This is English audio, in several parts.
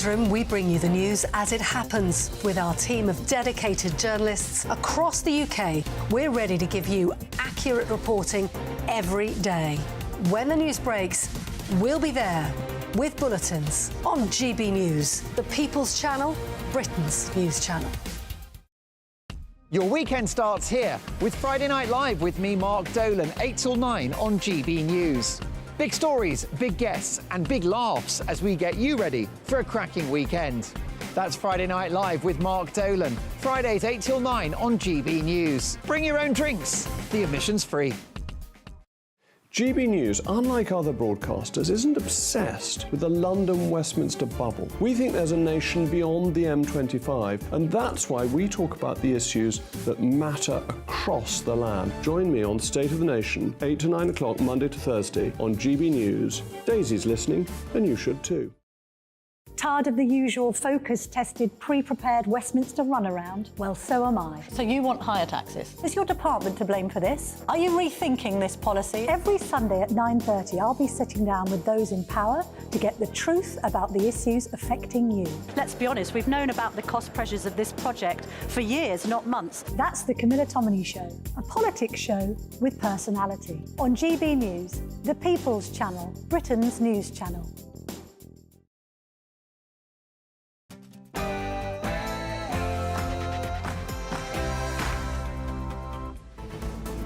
newsroom, we bring you the news as it happens. With our team of dedicated journalists across the UK, we're ready to give you accurate reporting every day. When the news breaks, we'll be there with bulletins on GB News, the People's Channel, Britain's news channel. Your weekend starts here with Friday Night Live with me, Mark Dolan, 8 till 9 on GB News. Big stories, big guests and big laughs as we get you ready for a cracking weekend. That's Friday Night Live with Mark Dolan, Fridays 8 till 9 on GB News. Bring your own drinks, the admission's free. GB News, unlike other broadcasters, isn't obsessed with the London-Westminster bubble. We think there's a nation beyond the M25, and that's why we talk about the issues that matter across the land. Join me on State of the Nation, 8 to 9 o'clock, Monday to Thursday, on GB News. Daisy's listening, and you should too. Tired of the usual focus-tested, pre-prepared Westminster runaround? Well, so am I. So you want higher taxes? Is your department to blame for this? Are you rethinking this policy? Every Sunday at 9:30, I'll be sitting down with those in power to get the truth about the issues affecting you. Let's be honest, we've known about the cost pressures of this project for years, not months. That's the Camilla Tominey Show, a politics show with personality. On GB News, the People's Channel, Britain's news channel.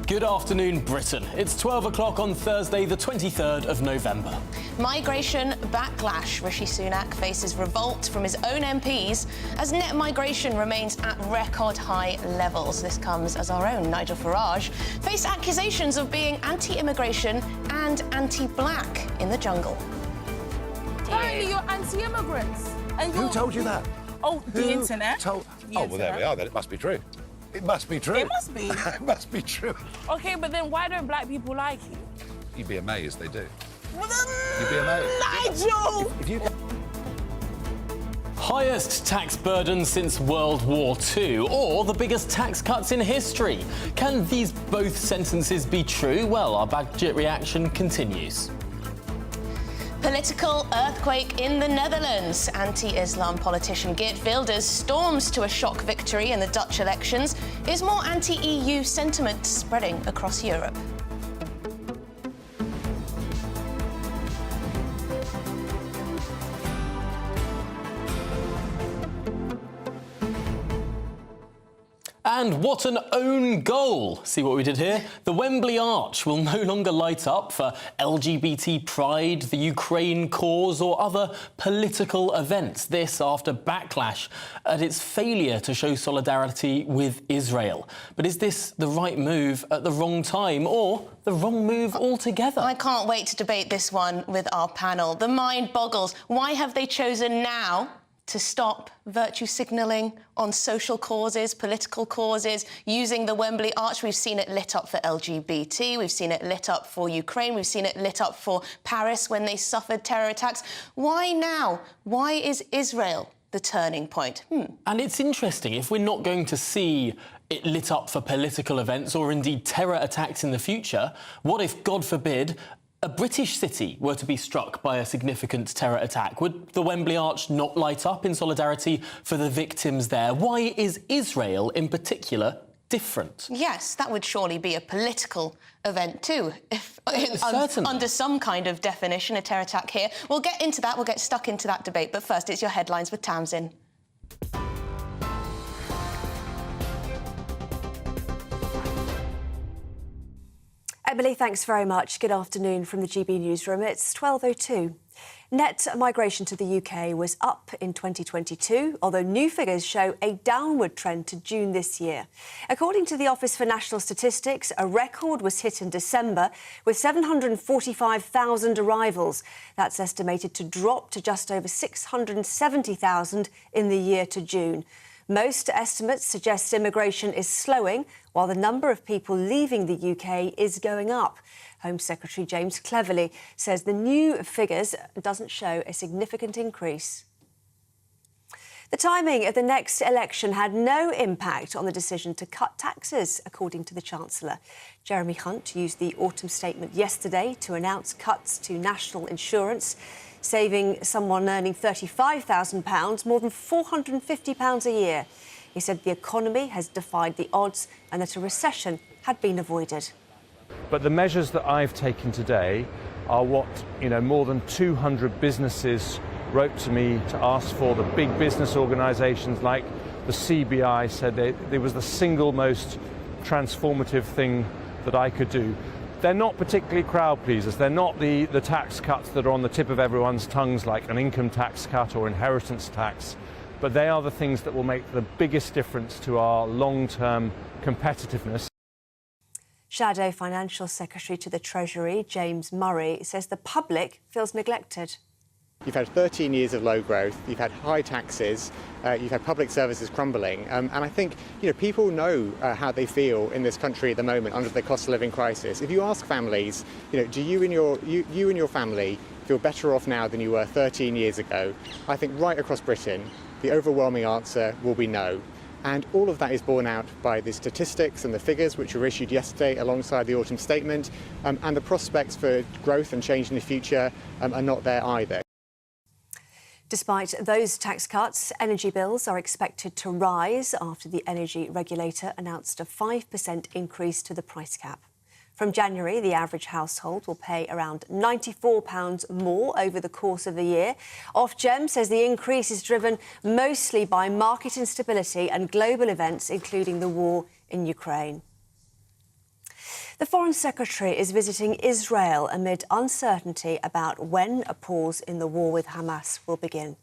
Good afternoon, Britain. It's 12 o'clock on Thursday, the 23rd of November. Migration backlash. Rishi Sunak faces revolt from his own MPs as net migration remains at record high levels. This comes as our own Nigel Farage faced accusations of being anti-immigration and anti-black in the jungle. Apparently you're anti-immigrants. Who told you that? Oh, the internet. Oh, well, there we are, then. It must be true. It must be true. It must be. It must be true. Okay, but then why don't black people like you? You'd be amazed they do. You'd be amazed. Nigel! If you... Highest tax burden since World War II, or the biggest tax cuts in history. Can these both sentences be true? Well, our budget reaction continues. Political earthquake in the Netherlands. Anti-Islam politician Geert Wilders storms to a shock victory in the Dutch elections. Is more anti-EU sentiment spreading across Europe? And what an own goal! See what we did here? The Wembley Arch will no longer light up for LGBT pride, the Ukraine cause or other political events. This after backlash at its failure to show solidarity with Israel. But is this the right move at the wrong time or the wrong move altogether? I can't wait to debate this one with our panel. The mind boggles. Why have they chosen now to stop virtue signalling on social causes, political causes, using the Wembley Arch? We've seen it lit up for LGBT, we've seen it lit up for Ukraine, we've seen it lit up for Paris when they suffered terror attacks. Why now? Why is Israel the turning point? And it's interesting, if we're not going to see it lit up for political events or indeed terror attacks in the future, what if, God forbid, a British city were to be struck by a significant terror attack? Would the Wembley Arch not light up in solidarity for the victims there? Why is Israel, in particular, different? Yes, that would surely be a political event too, if under some kind of definition, a terror attack here. We'll get into that, we'll get stuck into that debate, but first it's your headlines with Tamsin. Emily, thanks very much. Good afternoon from the GB newsroom. It's 12:02. Net migration to the UK was up in 2022, although new figures show a downward trend to June this year. According to the Office for National Statistics, a record was hit in December with 745,000 arrivals. That's estimated to drop to just over 670,000 in the year to June. Most estimates suggest immigration is slowing, while the number of people leaving the UK is going up. Home Secretary James Cleverly says the new figures doesn't show a significant increase. The timing of the next election had no impact on the decision to cut taxes, according to the Chancellor. Jeremy Hunt used the autumn statement yesterday to announce cuts to national insurance, saving someone earning £35,000 more than £450 a year. He said the economy has defied the odds and that a recession had been avoided. But the measures that I've taken today are what, more than 200 businesses wrote to me to ask for. The big business organisations like the CBI said it was the single most transformative thing that I could do. They're not particularly crowd pleasers. They're not the tax cuts that are on the tip of everyone's tongues, like an income tax cut or inheritance tax. But they are the things that will make the biggest difference to our long-term competitiveness. Shadow Financial Secretary to the Treasury, James Murray, says the public feels neglected. You've had 13 years of low growth, you've had high taxes, you've had public services crumbling, and I think people know how they feel in this country at the moment under the cost of living crisis. If you ask families, do you and your family feel better off now than you were 13 years ago? I think right across Britain, the overwhelming answer will be no. And all of that is borne out by the statistics and the figures which were issued yesterday alongside the autumn statement, and the prospects for growth and change in the future are not there either. Despite those tax cuts, energy bills are expected to rise after the energy regulator announced a 5% increase to the price cap. From January, the average household will pay around £94 more over the course of the year. Ofgem says the increase is driven mostly by market instability and global events, including the war in Ukraine. The Foreign Secretary is visiting Israel amid uncertainty about when a pause in the war with Hamas will begin.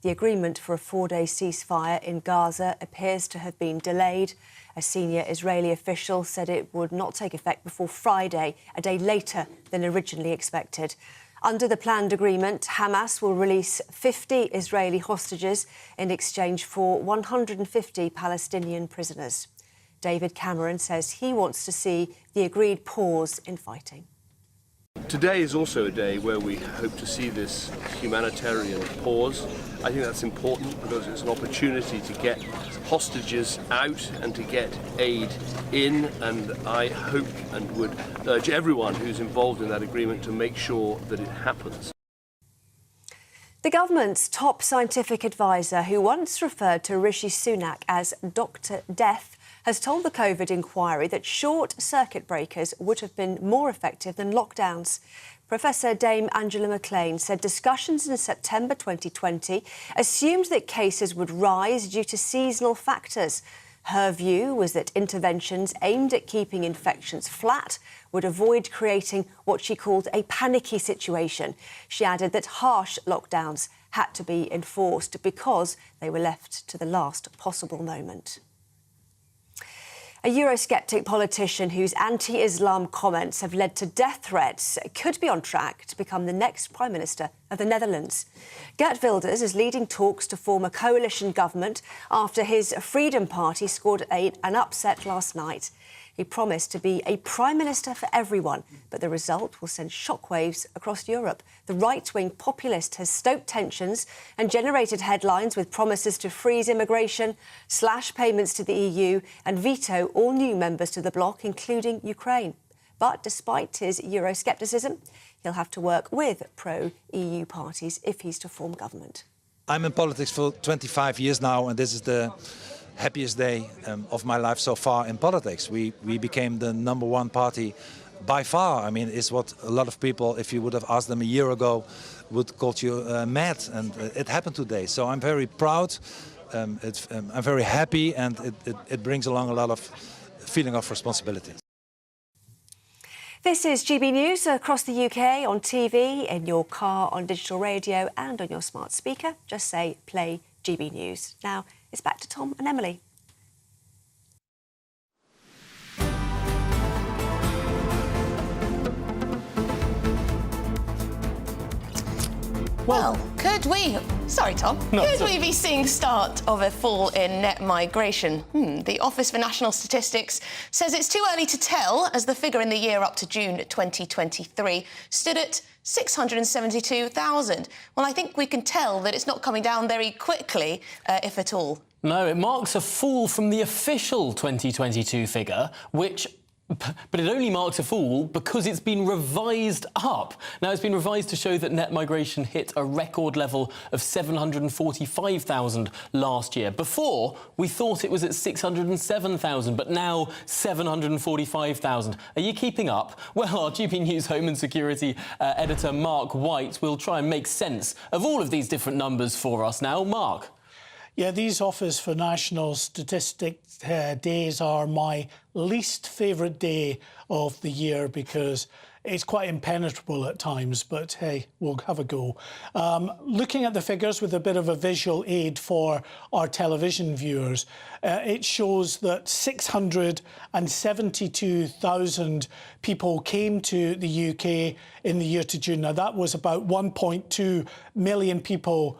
The agreement for a 4-day ceasefire in Gaza appears to have been delayed. A senior Israeli official said it would not take effect before Friday, a day later than originally expected. Under the planned agreement, Hamas will release 50 Israeli hostages in exchange for 150 Palestinian prisoners. David Cameron says he wants to see the agreed pause in fighting. Today is also a day where we hope to see this humanitarian pause. I think that's important because it's an opportunity to get hostages out and to get aid in, and I hope and would urge everyone who's involved in that agreement to make sure that it happens. The government's top scientific advisor, who once referred to Rishi Sunak as Dr. Death, has told the COVID inquiry that short circuit breakers would have been more effective than lockdowns. Professor Dame Angela McLean said discussions in September 2020 assumed that cases would rise due to seasonal factors. Her view was that interventions aimed at keeping infections flat would avoid creating what she called a panicky situation. She added that harsh lockdowns had to be enforced because they were left to the last possible moment. A Eurosceptic politician whose anti-Islam comments have led to death threats could be on track to become the next Prime Minister of the Netherlands. Geert Wilders is leading talks to form a coalition government after his Freedom Party scored an upset last night. He promised to be a Prime Minister for everyone, but the result will send shockwaves across Europe. The right-wing populist has stoked tensions and generated headlines with promises to freeze immigration, slash payments to the EU and veto all new members to the bloc, including Ukraine. But despite his Euroscepticism, he'll have to work with pro-EU parties if he's to form government. I'm in politics for 25 years now, and this is the happiest day of my life so far in politics. We became the #1 party by far. I mean, it's what a lot of people, if you would have asked them a year ago, would call you mad, and it happened today. So I'm very proud, I'm very happy, and it brings along a lot of feeling of responsibility. This is GB News across the UK on TV, in your car, on digital radio and on your smart speaker. Just say play GB News. Now it's back to Tom and Emily. Well, Could we, sorry Tom, could we be seeing start of a fall in net migration? The Office for National Statistics says it's too early to tell, as the figure in the year up to June 2023 stood at 672,000. Well, I think we can tell that it's not coming down very quickly, if at all. No, it marks a fall from the official 2022 figure, but it only marks a fall because it's been revised up. Now, it's been revised to show that net migration hit a record level of 745,000 last year. Before, we thought it was at 607,000, but now 745,000. Are you keeping up? Well, our GB News Home and Security editor, Mark White, will try and make sense of all of these different numbers for us now. Mark. Yeah, these Office for National Statistics days are my least favourite day of the year because it's quite impenetrable at times, but hey, we'll have a go. Looking at the figures with a bit of a visual aid for our television viewers, it shows that 672,000 people came to the UK in the year to June. Now, that was about 1.2 million people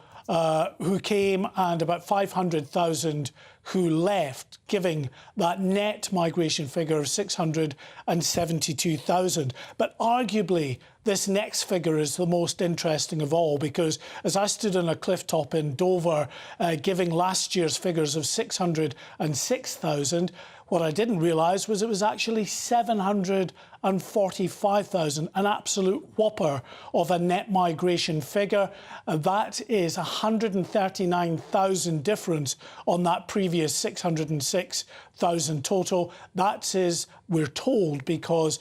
who came and about 500,000 who left, giving that net migration figure of 672,000. But arguably, this next figure is the most interesting of all, because as I stood on a cliff top in Dover, giving last year's figures of 606,000, what I didn't realise was it was actually 745,000, an absolute whopper of a net migration figure. That is 139,000 difference on that previous 606,000 total. That is, we're told, because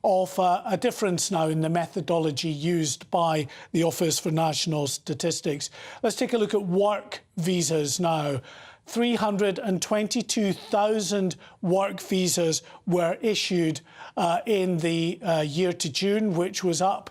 of a difference now in the methodology used by the Office for National Statistics. Let's take a look at work visas now. 322,000 work visas were issued in the year to June, which was up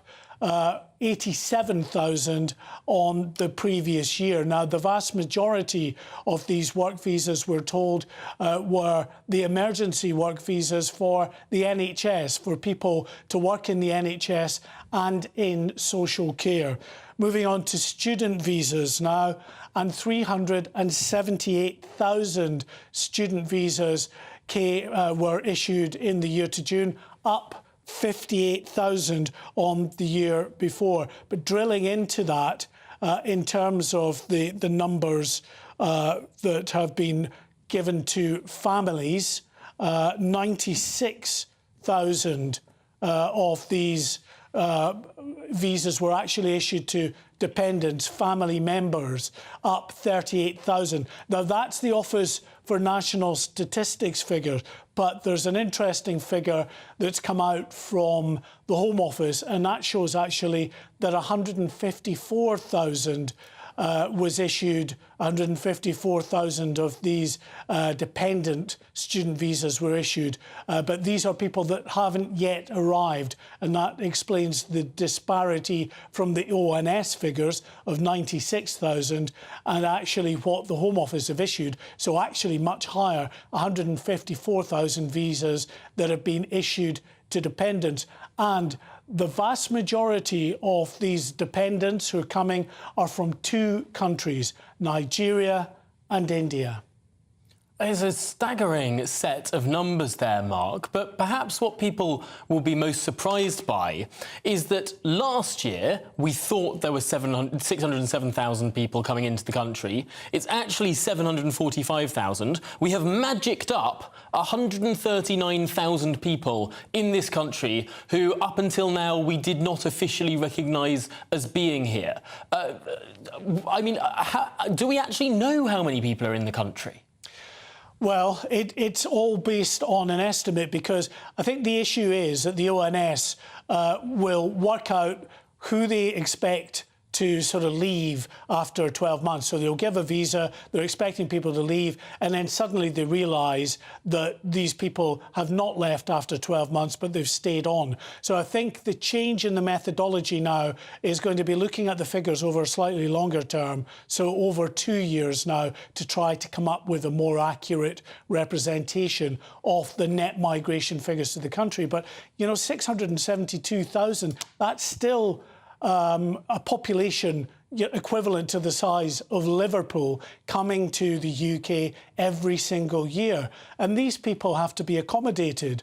87,000 on the previous year. Now, the vast majority of these work visas, we're told, were the emergency work visas for the NHS, for people to work in the NHS and in social care. Moving on to student visas now, and 378,000 student visas were issued in the year to June, up 58,000 on the year before. But drilling into that, in terms of the numbers that have been given to families, 96,000 of these visas were actually issued to dependents, family members, up 38,000. Now, that's the Office for National Statistics figure, but there's an interesting figure that's come out from the Home Office, and that shows actually that 154,000 was issued. 154,000 of these dependent student visas were issued, but these are people that haven't yet arrived, and that explains the disparity from the ONS figures of 96,000 and actually what the Home Office have issued. So actually much higher, 154,000 visas that have been issued to dependents. And the vast majority of these dependents who are coming are from two countries, Nigeria and India. There's a staggering set of numbers there, Mark, but perhaps what people will be most surprised by is that last year we thought there were 607,000 people coming into the country. It's actually 745,000. We have magicked up 139,000 people in this country who, up until now, we did not officially recognise as being here. I mean, do we actually know how many people are in the country? Well, it's all based on an estimate, because I think the issue is that the ONS will work out who they expect to sort of leave after 12 months. So they'll give a visa, they're expecting people to leave, and then suddenly they realise that these people have not left after 12 months, but they've stayed on. So I think the change in the methodology now is going to be looking at the figures over a slightly longer term, so over 2 years now, to try to come up with a more accurate representation of the net migration figures to the country. But, you know, 672,000, that's still a population equivalent to the size of Liverpool coming to the UK every single year. And these people have to be accommodated.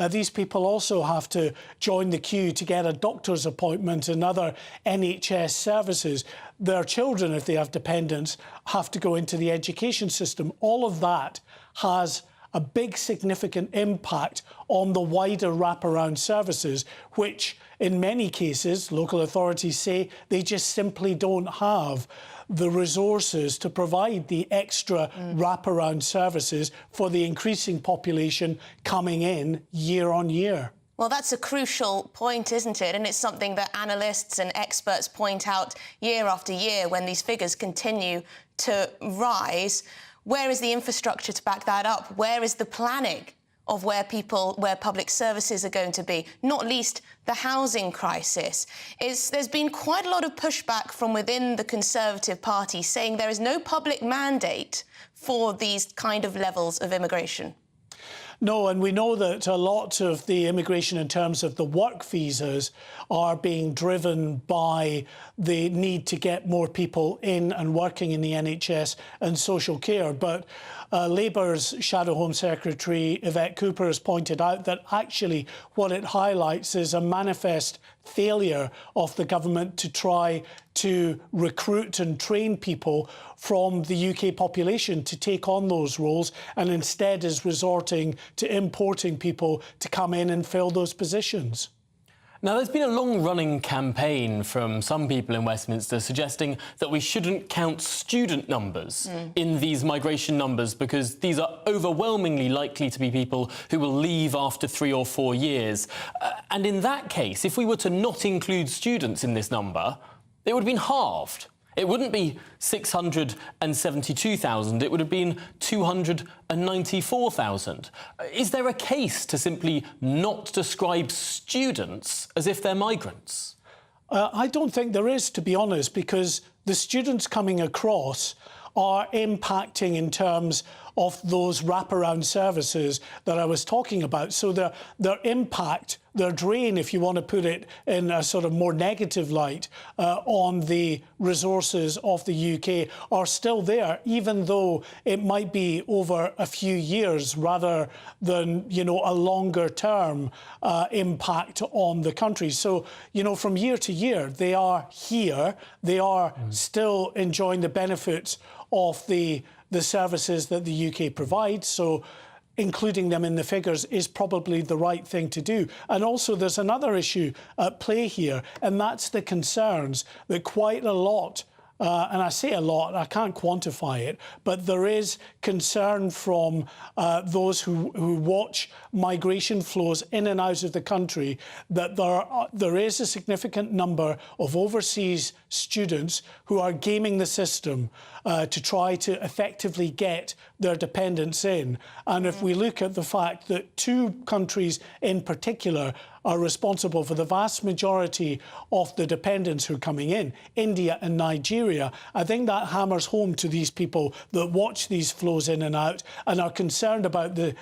These people also have to join the queue to get a doctor's appointment and other NHS services. Their children, if they have dependents, have to go into the education system. All of that has a big significant impact on the wider wraparound services, which in many cases, local authorities say they just simply don't have the resources to provide the extra wraparound services for the increasing population coming in year on year. Well, that's a crucial point, isn't it? And it's something that analysts and experts point out year after year when these figures continue to rise. Where is the infrastructure to back that up? Where is the planning of where public services are going to be? Not least the housing crisis. There's been quite a lot of pushback from within the Conservative Party saying there is no public mandate for these kind of levels of immigration. No, and we know that a lot of the immigration in terms of the work visas are being driven by the need to get more people in and working in the NHS and social care. But Labour's Shadow Home Secretary Yvette Cooper has pointed out that actually what it highlights is a manifest failure of the government to try to recruit and train people from the UK population to take on those roles, and instead is resorting to importing people to come in and fill those positions. Now, there's been a long-running campaign from some people in Westminster suggesting that we shouldn't count student numbers in these migration numbers because these are overwhelmingly likely to be people who will leave after 3 or 4 years. And in that case, if we were to not include students in this number, it would have been halved. It wouldn't be 672,000, it would have been 294,000. Is there a case to simply not describe students as if they're migrants? I don't think there is, to be honest, because the students coming across are impacting in terms of those wraparound services that I was talking about. So their impact, their drain, if you want to put it in a sort of more negative light, on the resources of the UK are still there, even though it might be over a few years rather than, you know, a longer term impact on the country. So, you know, from year to year, they are here. They are still enjoying the benefits of the services that the UK provides. So including them in the figures is probably the right thing to do. And also there's another issue at play here, and that's the concerns that quite a lot, and I say a lot, I can't quantify it, but there is concern from those who watch migration flows in and out of the country that there is a significant number of overseas students who are gaming the system to try to effectively get their dependents in. And if we look at the fact that 2 countries in particular are responsible for the vast majority of the dependents who are coming in, India and Nigeria, I think that hammers home to these people that watch these flows in and out and are concerned about the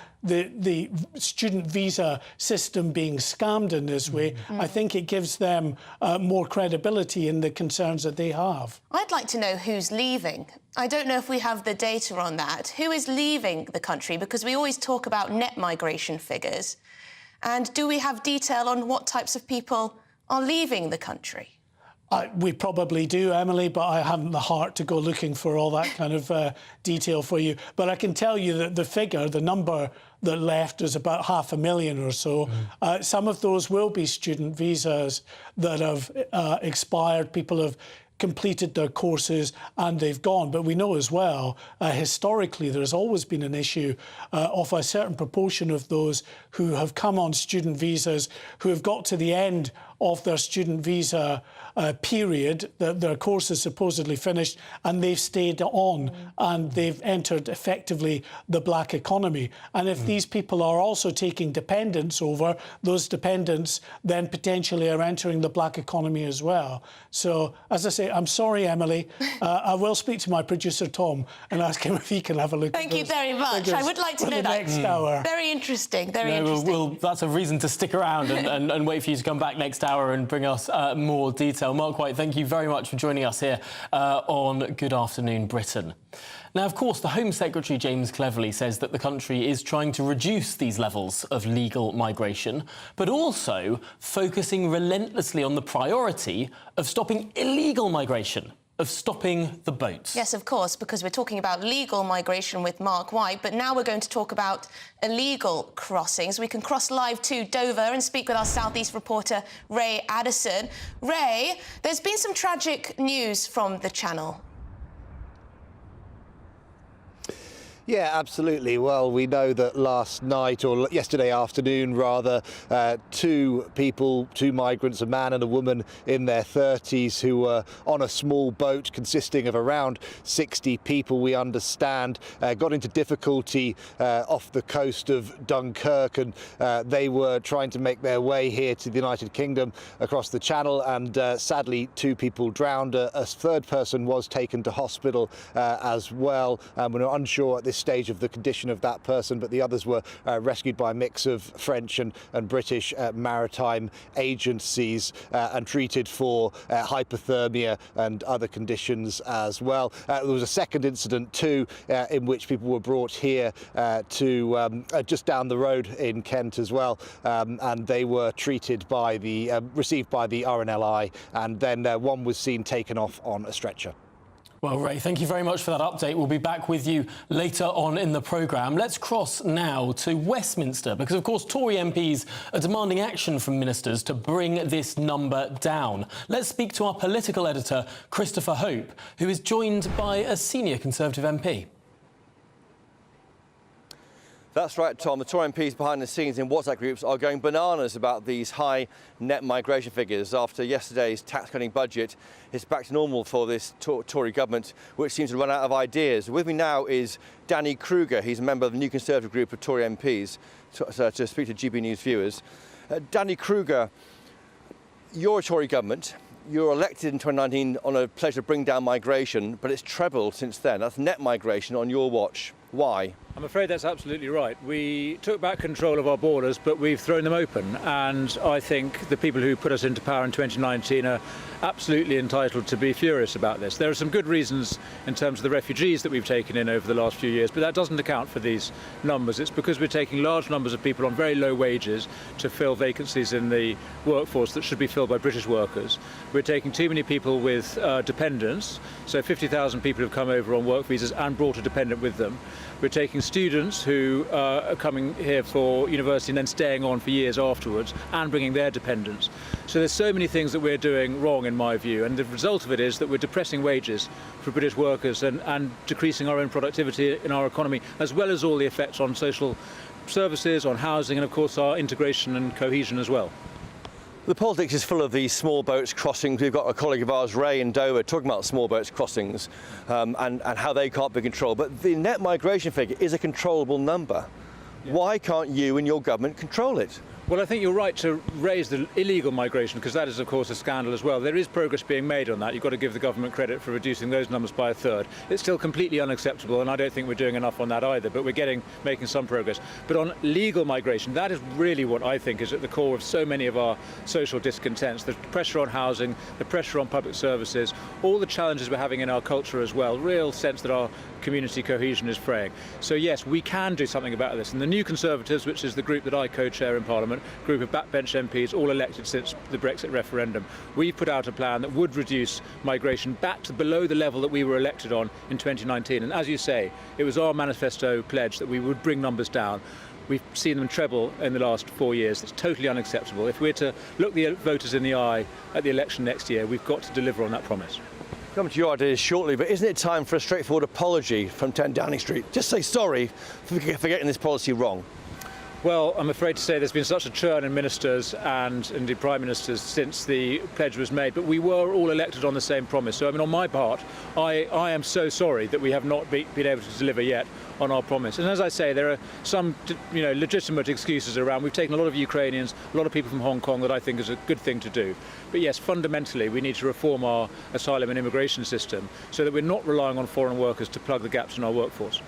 student visa system being scammed in this way. I think it gives them more credibility in the concerns that they have. I'd like to know who's leaving. I don't know if we have the data on that. Who is leaving the country? Because we always talk about net migration figures. And do we have detail on what types of people are leaving the country? We probably do, Emily, but I haven't the heart to go looking for all that kind of detail for you. But I can tell you that the figure, the number that left is about 500,000 or so. Some of those will be student visas that have expired. People have completed their courses and they've gone. But we know as well, historically, there's always been an issue of a certain proportion of those who have come on student visas, who have got to the end of their student visa period, that their course is supposedly finished, and they've stayed on and they've entered effectively the black economy. And if these people are also taking dependents over, those dependents then potentially are entering the black economy as well. So, as I say, I'm sorry, Emily. I will speak to my producer, Tom, and ask him if he can have a look. Thank you very much. I would like to know that. Next hour. Very interesting, very interesting. Well, that's a reason to stick around and wait for you to come back next hour. hour and bring us more detail. Mark White, thank you very much for joining us here on Good Afternoon Britain. Now, of course, the Home Secretary, James Cleverly, says that the country is trying to reduce these levels of legal migration, but also focusing relentlessly on the priority of stopping illegal migration, of stopping the boats. Yes, of course, because we're talking about legal migration with Mark White, but now we're going to talk about illegal crossings. We can cross live to Dover and speak with our South East reporter, Ray Addison. Ray, there's been some tragic news from the Channel. Yeah, absolutely. Well, we know that last night, or yesterday afternoon rather, two migrants, a man and a woman in their 30s, who were on a small boat consisting of around 60 people, we understand, got into difficulty off the coast of Dunkirk, and they were trying to make their way here to the United Kingdom across the Channel, and sadly two people drowned. A third person was taken to hospital as well. We're unsure at this stage of the condition of that person, but the others were rescued by a mix of French and British maritime agencies and treated for hypothermia and other conditions as well. There was a second incident too in which people were brought here to just down the road in Kent as well, and they were treated by received by the RNLI, and then one was seen taken off on a stretcher. Well, Ray, thank you very much for that update. We'll be back with you later on in the programme. Let's cross now to Westminster, because, of course, Tory MPs are demanding action from ministers to bring this number down. Let's speak to our political editor, Christopher Hope, who is joined by a senior Conservative MP. That's right, Tom. The Tory MPs behind the scenes in WhatsApp groups are going bananas about these high net migration figures after yesterday's tax-cutting budget. It's back to normal for this Tory government, which seems to run out of ideas. With me now is Danny Kruger. He's a member of the new Conservative group of Tory MPs, to speak to GB News viewers. Danny Kruger, you're a Tory government. You were elected in 2019 on a pledge to bring down migration, but it's trebled since then. That's net migration on your watch. Why? I'm afraid that's absolutely right. We took back control of our borders, but we've thrown them open. And I think the people who put us into power in 2019 are absolutely entitled to be furious about this. There are some good reasons in terms of the refugees that we've taken in over the last few years, but that doesn't account for these numbers. It's because we're taking large numbers of people on very low wages to fill vacancies in the workforce that should be filled by British workers. We're taking too many people with dependents, so 50,000 people have come over on work visas and brought a dependent with them. We're taking students who are coming here for university and then staying on for years afterwards and bringing their dependents. So there's so many things that we're doing wrong in my view, and the result of it is that we're depressing wages for British workers and decreasing our own productivity in our economy, as well as all the effects on social services, on housing and of course our integration and cohesion as well. The politics is full of these small boats crossings. We've got a colleague of ours, Ray, in Dover, talking about small boats crossings and how they can't be controlled. But the net migration figure is a controllable number. Yeah. Why can't you and your government control it? Well, I think you're right to raise the illegal migration, because that is, of course, a scandal as well. There is progress being made on that. You've got to give the government credit for reducing those numbers by a third. It's still completely unacceptable, and I don't think we're doing enough on that either, but we're making some progress. But on legal migration, that is really what I think is at the core of so many of our social discontents. The pressure on housing, the pressure on public services, all the challenges we're having in our culture as well, real sense that our community cohesion is fraying. So yes, we can do something about this. And the New Conservatives, which is the group that I co-chair in Parliament, group of backbench MPs, all elected since the Brexit referendum, we've put out a plan that would reduce migration back to below the level that we were elected on in 2019. And as you say, it was our manifesto pledge that we would bring numbers down. We've seen them treble in the last 4 years. It's totally unacceptable. If we're to look the voters in the eye at the election next year, we've got to deliver on that promise. Come to your ideas shortly, but isn't it time for a straightforward apology from 10 Downing Street? Just say sorry for getting this policy wrong. Well, I'm afraid to say there's been such a churn in ministers and indeed prime ministers since the pledge was made, but we were all elected on the same promise. So, I mean, on my part, I am so sorry that we have not been able to deliver yet on our promise. And as I say, there are some, legitimate excuses around. We've taken a lot of Ukrainians, a lot of people from Hong Kong, that I think is a good thing to do. But yes, fundamentally, we need to reform our asylum and immigration system so that we're not relying on foreign workers to plug the gaps in our workforce.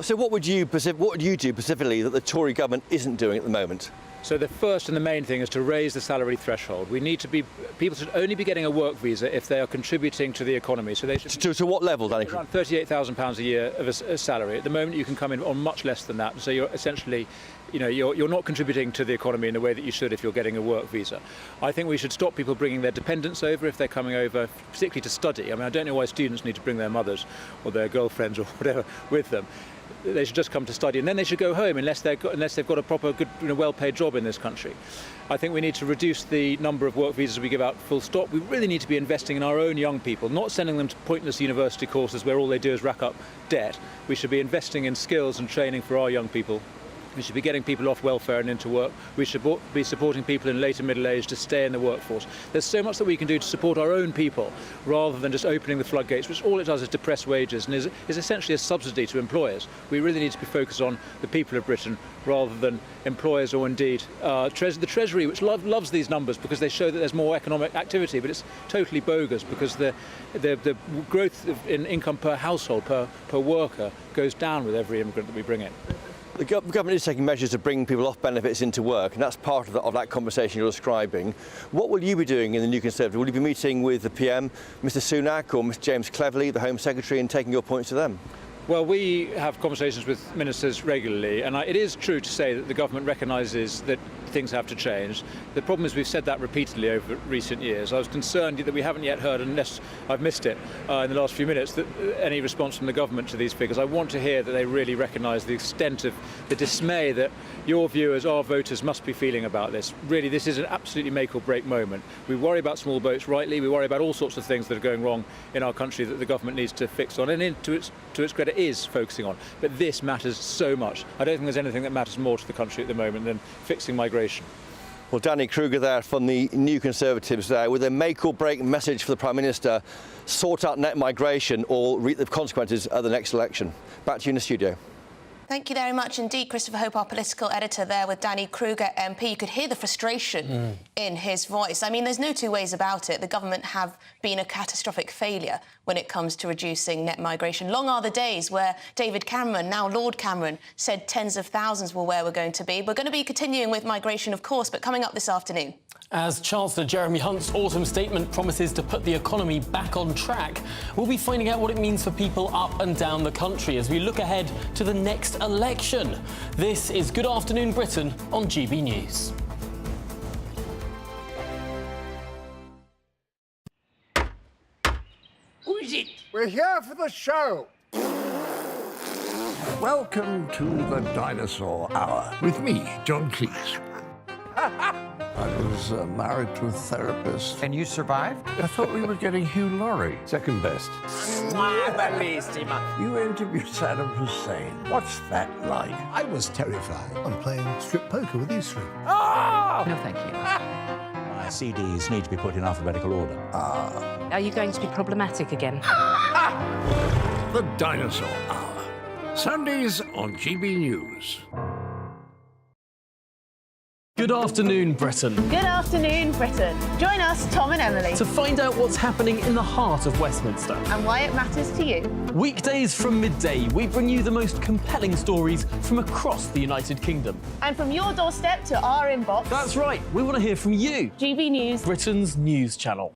So what would you do specifically that the Tory government isn't doing at the moment? So the first and the main thing is to raise the salary threshold. People should only be getting a work visa if they are contributing to the economy. So they should to what level, Danny? Around £38,000 a year of a salary. At the moment, you can come in on much less than that. So you're essentially, you're not contributing to the economy in the way that you should if you're getting a work visa. I think we should stop people bringing their dependents over if they're coming over, particularly to study. I mean, I don't know why students need to bring their mothers or their girlfriends or whatever with them. They should just come to study, and then they should go home unless they've got a proper, good, well-paid job in this country. I think we need to reduce the number of work visas we give out, full stop. We really need to be investing in our own young people, not sending them to pointless university courses where all they do is rack up debt. We should be investing in skills and training for our young people. We should be getting people off welfare and into work. We should be supporting people in later middle age to stay in the workforce. There's so much that we can do to support our own people rather than just opening the floodgates, which all it does is depress wages and is essentially a subsidy to employers. We really need to be focused on the people of Britain rather than employers or indeed the Treasury, which loves these numbers because they show that there's more economic activity, but it's totally bogus because the growth in income per household, per worker, goes down with every immigrant that we bring in. The government is taking measures to bring people off benefits into work, and that's part of that conversation you're describing. What will you be doing in the New Conservative? Will you be meeting with the PM, Mr Sunak, or Mr James Cleverly, the Home Secretary, and taking your points to them? Well, we have conversations with ministers regularly, and it is true to say that the government recognises that things have to change. The problem is we've said that repeatedly over recent years. I was concerned that we haven't yet heard, unless I've missed it in the last few minutes, that any response from the government to these figures. I want to hear that they really recognise the extent of the dismay that your viewers, our voters, must be feeling about this. Really, this is an absolutely make or break moment. We worry about small boats rightly. We worry about all sorts of things that are going wrong in our country that the government needs to fix on, and to its credit is focusing on. But this matters so much. I don't think there's anything that matters more to the country at the moment than fixing migration. Well, Danny Kruger there from the New Conservatives there with a make or break message for the Prime Minister: sort out net migration or reap the consequences at the next election. Back to you in the studio. Thank you very much indeed, Christopher Hope, our political editor there with Danny Kruger MP. You could hear the frustration in his voice. I mean, there's no two ways about it. The government have been a catastrophic failure when it comes to reducing net migration. Long are the days where David Cameron, now Lord Cameron, said tens of thousands were where we're going to be. We're going to be continuing with migration, of course, but coming up this afternoon. As Chancellor Jeremy Hunt's autumn statement promises to put the economy back on track, we'll be finding out what it means for people up and down the country as we look ahead to the next election. This is Good Afternoon Britain on GB News. Who is it? We're here for the show. Welcome to the Dinosaur Hour with me, John Cleese. I was married to a therapist. And you survived? I thought we were getting Hugh Laurie. Second best. You interviewed Saddam Hussein. What's that like? I was terrified. I'm playing strip poker with these three. Oh! No, thank you. My CDs need to be put in alphabetical order. Are you going to be problematic again? The Dinosaur Hour. Sundays on GB News. Good afternoon, Britain. Good afternoon, Britain. Join us, Tom and Emily, To find out what's happening in the heart of Westminster. and why it matters to you. Weekdays from midday, we bring you the most compelling stories from across the United Kingdom. And from your doorstep to our inbox. That's right, we want to hear from you. GB News, Britain's news channel.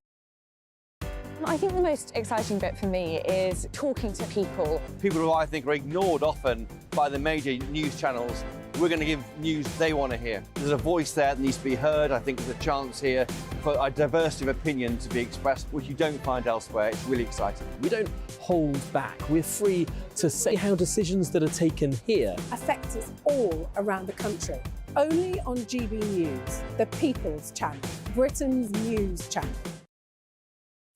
I think the most exciting bit for me is talking to people. People who I think are ignored often by the major news channels. We're going to give news they want to hear. There's a voice there that needs to be heard. I think there's a chance here for a diversity of opinion to be expressed, which you don't find elsewhere. It's really exciting. We don't hold back. We're free to say how decisions that are taken here affect us all around the country. Only on GB News, the People's Channel, Britain's news channel.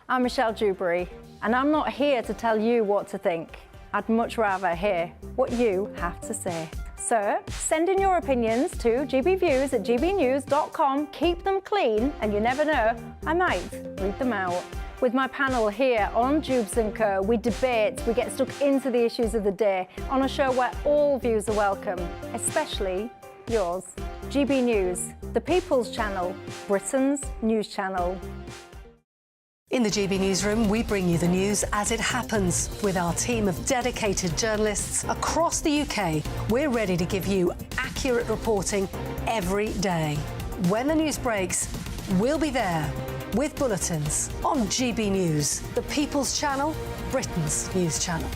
I'm Michelle Dewberry, and I'm not here to tell you what to think. I'd much rather hear what you have to say. So send in your opinions to gbviews@gbnews.com. Keep them clean, and you never know, I might read them out. With my panel here on Jubes & Co, we debate, we get stuck into the issues of the day on a show where all views are welcome, especially yours. GB News, the People's Channel, Britain's news channel. In the GB Newsroom, we bring you the news as it happens. With our team of dedicated journalists across the UK, we're ready to give you accurate reporting every day. When the news breaks, we'll be there with bulletins on GB News, the People's Channel, Britain's news channel.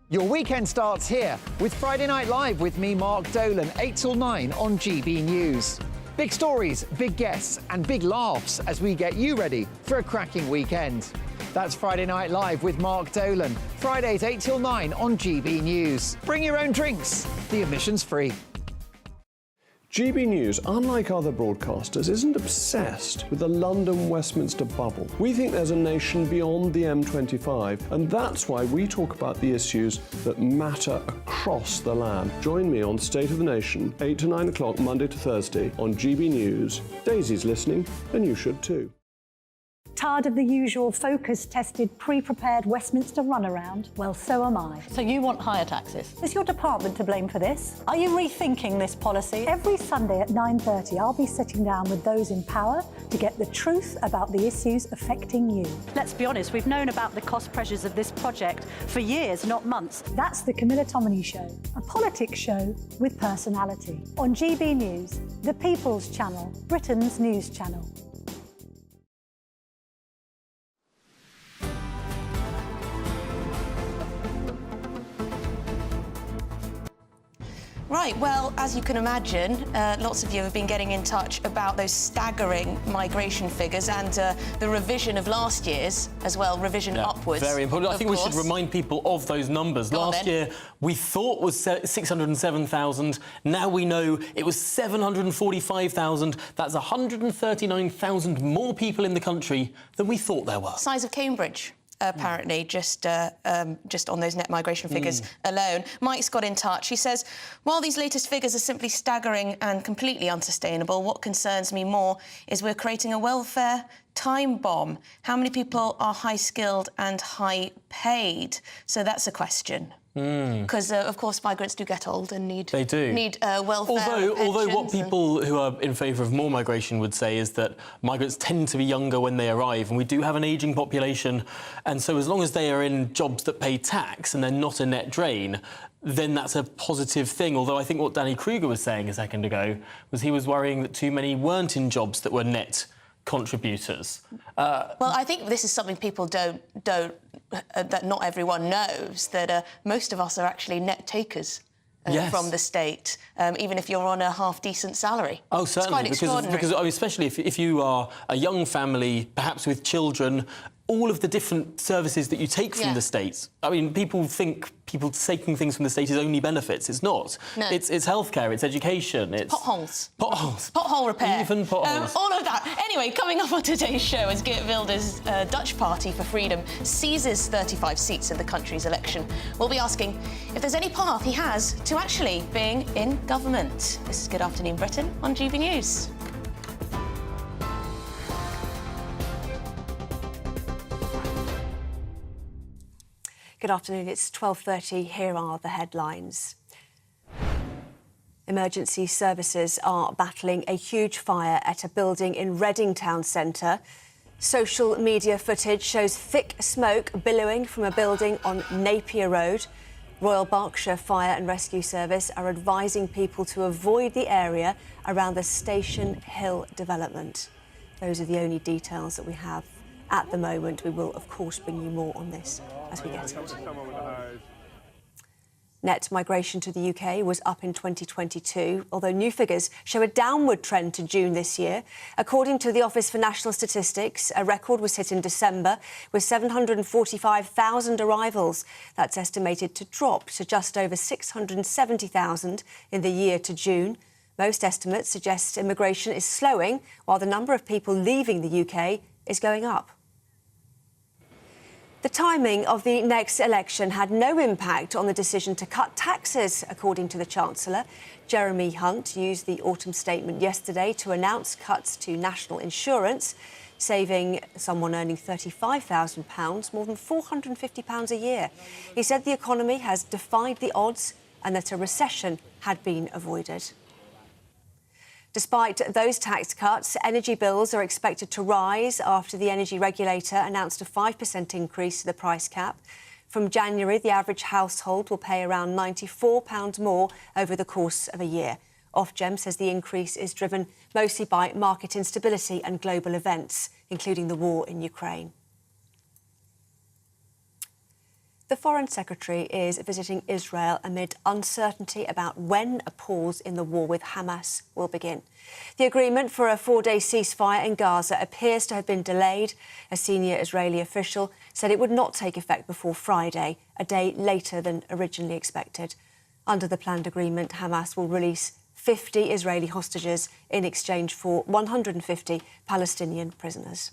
Your weekend starts here with Friday Night Live with me, Mark Dolan, 8 till 9 on GB News. Big stories, big guests and big laughs as we get you ready for a cracking weekend. That's Friday Night Live with Mark Dolan. Fridays 8 till 9 on GB News. Bring your own drinks. The admission's free. GB News, unlike other broadcasters, isn't obsessed with the London-Westminster bubble. We think there's a nation beyond the M25, and that's why we talk about the issues that matter across the land. Join me on State of the Nation, 8 to 9 o'clock, Monday to Thursday, on GB News. Daisy's listening, and you should too. Tired of the usual focus-tested, pre-prepared Westminster runaround? Well, so am I. So you want higher taxes? Is your department to blame for this? Are you rethinking this policy? Every Sunday at 9:30, I'll be sitting down with those in power to get the truth about the issues affecting you. Let's be honest, we've known about the cost pressures of this project for years, not months. That's the Camilla Tominey Show, a politics show with personality. On GB News, the People's Channel, Britain's news channel. Right, well, as you can imagine, lots of you have been getting in touch about those staggering migration figures and the revision of last year's as well, revision upwards. Very important. I think we should remind people of those numbers. Last year, we thought was 607,000. Now we know it was 745,000. That's 139,000 more people in the country than we thought there were. Size of Cambridge. Apparently, just on those net migration figures alone. Mike's got in touch. He says, while these latest figures are simply staggering and completely unsustainable, what concerns me more is we're creating a welfare time bomb. How many people are high-skilled and high-paid? So that's a question. Because, of course, migrants do get old and need welfare. Although what people who are in favour of more migration would say is that migrants tend to be younger when they arrive, and we do have an ageing population, and so as long as they are in jobs that pay tax and they're not a net drain, then that's a positive thing. Although I think what Danny Kruger was saying a second ago was he was worrying that too many weren't in jobs that were net contributors. Well, I think this is something people don't that not everyone knows, that most of us are actually net takers from the state, even if you're on a half-decent salary. Oh, certainly, because especially if you are a young family, perhaps with children, all of the different services that you take from the state. I mean, people think people taking things from the state is only benefits. It's not. No. It's healthcare, it's education, it's... Potholes. Potholes. Pothole repair. Even potholes. All of that. Anyway, coming up on today's show, as Geert Wilders' Dutch Party for Freedom seizes 35 seats in the country's election, we'll be asking if there's any path he has to actually being in government. This is Good Afternoon Britain on GB News. Good afternoon, it's 12:30. Here are the headlines. Emergency services are battling a huge fire at a building in Reading Town Centre. Social media footage shows thick smoke billowing from a building on Napier Road. Royal Berkshire Fire and Rescue Service are advising people to avoid the area around the Station Hill development. Those are the only details that we have at the moment. We will, of course, bring you more on this as we get it. Net migration to the UK was up in 2022, although new figures show a downward trend to June this year. According to the Office for National Statistics, a record was hit in December with 745,000 arrivals. That's estimated to drop to just over 670,000 in the year to June. Most estimates suggest immigration is slowing, while the number of people leaving the UK is going up. The timing of the next election had no impact on the decision to cut taxes, according to the Chancellor. Jeremy Hunt used the autumn statement yesterday to announce cuts to national insurance, saving someone earning £35,000 more than £450 a year. He said the economy has defied the odds and that a recession had been avoided. Despite those tax cuts, energy bills are expected to rise after the energy regulator announced a 5% increase to the price cap. From January, the average household will pay around £94 more over the course of a year. Ofgem says the increase is driven mostly by market instability and global events, including the war in Ukraine. The Foreign Secretary is visiting Israel amid uncertainty about when a pause in the war with Hamas will begin. The agreement for a 4-day ceasefire in Gaza appears to have been delayed. A senior Israeli official said it would not take effect before Friday, a day later than originally expected. Under the planned agreement, Hamas will release 50 Israeli hostages in exchange for 150 Palestinian prisoners.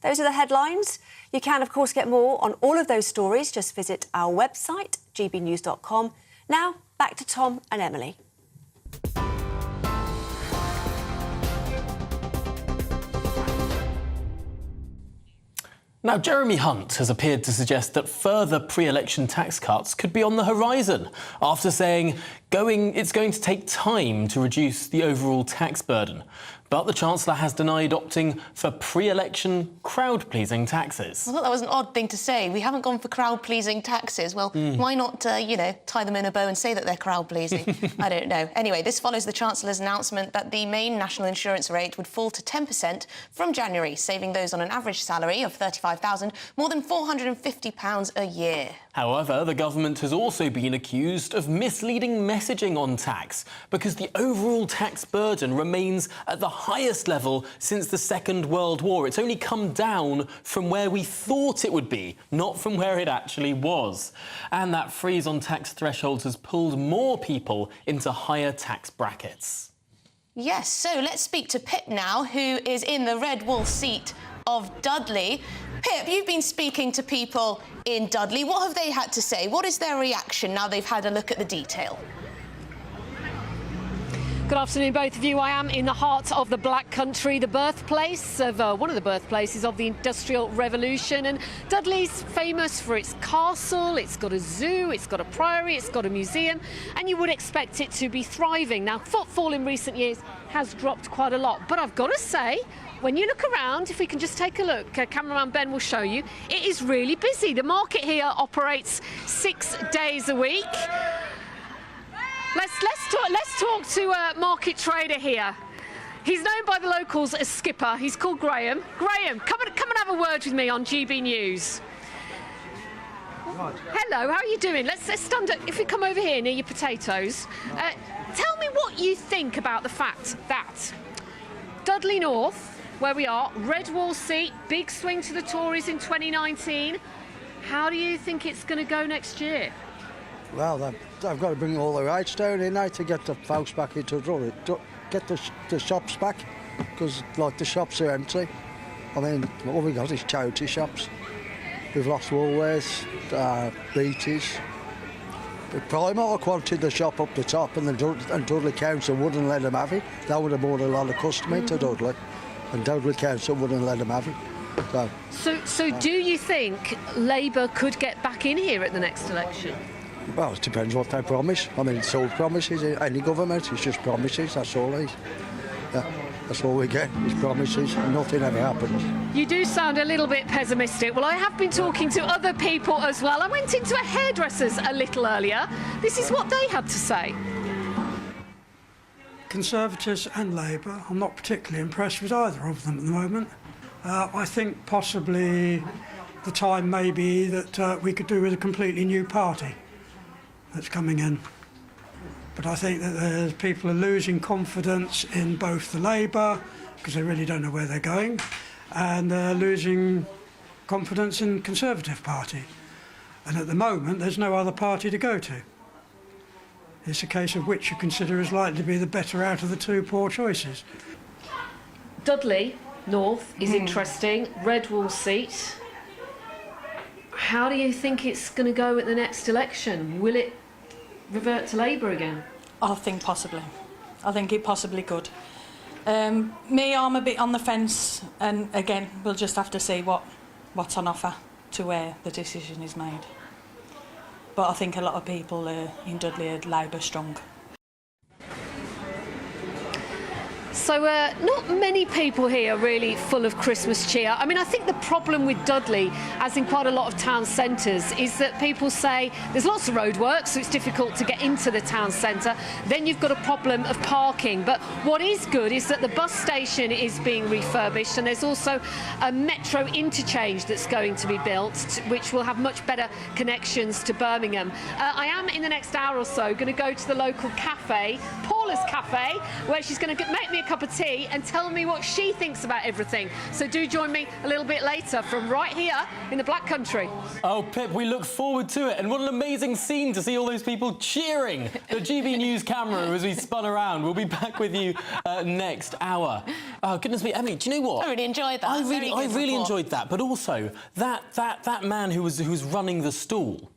Those are the headlines. You can, of course, get more on all of those stories. Just visit our website, gbnews.com. Now, back to Tom and Emily. Now, Jeremy Hunt has appeared to suggest that further pre-election tax cuts could be on the horizon after saying it's going to take time to reduce the overall tax burden. But the Chancellor has denied opting for pre-election crowd-pleasing taxes. I thought that was an odd thing to say. We haven't gone for crowd-pleasing taxes. Well, why not, tie them in a bow and say that they're crowd-pleasing? I don't know. Anyway, this follows the Chancellor's announcement that the main national insurance rate would fall to 10% from January, saving those on an average salary of £35,000 more than £450 a year. However, the government has also been accused of misleading messaging on tax because the overall tax burden remains at the highest level since the Second World War. It's only come down from where we thought it would be, not from where it actually was. And that freeze on tax thresholds has pulled more people into higher tax brackets. Yes, so let's speak to Pip now, who is in the red wool seat of Dudley. Pip, you've been speaking to people in Dudley. What have they had to say? What is their reaction now they've had a look at the detail? Good afternoon, both of you. I am in the heart of the Black Country, the birthplace of one of the birthplaces of the Industrial Revolution. And Dudley's famous for its castle. It's got a zoo, it's got a priory, it's got a museum, and you would expect it to be thriving. Now, footfall in recent years has dropped quite a lot, but I've got to say, when you look around, if we can just take a look, cameraman Ben will show you, it is really busy. The market here operates 6 days a week. Let's talk to a market trader here. He's known by the locals as Skipper. He's called Graham. Graham, come and have a word with me on GB News. Right. Hello, how are you doing? Let's stand up. If we come over here near your potatoes, tell me what you think about the fact that Dudley North, where we are, red wall seat, big swing to the Tories in 2019. How do you think it's going to go next year? Well, they've got to bring all the rights down in there to get the folks back into trouble. Get the shops back, because the shops are empty. I mean, what we got is charity shops. We've lost Woolworths, Beatties. Primark wanted the shop up the top, and Dudley Council wouldn't let them have it. That would have brought a lot of customers into Dudley, and Dudley Council wouldn't let them have it. So do you think Labour could get back in here at the next election? Well, it depends what they promise. I mean, it's all promises. Any government, it's just promises. That's all it is. Yeah, that's all we get, is promises, and nothing ever happens. You do sound a little bit pessimistic. Well, I have been talking to other people as well. I went into a hairdresser's a little earlier. This is what they had to say. Conservatives and Labour, I'm not particularly impressed with either of them at the moment. I think possibly the time may be that we could do with a completely new party that's coming in. But I think that people are losing confidence in both the Labour, because they really don't know where they're going, and they're losing confidence in the Conservative Party. And at the moment, there's no other party to go to. It's a case of which you consider is likely to be the better out of the two poor choices. Dudley North is interesting, red wall seat. How do you think it's going to go at the next election? Will it revert to Labour again? I think possibly. I think it possibly could. Me, I'm a bit on the fence, and again, we'll just have to see what's on offer to where the decision is made. But I think a lot of people in Dudley are Labour strong. So not many people here are really full of Christmas cheer. I mean, I think the problem with Dudley, as in quite a lot of town centres, is that people say there's lots of roadworks, so it's difficult to get into the town centre. Then you've got a problem of parking. But what is good is that the bus station is being refurbished, and there's also a metro interchange that's going to be built, which will have much better connections to Birmingham. I am, in the next hour or so, going to go to the local cafe, Paula's Cafe, where she's going to make me a cup of tea and tell me what she thinks about everything. So do join me a little bit later from right here in the Black Country. Oh, Pip, we look forward to it. And what an amazing scene to see all those people cheering the GB News camera as we spun around. We'll be back with you next hour. Oh, goodness me. Emily, do you know what? I really enjoyed that. I really enjoyed that. But also, that man who was running the stall,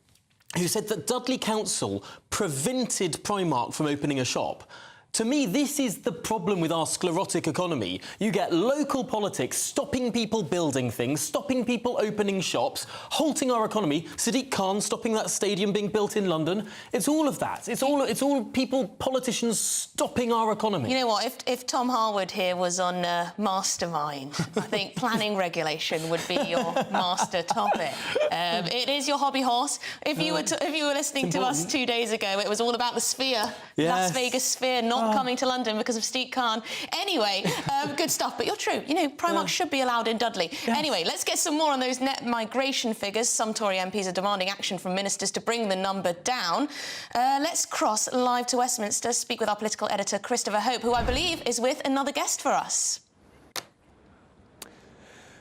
who said that Dudley Council prevented Primark from opening a shop. To me, this is the problem with our sclerotic economy. You get local politics stopping people building things, stopping people opening shops, halting our economy. Sadiq Khan stopping that stadium being built in London. It's all of that. It's all people, politicians stopping our economy. You know what? If Tom Harwood here was on Mastermind, I think planning regulation would be your master topic. It is your hobby horse. If you were listening to us 2 days ago, it was all about the Sphere, Las Vegas Sphere, not coming to London because of Sadiq Khan. Anyway, good stuff. But you're true. You know, Primark should be allowed in Dudley. Yeah. Anyway, let's get some more on those net migration figures. Some Tory MPs are demanding action from ministers to bring the number down. Let's cross live to Westminster, speak with our political editor, Christopher Hope, who I believe is with another guest for us.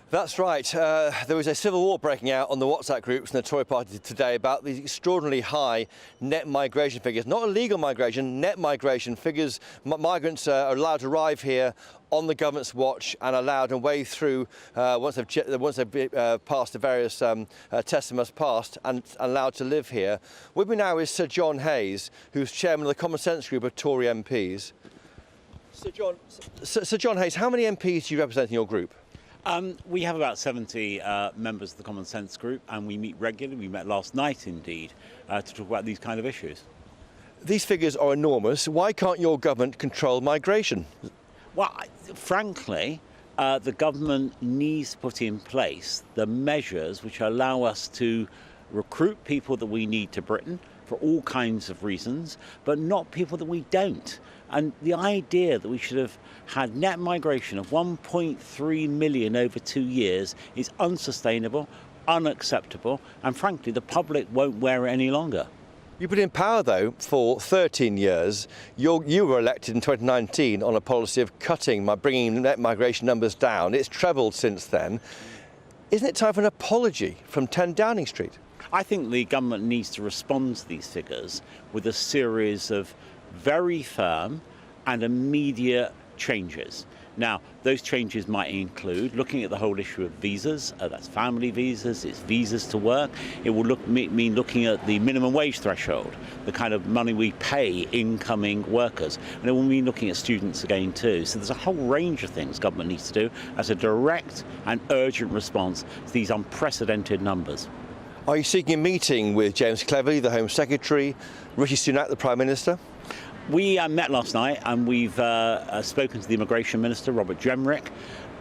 That's right. There was a civil war breaking out on the WhatsApp groups in the Tory party today about the extraordinarily high net migration figures. Not illegal migration, net migration figures. Migrants are allowed to arrive here on the government's watch and allowed and wade through once they've passed the various tests they must pass and allowed to live here. With me now is Sir John Hayes, who's chairman of the Common Sense group of Tory MPs. Sir John Hayes, how many MPs do you represent in your group? We have about 70 members of the Common Sense group, and we meet regularly. We met last night, indeed, to talk about these kind of issues. These figures are enormous. Why can't your government control migration? Well, frankly, the government needs to put in place the measures which allow us to recruit people that we need to Britain for all kinds of reasons, but not people that we don't. And the idea that we should have had net migration of 1.3 million over 2 years is unsustainable, unacceptable, and frankly, the public won't wear it any longer. You've been in power, though, for 13 years. You were elected in 2019 on a policy of bringing net migration numbers down. It's trebled since then. Isn't it time for an apology from 10 Downing Street? I think the government needs to respond to these figures with a series of very firm and immediate changes. Now, those changes might include looking at the whole issue of visas. That's family visas, it's visas to work. It will mean looking at the minimum wage threshold, the kind of money we pay incoming workers. And it will mean looking at students again too. So there's a whole range of things government needs to do as a direct and urgent response to these unprecedented numbers. Are you seeking a meeting with James Cleverly, the Home Secretary, Rishi Sunak, the Prime Minister? We met last night and we've spoken to the Immigration Minister, Robert Jenrick,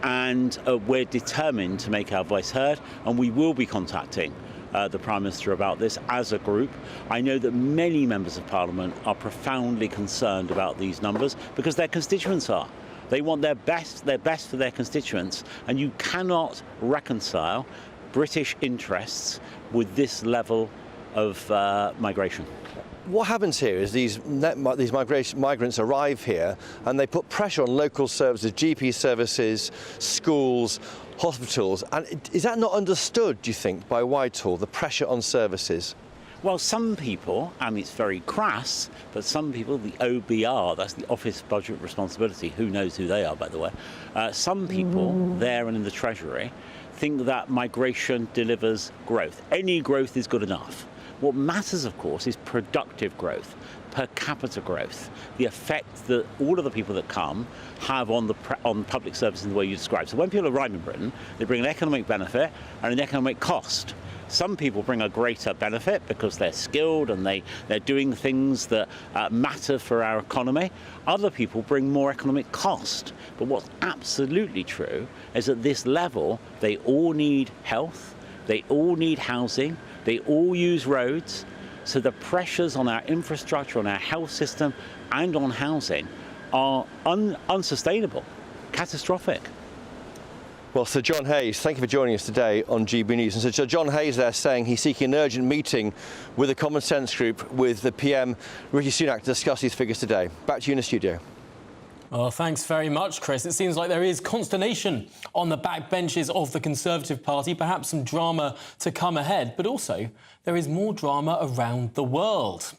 and we're determined to make our voice heard, and we will be contacting the Prime Minister about this as a group. I know that many members of Parliament are profoundly concerned about these numbers because their constituents are. They want their best for their constituents, and you cannot reconcile British interests with this level of migration. What happens here is these migrants arrive here and they put pressure on local services, GP services, schools, hospitals. And is that not understood, do you think, by Whitehall, the pressure on services? Well, some people, and it's very crass, but some people, the OBR, that's the Office Budget Responsibility, who knows who they are, by the way, some people there and in the Treasury think that migration delivers growth. Any growth is good enough. What matters, of course, is productive growth, per capita growth, the effect that all of the people that come have on public services in the way you described. So when people arrive in Britain, they bring an economic benefit and an economic cost. Some people bring a greater benefit because they're skilled and they're doing things that matter for our economy. Other people bring more economic cost. But what's absolutely true is at this level, they all need health, they all need housing, they all use roads. So the pressures on our infrastructure, on our health system and on housing are unsustainable, catastrophic. Well, Sir John Hayes, thank you for joining us today on GB News. And Sir John Hayes there saying he's seeking an urgent meeting with the Common Sense Group with the PM, Rishi Sunak, to discuss these figures today. Back to you in the studio. Well, thanks very much, Chris. It seems like there is consternation on the backbenches of the Conservative Party, perhaps some drama to come ahead, but also there is more drama around the world.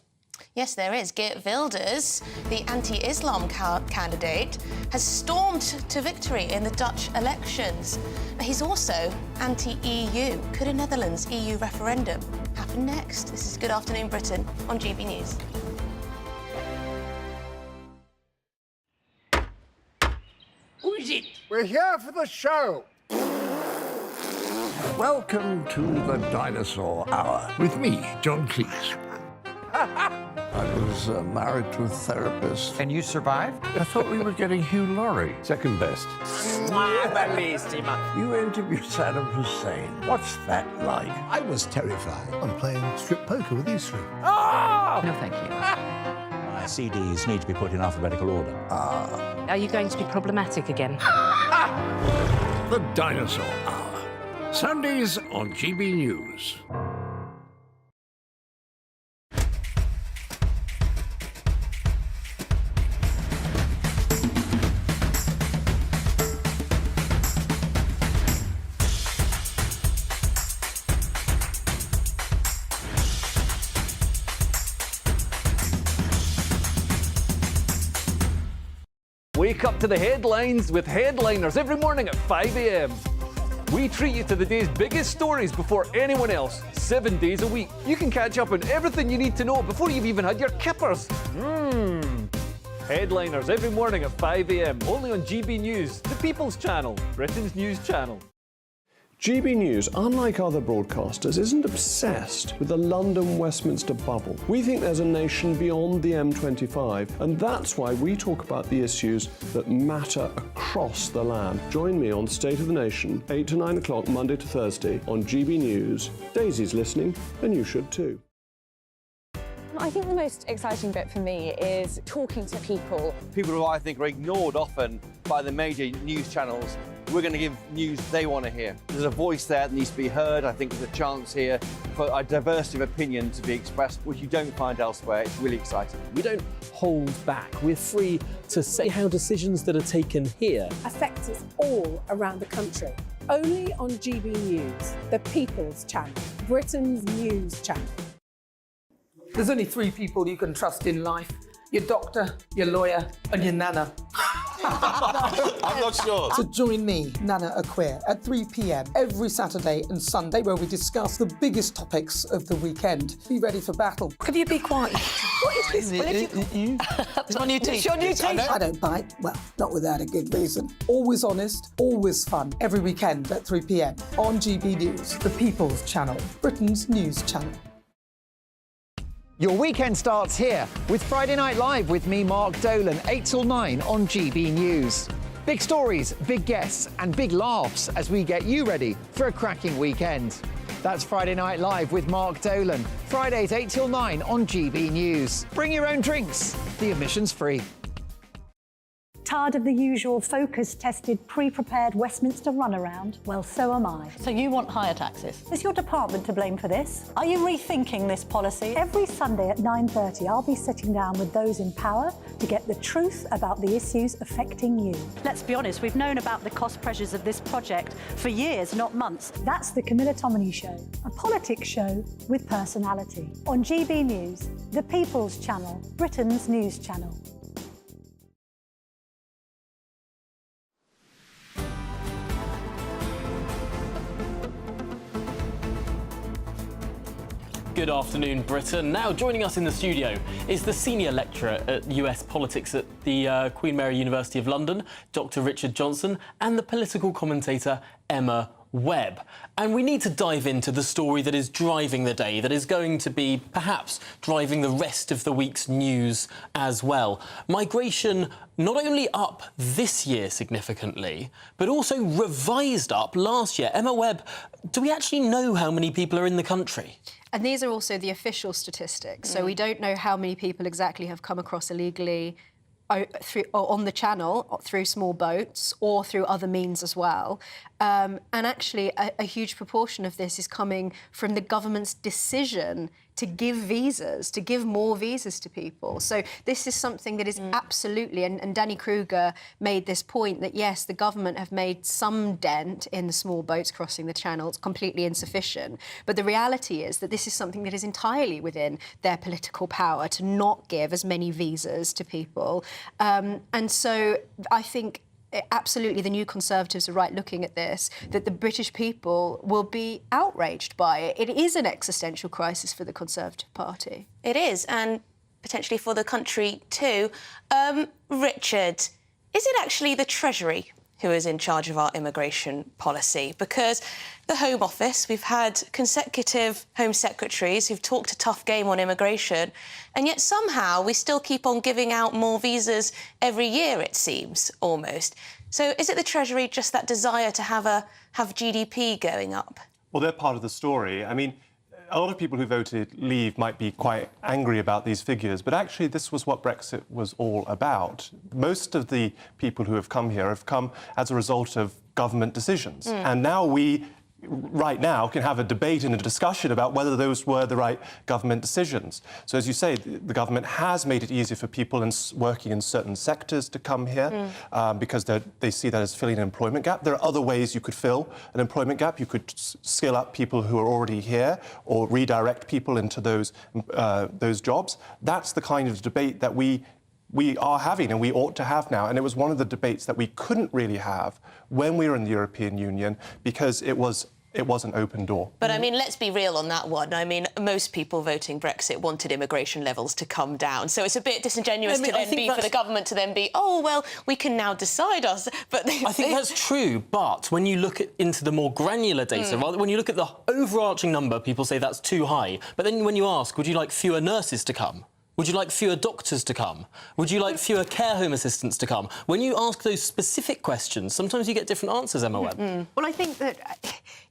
Yes, there is. Geert Wilders, the anti-Islam candidate, has stormed to victory in the Dutch elections. He's also anti-EU. Could a Netherlands EU referendum happen next? This is Good Afternoon Britain on GB News. Who is it? We're here for the show. Welcome to the Dinosaur Hour with me, John Cleese. I was married to a therapist. And you survived? I thought we were getting Hugh Laurie. Second best. You interviewed Saddam Hussein. What's that like? I was terrified. I'm playing strip poker with these three. Ah! No, thank you. My CDs need to be put in alphabetical order. Are you going to be problematic again? The Dinosaur Hour. Sundays on GB News. Wake up to the headlines with Headliners every morning at 5 a.m. We treat you to the day's biggest stories before anyone else, 7 days a week. You can catch up on everything you need to know before you've even had your kippers. Headliners every morning at 5 a.m. only on GB News, the People's Channel, Britain's news channel. GB News, unlike other broadcasters, isn't obsessed with the London-Westminster bubble. We think there's a nation beyond the M25, and that's why we talk about the issues that matter across the land. Join me on State of the Nation, 8 to 9 o'clock, Monday to Thursday, on GB News. Daisy's listening, and you should too. I think the most exciting bit for me is talking to people. People who I think are ignored often by the major news channels. We're going to give news they want to hear. There's a voice there that needs to be heard. I think there's a chance here for a diversity of opinion to be expressed, which you don't find elsewhere. It's really exciting. We don't hold back. We're free to say how decisions that are taken here affect us all around the country. Only on GB News, the People's Channel, Britain's news channel. There's only three people you can trust in life. Your doctor, your lawyer, and your nana. I'm not sure. So join me, Nana Aquare, at 3 p.m. every Saturday and Sunday, where we discuss the biggest topics of the weekend. Be ready for battle. Could you be quiet? What is this? It's my new teeth. It's your new teeth. I don't bite. Well, not without a good reason. Always honest, always fun. Every weekend at 3 p.m. on GB News, the People's Channel, Britain's news channel. Your weekend starts here with Friday Night Live with me, Mark Dolan, 8 till 9 on GB News. Big stories, big guests and big laughs as we get you ready for a cracking weekend. That's Friday Night Live with Mark Dolan, Fridays 8 till 9 on GB News. Bring your own drinks, the admission's free. Tired of the usual focus-tested, pre-prepared Westminster runaround? Well, so am I. So you want higher taxes? Is your department to blame for this? Are you rethinking this policy? Every Sunday at 9:30, I'll be sitting down with those in power to get the truth about the issues affecting you. Let's be honest, we've known about the cost pressures of this project for years, not months. That's the Camilla Tominey Show, a politics show with personality. On GB News, the People's Channel, Britain's news channel. Good afternoon, Britain. Now, joining us in the studio is the senior lecturer at US politics at the Queen Mary University of London, Dr. Richard Johnson, and the political commentator Emma Webb. And we need to dive into the story that is driving the day, that is going to be perhaps driving the rest of the week's news as well. Migration not only up this year significantly, but also revised up last year. Emma Webb, do we actually know how many people are in the country? And these are also the official statistics, so we don't know how many people exactly have come across illegally on the channel, through small boats or through other means as well. And actually, a huge proportion of this is coming from the government's decision to give visas, to give more visas to people. So this is something that is absolutely, and Danny Kruger made this point that, yes, the government have made some dent in the small boats crossing the channel. It's completely insufficient. But the reality is that this is something that is entirely within their political power to not give as many visas to people. And so I think absolutely the New Conservatives are right looking at this, that the British people will be outraged by it. It is an existential crisis for the Conservative Party. It is, and potentially for the country too. Richard, is it actually the Treasury who is in charge of our immigration policy? Because the Home Office, we've had consecutive Home Secretaries who've talked a tough game on immigration, and yet somehow we still keep on giving out more visas every year, it seems, almost. So is it the Treasury, just that desire to have GDP going up? Well, they're part of the story. I mean, a lot of people who voted Leave might be quite angry about these figures, but actually this was what Brexit was all about. Most of the people who have come here have come as a result of government decisions. And now we, right now, can have a debate and a discussion about whether those were the right government decisions. So, as you say, the government has made it easier for people working in certain sectors to come here because they see that as filling an employment gap. There are other ways you could fill an employment gap. You could skill up people who are already here or redirect people into those jobs. That's the kind of debate that we are having and we ought to have now. And it was one of the debates that we couldn't really have when we were in the European Union because it was an open door. But, I mean, let's be real on that one. I mean, most people voting Brexit wanted immigration levels to come down. So it's a bit disingenuous for the government to then be, oh, well, we can now decide us. But I think that's true, but when you look into the more granular data, rather, when you look at the overarching number, people say that's too high. But then when you ask, would you like fewer nurses to come? Would you like fewer doctors to come? Would you like fewer care home assistants to come? When you ask those specific questions, sometimes you get different answers, Emma Webb. Well, I think that,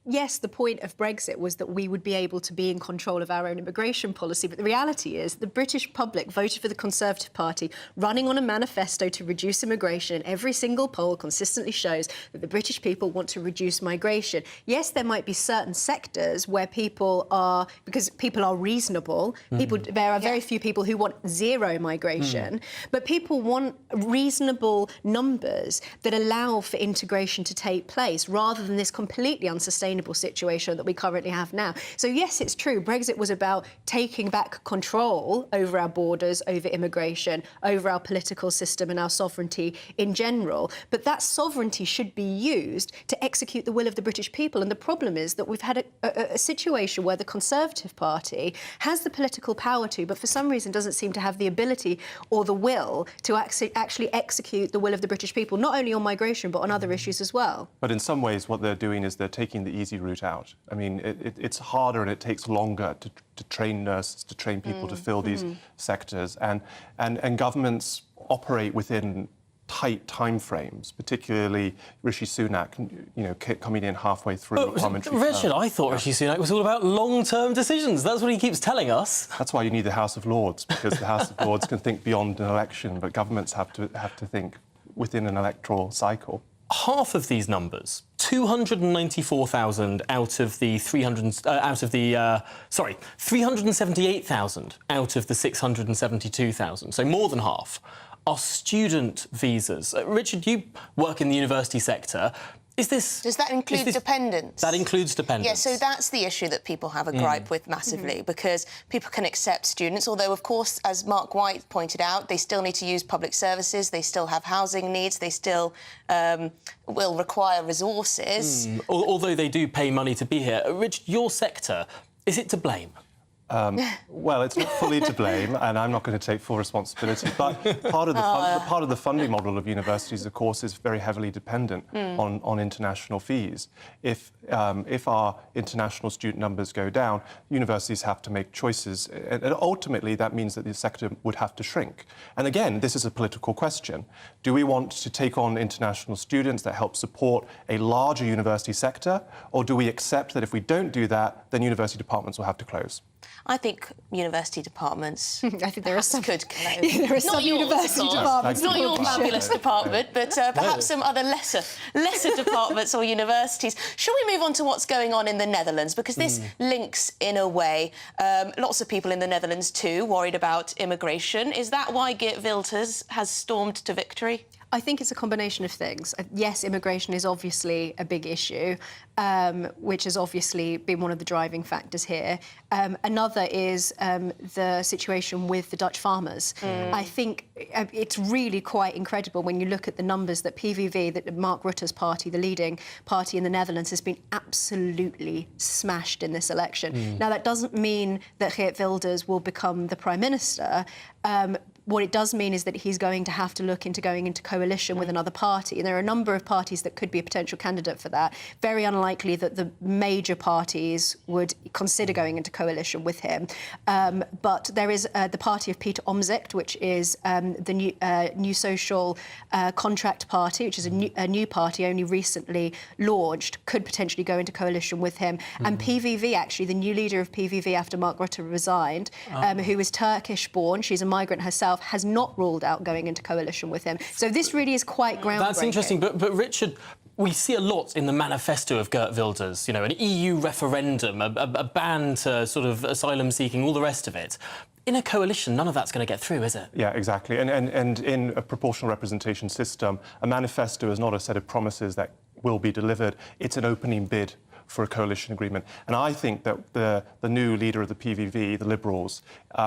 yes, the point of Brexit was that we would be able to be in control of our own immigration policy, but the reality is the British public voted for the Conservative Party, running on a manifesto to reduce immigration, and every single poll consistently shows that the British people want to reduce migration. Yes, there might be certain sectors where people are, because people are reasonable, there are very few people who want zero migration, but people want reasonable numbers that allow for integration to take place rather than this completely unsustainable situation that we currently have now. So yes, it's true, Brexit was about taking back control over our borders, over immigration, over our political system and our sovereignty in general, but that sovereignty should be used to execute the will of the British people. And the problem is that we've had a situation where the Conservative Party has the political power to, but for some reason doesn't seem to have the ability or the will to actually execute the will of the British people, not only on migration but on other issues as well. But in some ways what they're doing is they're taking the easy route out. I mean, it's harder and it takes longer to train nurses, to train people to fill these sectors. And governments operate within tight timeframes, particularly Rishi Sunak, coming in halfway through a parliamentary term. Richard, I thought Rishi Sunak was all about long-term decisions. That's what he keeps telling us. That's why you need the House of Lords, because the House of Lords can think beyond an election, but governments have to think within an electoral cycle. Half of these numbers, 294,000 out of the 378,000 out of the 672,000, so more than half, are student visas. Richard, you work in the university sector. Does that include dependents? That includes dependents. Yeah, so that's the issue that people have a gripe with massively, because people can accept students, although, of course, as Mark White pointed out, they still need to use public services, they still have housing needs, they still will require resources. Although they do pay money to be here. Richard, your sector, is it to blame? Well, it's not fully to blame, and I'm not going to take full responsibility. But part of the funding model of universities, of course, is very heavily dependent on international fees. If our international student numbers go down, universities have to make choices, and ultimately that means that the sector would have to shrink. And again, this is a political question. Do we want to take on international students that help support a larger university sector, or do we accept that if we don't do that, then university departments will have to close? I think university departments. I think there are some. Could close. Yeah, there are some university departments. Not your fabulous department, but perhaps some other lesser departments or universities. Shall we move on to what's going on in the Netherlands? Because this links in a way. Lots of people in the Netherlands too worried about immigration. Is that why Geert Wilders has stormed to victory? I think it's a combination of things. Yes, immigration is obviously a big issue, which has obviously been one of the driving factors here. Another is the situation with the Dutch farmers. I think it's really quite incredible when you look at the numbers that PVV, that Mark Rutte's party, the leading party in the Netherlands, has been absolutely smashed in this election. Now, that doesn't mean that Geert Wilders will become the Prime Minister. What it does mean is that he's going to have to look into going into coalition with another party. And there are a number of parties that could be a potential candidate for that. Very unlikely that the major parties would consider going into coalition with him. But there is the party of Peter Omtzigt, which is the new social contract party, which is a new party only recently launched, could potentially go into coalition with him. And PVV, actually, the new leader of PVV after Mark Rutte resigned, who is Turkish-born, she's a migrant herself, has not ruled out going into coalition with him. So this really is quite groundbreaking. That's interesting, but Richard, we see a lot in the manifesto of Geert Wilders, you know, an EU referendum, a ban to sort of asylum seeking, all the rest of it. In a coalition, none of that's going to get through, is it? Yeah, exactly. And in a proportional representation system, a manifesto is not a set of promises that will be delivered. It's an opening bid for a coalition agreement. And I think that the new leader of the PVV, the Liberals,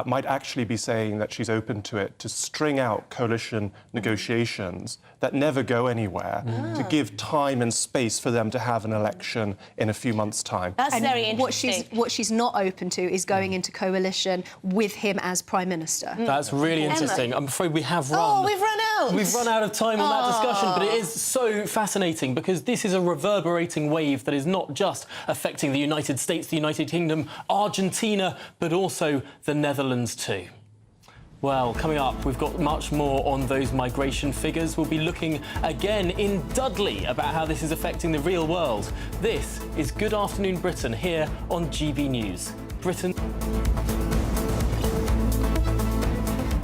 might actually be saying that she's open to it, to string out coalition negotiations that never go anywhere, to give time and space for them to have an election in a few months' time. That's very interesting. What she's not open to is going into coalition with him as Prime Minister. That's really interesting. I'm afraid we have run. Oh, we've run out. We've run out of time on that discussion, but it is so fascinating because this is a reverberating wave that is not just affecting the United States, the United Kingdom, Argentina, but also the Netherlands too. Well, coming up, we've got much more on those migration figures. We'll be looking again in Dudley about how this is affecting the real world. This is Good Afternoon Britain here on GB News. Britain.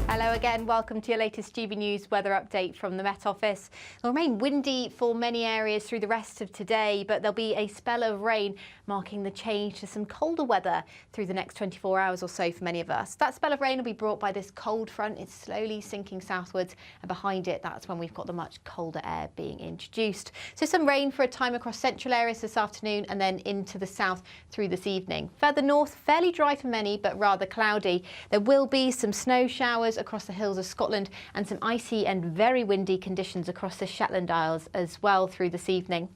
Hello again, welcome to your latest GB News weather update from the Met Office. It'll remain windy for many areas through the rest of today, but there'll be a spell of rain marking the change to some colder weather through the next 24 hours or so for many of us. That spell of rain will be brought by this cold front. It's slowly sinking southwards, and behind it, that's when we've got the much colder air being introduced. So some rain for a time across central areas this afternoon and then into the south through this evening. Further north, fairly dry for many, but rather cloudy. There will be some snow showers across the hills of Scotland and some icy and very windy conditions across the Shetland Isles as well through this evening.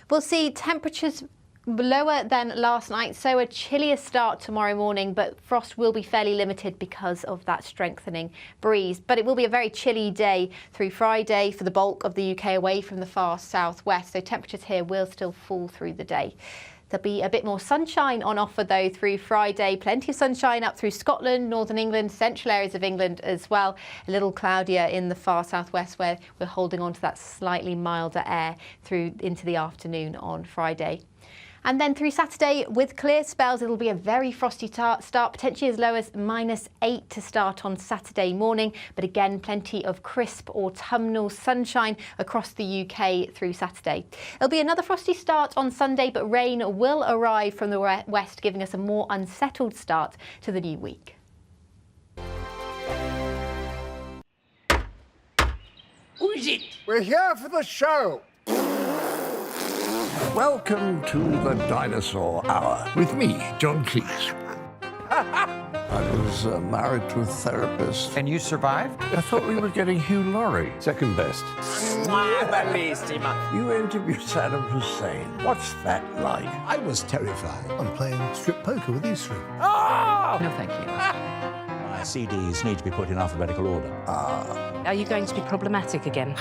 We'll see temperatures lower than last night, so a chillier start tomorrow morning, but frost will be fairly limited because of that strengthening breeze. But it will be a very chilly day through Friday for the bulk of the UK away from the far southwest, so temperatures here will still fall through the day. There'll be a bit more sunshine on offer, though, through Friday. Plenty of sunshine up through Scotland, northern England, central areas of England as well. A little cloudier in the far southwest, where we're holding on to that slightly milder air through into the afternoon on Friday. And then through Saturday, with clear spells, it'll be a very frosty start, potentially as low as -8 to start on Saturday morning. But again, plenty of crisp autumnal sunshine across the UK through Saturday. It'll be another frosty start on Sunday, but rain will arrive from the west, giving us a more unsettled start to the new week. Who is it? We're here for the show. Welcome to the Dinosaur Hour with me, John Cleese. I I was married to a therapist. And you survived? I thought we were getting Hugh Laurie. Second best. You interviewed Saddam Hussein. What's that like? I was terrified. I'm playing strip poker with these three. Oh! No, thank you. My CDs need to be put in alphabetical order. Are you going to be problematic again?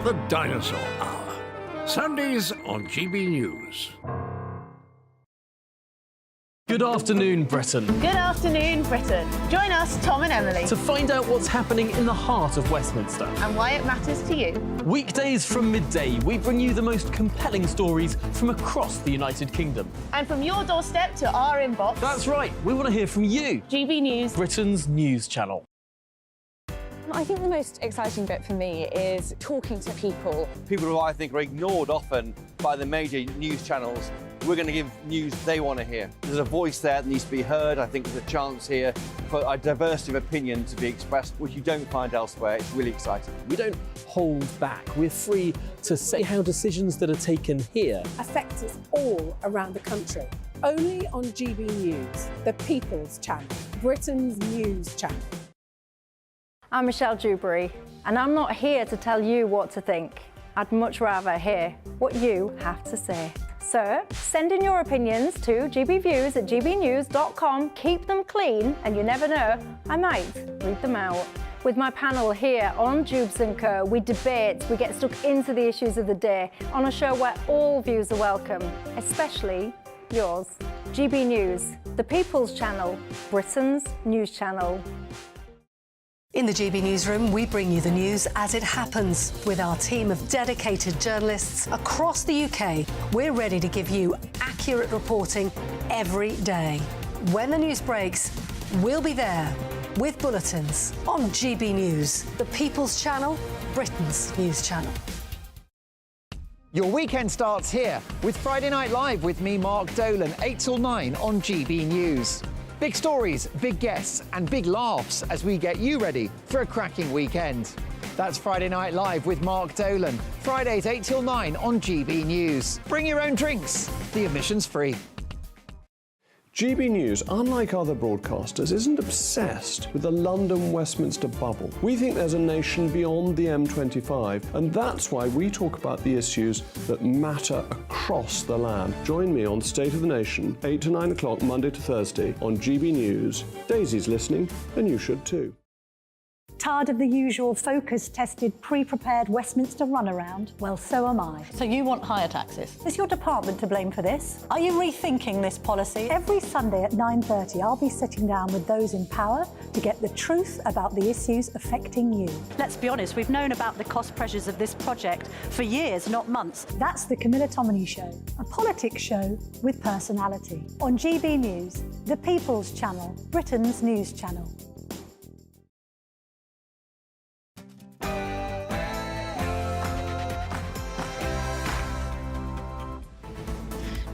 The Dinosaur Hour. Sundays on GB News. Good afternoon, Britain. Good afternoon, Britain. Join us, Tom and Emily, To find out what's happening in the heart of Westminster. and why it matters to you. Weekdays from midday, we bring you the most compelling stories from across the United Kingdom. And from your doorstep to our inbox. That's right, we want to hear from you. GB News, Britain's news channel. I think the most exciting bit for me is talking to people. People who I think are ignored often by the major news channels. We're going to give news they want to hear. There's a voice there that needs to be heard. I think there's a chance here for a diversity of opinion to be expressed, which you don't find elsewhere. It's really exciting. We don't hold back. We're free to say how decisions that are taken here affect us all around the country. Only on GB News, the People's Channel, Britain's news channel. I'm Michelle Dewberry, and I'm not here to tell you what to think. I'd much rather hear what you have to say. So send in your opinions to gbviews@gbnews.com. Keep them clean, and you never know, I might read them out. With my panel here on Jubes & Co, we debate, we get stuck into the issues of the day on a show where all views are welcome, especially yours. GB News, the People's Channel, Britain's news channel. In the GB Newsroom, we bring you the news as it happens. With our team of dedicated journalists across the UK, we're ready to give you accurate reporting every day. When the news breaks, we'll be there with bulletins on GB News, the People's Channel, Britain's news channel. Your weekend starts here with Friday Night Live with me, Mark Dolan, 8 till 9 on GB News. Big stories, big guests and big laughs as we get you ready for a cracking weekend. That's Friday Night Live with Mark Dolan. Fridays 8 till 9 on GB News. Bring your own drinks. The admission's free. GB News, unlike other broadcasters, isn't obsessed with the London-Westminster bubble. We think there's a nation beyond the M25, and that's why we talk about the issues that matter across the land. Join me on State of the Nation, 8 to 9 o'clock, Monday to Thursday, on GB News. Daisy's listening, and you should too. Tired of the usual focus-tested, pre-prepared Westminster runaround? Well, so am I. So you want higher taxes? Is your department to blame for this? Are you rethinking this policy? Every Sunday at 9:30, I'll be sitting down with those in power to get the truth about the issues affecting you. Let's be honest, we've known about the cost pressures of this project for years, not months. That's the Camilla Tominey Show, a politics show with personality. On GB News, the People's Channel, Britain's news channel.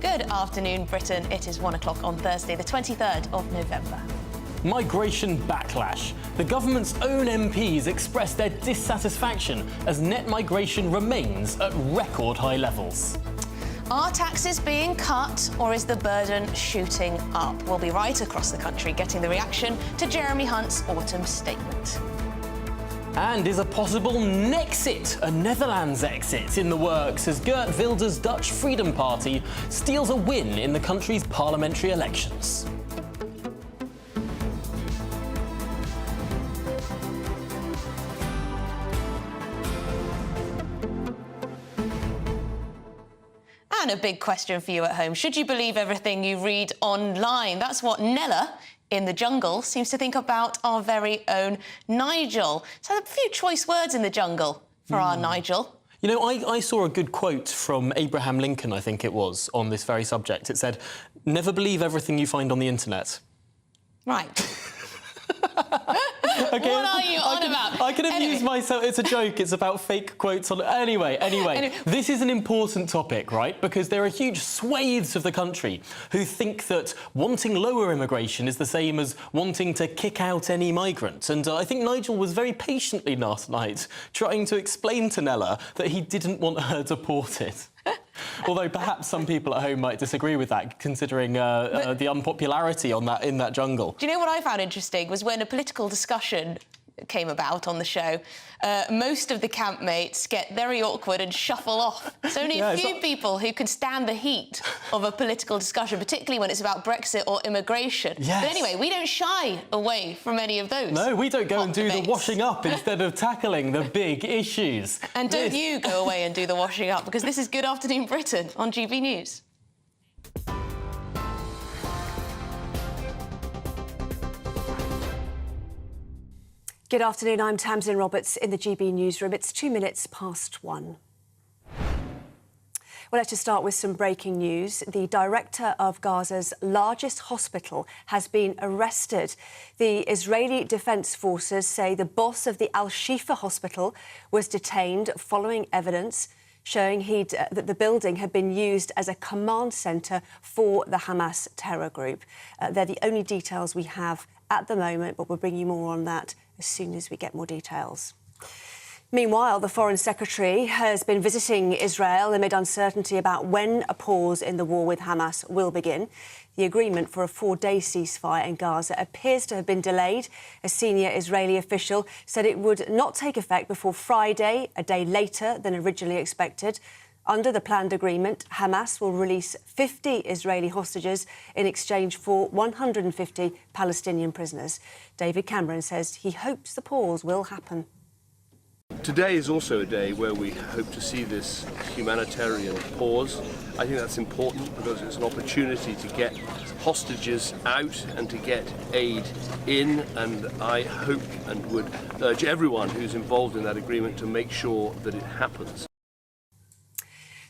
Good afternoon, Britain. It is 1 o'clock on Thursday, the 23rd of November. Migration backlash. The government's own MPs expressed their dissatisfaction as net migration remains at record high levels. Are taxes being cut, or is the burden shooting up? We'll be right across the country getting the reaction to Jeremy Hunt's autumn statement. And is a possible Nexit, a Netherlands exit, in the works as Geert Wilders' Dutch Freedom Party steals a win in the country's parliamentary elections? And a big question for you at home. Should you believe everything you read online? That's what Nella in the jungle seems to think about our very own Nigel. So a few choice words in the jungle for our Nigel. You know, I saw a good quote from Abraham Lincoln, I think it was, on this very subject. It said, "Never believe everything you find on the internet." Right. Okay, what are you on about? I can amuse myself. It's a joke. It's about fake quotes on... Anyway, this is an important topic, right? Because there are huge swathes of the country who think that wanting lower immigration is the same as wanting to kick out any migrant. And I think Nigel was very patiently last night trying to explain to Nella that he didn't want her deported. Although perhaps some people at home might disagree with that, considering the unpopularity in that jungle. Do you know what I found interesting was when a political discussion came about on the show, most of the campmates get very awkward and shuffle off. It's only a few people who can stand the heat of a political discussion, particularly when it's about Brexit or immigration. Yes. But anyway, we don't shy away from any of those. No, we don't go and do the washing up instead of tackling the big issues. And don't you go away and do the washing up, because this is Good Afternoon Britain on GB News. Good afternoon, I'm Tamsin Roberts in the GB newsroom. It's 1:02 Well, let's just start with some breaking news. The director of Gaza's largest hospital has been arrested. The Israeli Defense Forces say the boss of the Al-Shifa hospital was detained following evidence showing that the building had been used as a command centre for the Hamas terror group. They're the only details we have at the moment, but we'll bring you more on that as soon as we get more details. Meanwhile, the Foreign Secretary has been visiting Israel amid uncertainty about when a pause in the war with Hamas will begin. The agreement for a 4-day ceasefire in Gaza appears to have been delayed. A senior Israeli official said it would not take effect before Friday, a day later than originally expected. Under the planned agreement, Hamas will release 50 Israeli hostages in exchange for 150 Palestinian prisoners. David Cameron says he hopes the pause will happen. Today is also a day where we hope to see this humanitarian pause. I think that's important because it's an opportunity to get hostages out and to get aid in, and I hope and would urge everyone who's involved in that agreement to make sure that it happens.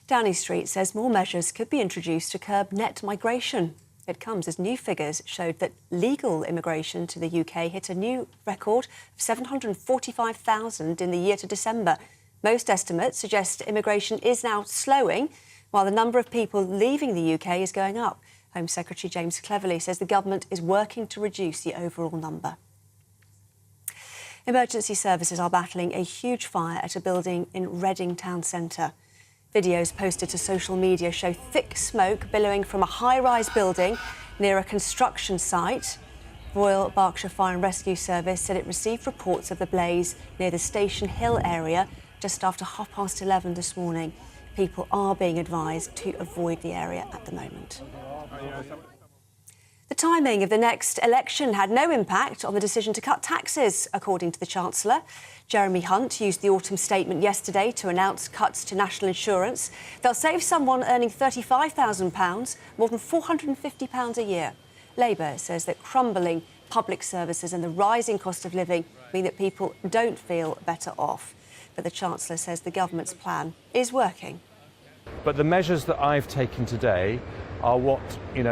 Downing Street says more measures could be introduced to curb net migration. It comes as new figures showed that legal immigration to the UK hit a new record of 745,000 in the year to December. Most estimates suggest immigration is now slowing, while the number of people leaving the UK is going up. Home Secretary James Cleverly says the government is working to reduce the overall number. Emergency services are battling a huge fire at a building in Reading town centre. Videos posted to social media show thick smoke billowing from a high-rise building near a construction site. Royal Berkshire Fire and Rescue Service said it received reports of the blaze near the Station Hill area just after 11:30 this morning. People are being advised to avoid the area at the moment. The timing of the next election had no impact on the decision to cut taxes, according to the Chancellor. Jeremy Hunt used the autumn statement yesterday to announce cuts to national insurance. They'll save someone earning £35,000 more than £450 a year. Labour says that crumbling public services and the rising cost of living mean that people don't feel better off. But the Chancellor says the government's plan is working. But the measures that I've taken today are what,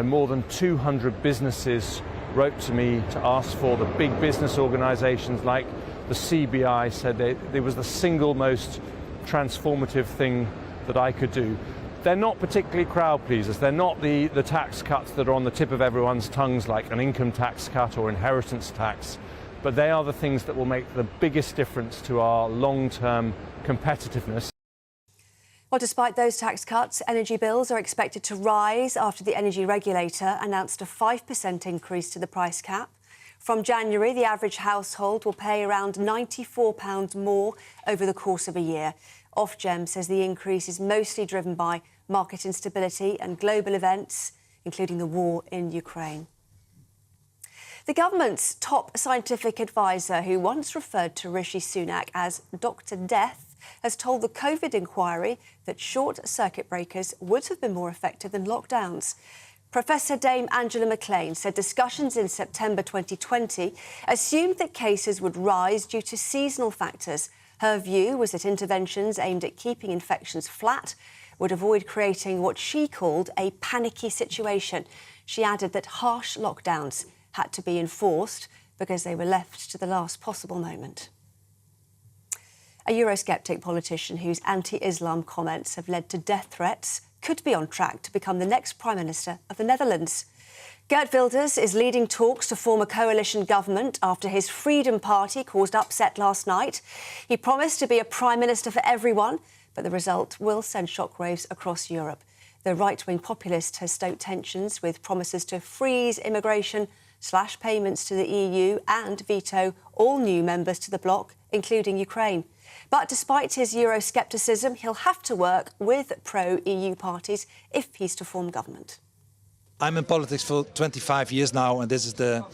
more than 200 businesses wrote to me to ask for. The big business organisations like the CBI said it was the single most transformative thing that I could do. They're not particularly crowd pleasers. They're not the tax cuts that are on the tip of everyone's tongues, like an income tax cut or inheritance tax. But they are the things that will make the biggest difference to our long-term competitiveness. Well, despite those tax cuts, energy bills are expected to rise after the energy regulator announced a 5% increase to the price cap. From January, the average household will pay around £94 more over the course of a year. Ofgem says the increase is mostly driven by market instability and global events, including the war in Ukraine. The government's top scientific advisor, who once referred to Rishi Sunak as Dr. Death, has told the COVID inquiry that short circuit breakers would have been more effective than lockdowns. Professor Dame Angela McLean said discussions in September 2020 assumed that cases would rise due to seasonal factors. Her view was that interventions aimed at keeping infections flat would avoid creating what she called a panicky situation. She added that harsh lockdowns had to be enforced because they were left to the last possible moment. A Eurosceptic politician whose anti-Islam comments have led to death threats could be on track to become the next Prime Minister of the Netherlands. Geert Wilders is leading talks to form a coalition government after his Freedom Party caused upset last night. He promised to be a Prime Minister for everyone, but the result will send shockwaves across Europe. The right-wing populist has stoked tensions with promises to freeze immigration, slash payments to the EU and veto all new members to the bloc, including Ukraine. But despite his Euroscepticism, he'll have to work with pro-EU parties if he's to form government. I'm in politics for 25 years now, and this is the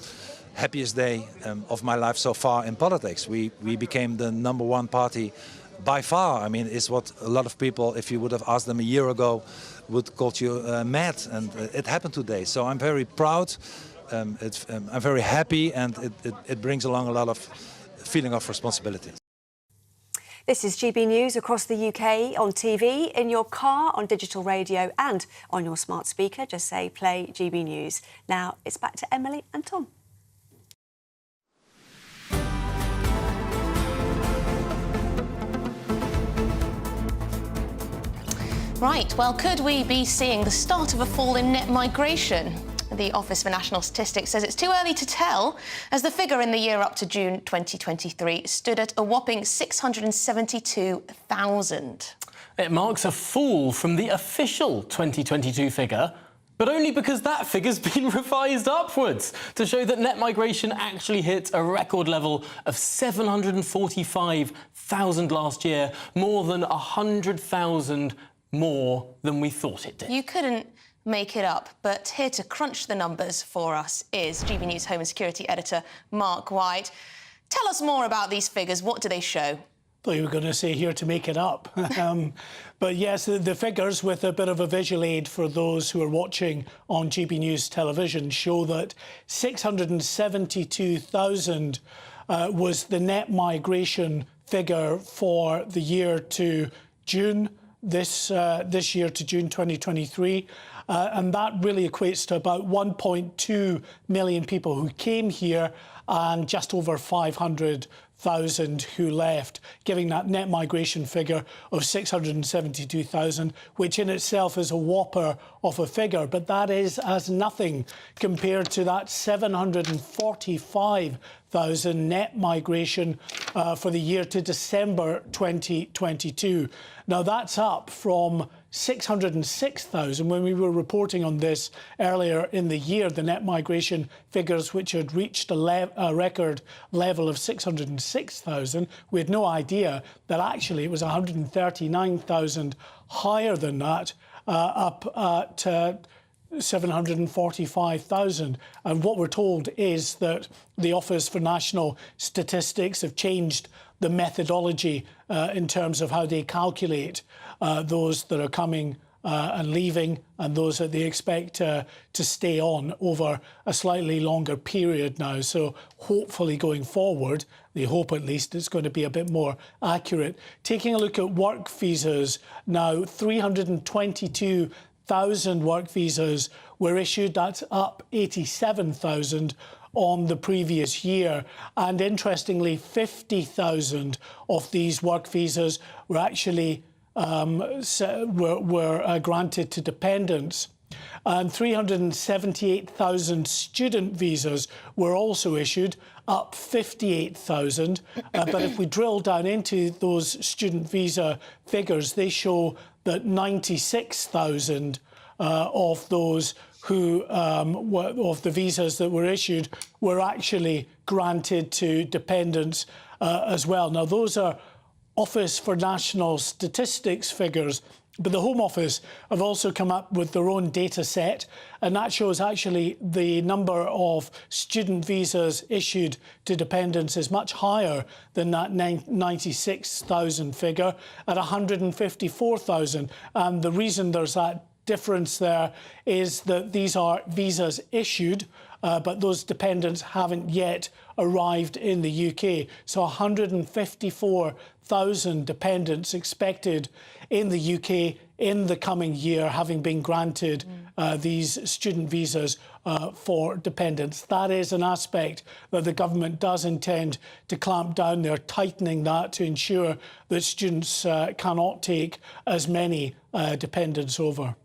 happiest day of my life so far in politics. We became the #1 party by far. I mean, it's what a lot of people, if you would have asked them a year ago, would call you mad, and it happened today. So I'm very proud, I'm very happy, and it brings along a lot of feeling of responsibility. This is GB News across the UK on TV, in your car, on digital radio and on your smart speaker. Just say play GB News. Now it's back to Emily and Tom. Right, well, could we be seeing the start of a fall in net migration? The Office for National Statistics says it's too early to tell, as the figure in the year up to June 2023 stood at a whopping 672,000. It marks a fall from the official 2022 figure, but only because that figure's been revised upwards to show that net migration actually hit a record level of 745,000 last year, more than 100,000 more than we thought it did. You couldn't make it up, but here to crunch the numbers for us is GB News Home and Security Editor Mark White. Tell us more about these figures. What do they show? Well, you were going to say here to make it up. But yes, the figures, with a bit of a visual aid for those who are watching on GB News television, show that 672,000 was the net migration figure for the year to June, this year to June 2023. And that really equates to about 1.2 million people who came here and just over 500,000 who left, giving that net migration figure of 672,000, which in itself is a whopper of a figure. But that is as nothing compared to that 745,000 net migration for the year to December 2022. Now, that's up from 606,000 when we were reporting on this earlier in the year, the net migration figures, which had reached a record level of 606,000. We had no idea that actually it was 139,000 higher than that, up at 745,000. And what we're told is that the Office for National Statistics have changed the methodology in terms of how they calculate those that are coming and leaving, and those that they expect to stay on over a slightly longer period now. So hopefully going forward, they hope at least it's going to be a bit more accurate. Taking a look at work visas now, 322,000 work visas were issued. That's up 87,000 on the previous year. And interestingly, 50,000 of these work visas were actually granted to dependents. And 378,000 student visas were also issued, up 58,000. But if we drill down into those student visa figures, they show that 96,000 of those who of the visas that were issued were actually granted to dependents as well. Now, those are Office for National Statistics figures, but the Home Office have also come up with their own data set, and that shows actually the number of student visas issued to dependents is much higher than that 96,000 figure, at 154,000. And the reason there's that difference there is that these are visas issued, but those dependents haven't yet arrived in the UK. So 154,000 dependents expected in the UK in the coming year, having been granted these student visas for dependents. That is an aspect that the government does intend to clamp down. They're tightening that to ensure that students cannot take as many dependents over.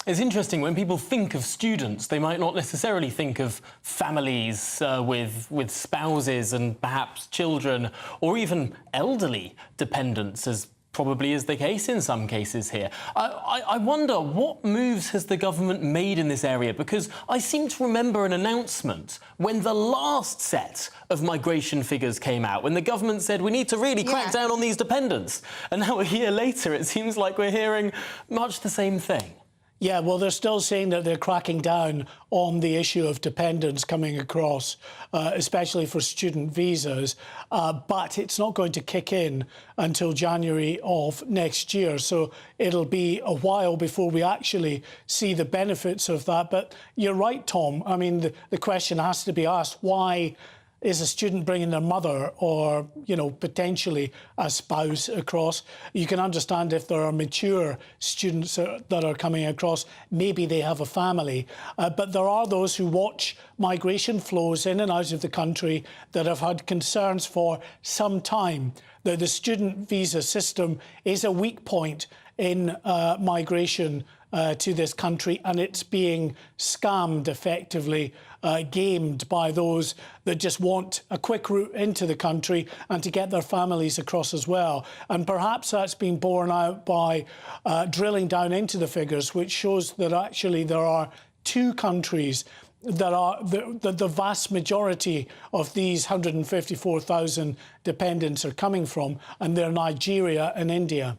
It's interesting, when people think of students, they might not necessarily think of families with spouses and perhaps children, or even elderly dependents as probably is the case in some cases here. I wonder, what moves has the government made in this area? Because I seem to remember an announcement when the last set of migration figures came out, when the government said we need to really crack down on these dependents. And now a year later, it seems like we're hearing much the same thing. Yeah, well, they're still saying that they're cracking down on the issue of dependents coming across, especially for student visas, but it's not going to kick in until January of next year. So it'll be a while before we actually see the benefits of that. But you're right, Tom. I mean, the question has to be asked, why is a student bringing their mother or, you know, potentially a spouse across? You can understand if there are mature students that are coming across, maybe they have a family. But there are those who watch migration flows in and out of the country that have had concerns for some time that the student visa system is a weak point in migration to this country, and it's being scammed effectively, gamed by those that just want a quick route into the country and to get their families across as well. And perhaps that's been borne out by drilling down into the figures, which shows that actually there are two countries that are the vast majority of these 154,000 dependents are coming from, and they're Nigeria and India.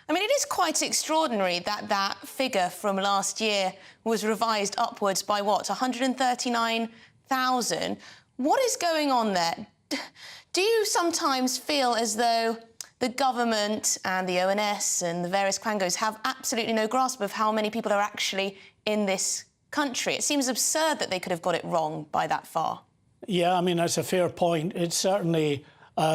I mean, it is quite extraordinary that that figure from last year was revised upwards by, what, 139,000? What is going on there? Do you sometimes feel as though the government and the ONS and the various quangos have absolutely no grasp of how many people are actually in this country? It seems absurd that they could have got it wrong by that far. Yeah, I mean, that's a fair point. It's certainly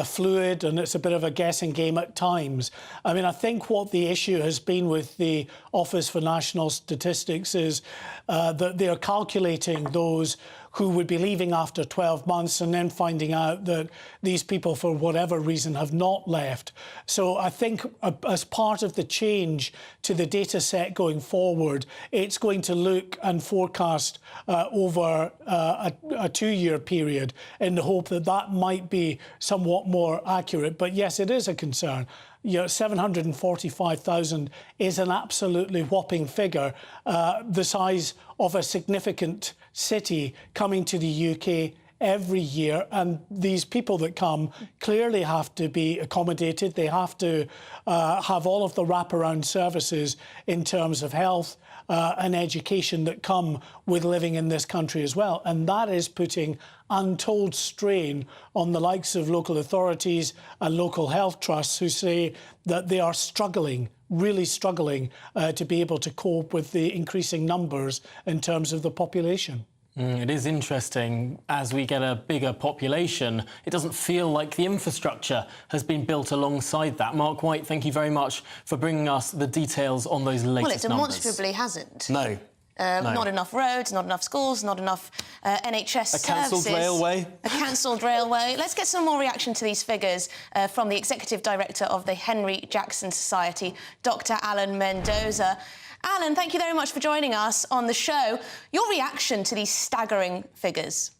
fluid, and it's a bit of a guessing game at times. I mean, I think what the issue has been with the Office for National Statistics is that they're calculating those who would be leaving after 12 months and then finding out that these people, for whatever reason, have not left. So I think as part of the change to the data set going forward, it's going to look and forecast over a 2-year period in the hope that that might be somewhat more accurate. But yes, it is a concern. You know, 745,000 is an absolutely whopping figure, the size of a significant city coming to the UK every year. And these people that come clearly have to be accommodated. They have to have all of the wraparound services in terms of health and education that come with living in this country as well. And that is putting untold strain on the likes of local authorities and local health trusts, who say that they are struggling, really struggling to be able to cope with the increasing numbers in terms of the population. It is interesting, as we get a bigger population, it doesn't feel like the infrastructure has been built alongside that. Mark White, thank you very much for bringing us the details on those latest numbers. Well, it demonstrably hasn't. No. No. Not enough roads, not enough schools, not enough NHS services. A cancelled railway. A cancelled railway. Let's get some more reaction to these figures from the Executive Director of the Henry Jackson Society, Dr. Alan Mendoza. Alan, thank you very much for joining us on the show. Your reaction to these staggering figures?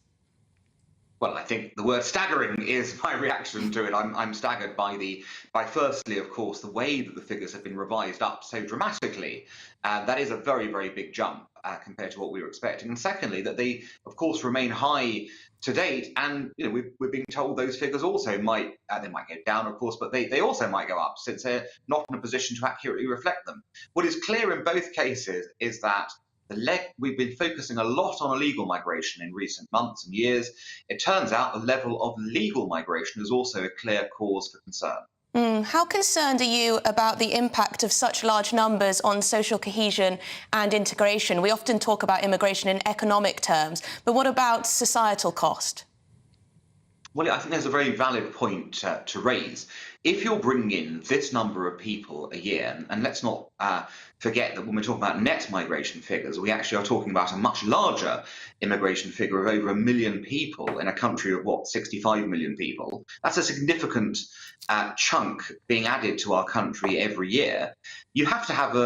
Well, I think the word staggering is my reaction to it. I'm staggered by firstly, of course, the way that the figures have been revised up so dramatically. That is a very, very big jump compared to what we were expecting. And secondly, that they, of course, remain high to date. And you know, we're being told those figures also might they might go down, of course, but they also might go up, since they're not in a position to accurately reflect them. What is clear in both cases is that we've been focusing a lot on illegal migration in recent months and years. It turns out the level of legal migration is also a clear cause for concern. How concerned are you about the impact of such large numbers on social cohesion and integration? We often talk about immigration in economic terms, but what about societal cost? Well, I think there's a very valid point to raise. If you're bringing in this number of people a year, and let's not forget that when we're talking about net migration figures, we actually are talking about a much larger immigration figure of over 1 million people in a country of, what, 65 million people. That's a significant chunk being added to our country every year. You have to have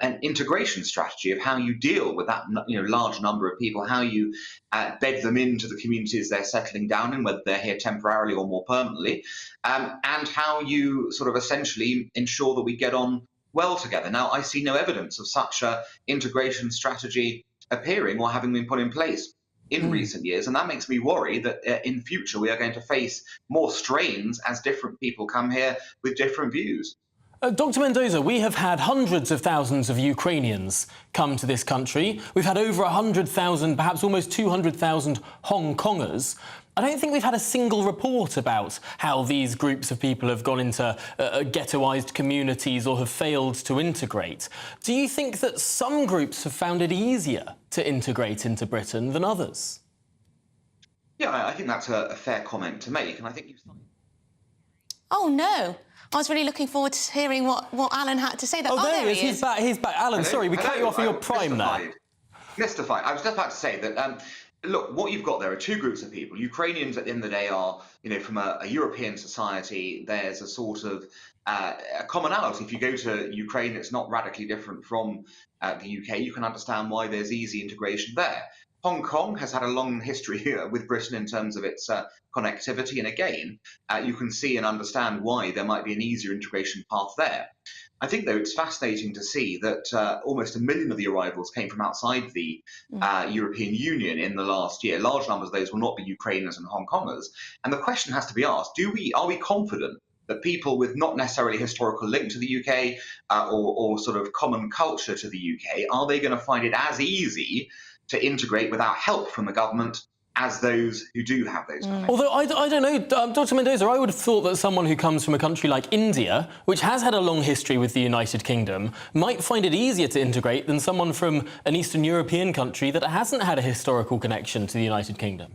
an integration strategy of how you deal with that large number of people, how you bed them into the communities they're settling down in, whether they're here temporarily or more permanently, and how you sort of essentially ensure that we get on well together. Now, I see no evidence of such a integration strategy appearing or having been put in place in recent years, and that makes me worry that in future we are going to face more strains as different people come here with different views. Dr. Mendoza, we have had hundreds of thousands of Ukrainians come to this country. We've had over 100,000, perhaps almost 200,000 Hong Kongers. I don't think we've had a single report about how these groups of people have gone into ghettoised communities or have failed to integrate. Do you think that some groups have found it easier to integrate into Britain than others? Yeah, I think that's a fair comment to make, and I think Oh, no. I was really looking forward to hearing what Alan had to say. There he is. He's back. He's back. Alan, sorry, we cut you off in your prime there. Mystified. I was just about to say that, look, what you've got there are two groups of people. Ukrainians, at the end of the day, are, from a European society, there's a sort of a commonality. If you go to Ukraine, it's not radically different from the UK. You can understand why there's easy integration there. Hong Kong has had a long history here with Britain in terms of its connectivity, and again, you can see and understand why there might be an easier integration path there. I think, though, it's fascinating to see that almost 1 million of the arrivals came from outside the European Union in the last year. Large numbers of those will not be Ukrainians and Hong Kongers. And the question has to be asked, are we confident that people with not necessarily a historical link to the UK or sort of common culture to the UK, are they going to find it as easy to integrate without help from the government as those who do have those connections? Although, I don't know, Dr. Mendoza, I would have thought that someone who comes from a country like India, which has had a long history with the United Kingdom, might find it easier to integrate than someone from an Eastern European country that hasn't had a historical connection to the United Kingdom.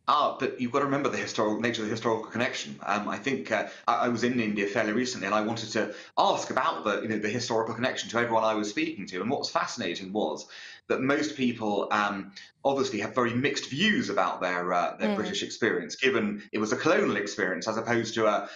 But you've got to remember the nature of the historical connection. I think I was in India fairly recently, and I wanted to ask about the historical connection to everyone I was speaking to. And what was fascinating was that most people obviously have very mixed views about their British experience, given it was a colonial experience as opposed to a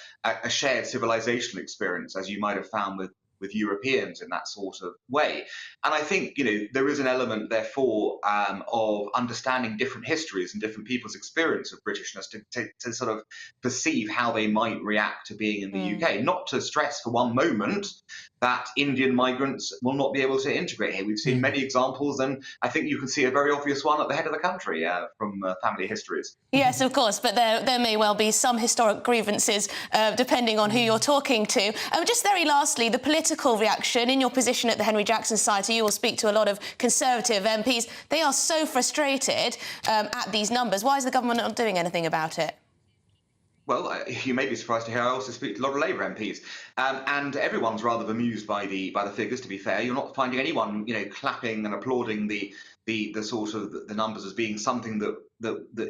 shared civilizational experience, as you might have found with Europeans in that sort of way. And I think, there is an element, therefore, of understanding different histories and different people's experience of Britishness to sort of perceive how they might react to being in the UK. Not to stress for one moment that Indian migrants will not be able to integrate here. We've seen many examples, and I think you can see a very obvious one at the head of the country from family histories. Yes, of course, but there may well be some historic grievances depending on who you're talking to. Just very lastly, the political reaction in your position at the Henry Jackson Society. You will speak to a lot of Conservative MPs. They are so frustrated at these numbers. Why is the government not doing anything about it? Well, you may be surprised to hear I also speak to a lot of Labour MPs, and everyone's rather bemused by the figures. To be fair, you're not finding anyone, clapping and applauding the sort of the numbers as being something that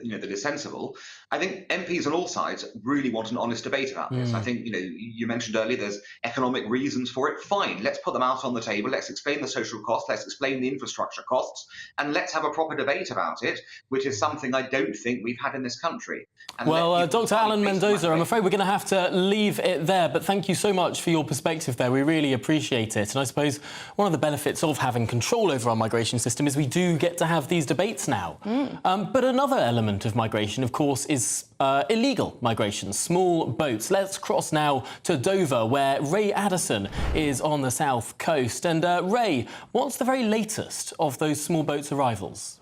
is sensible. I think MPs on all sides really want an honest debate about this. I think, you mentioned earlier there's economic reasons for it. Fine, let's put them out on the table. Let's explain the social costs. Let's explain the infrastructure costs, and let's have a proper debate about it, which is something I don't think we've had in this country. And well, Dr. Alan Mendoza, I'm afraid we're going to have to leave it there, but thank you so much for your perspective there. We really appreciate it. And I suppose one of the benefits of having control over our migration system is we do get to have these debates now. But another element of migration, of course, is illegal migration, small boats. Let's cross now to Dover, where Ray Addison is on the south coast. And Ray, what's the very latest of those small boats' arrivals?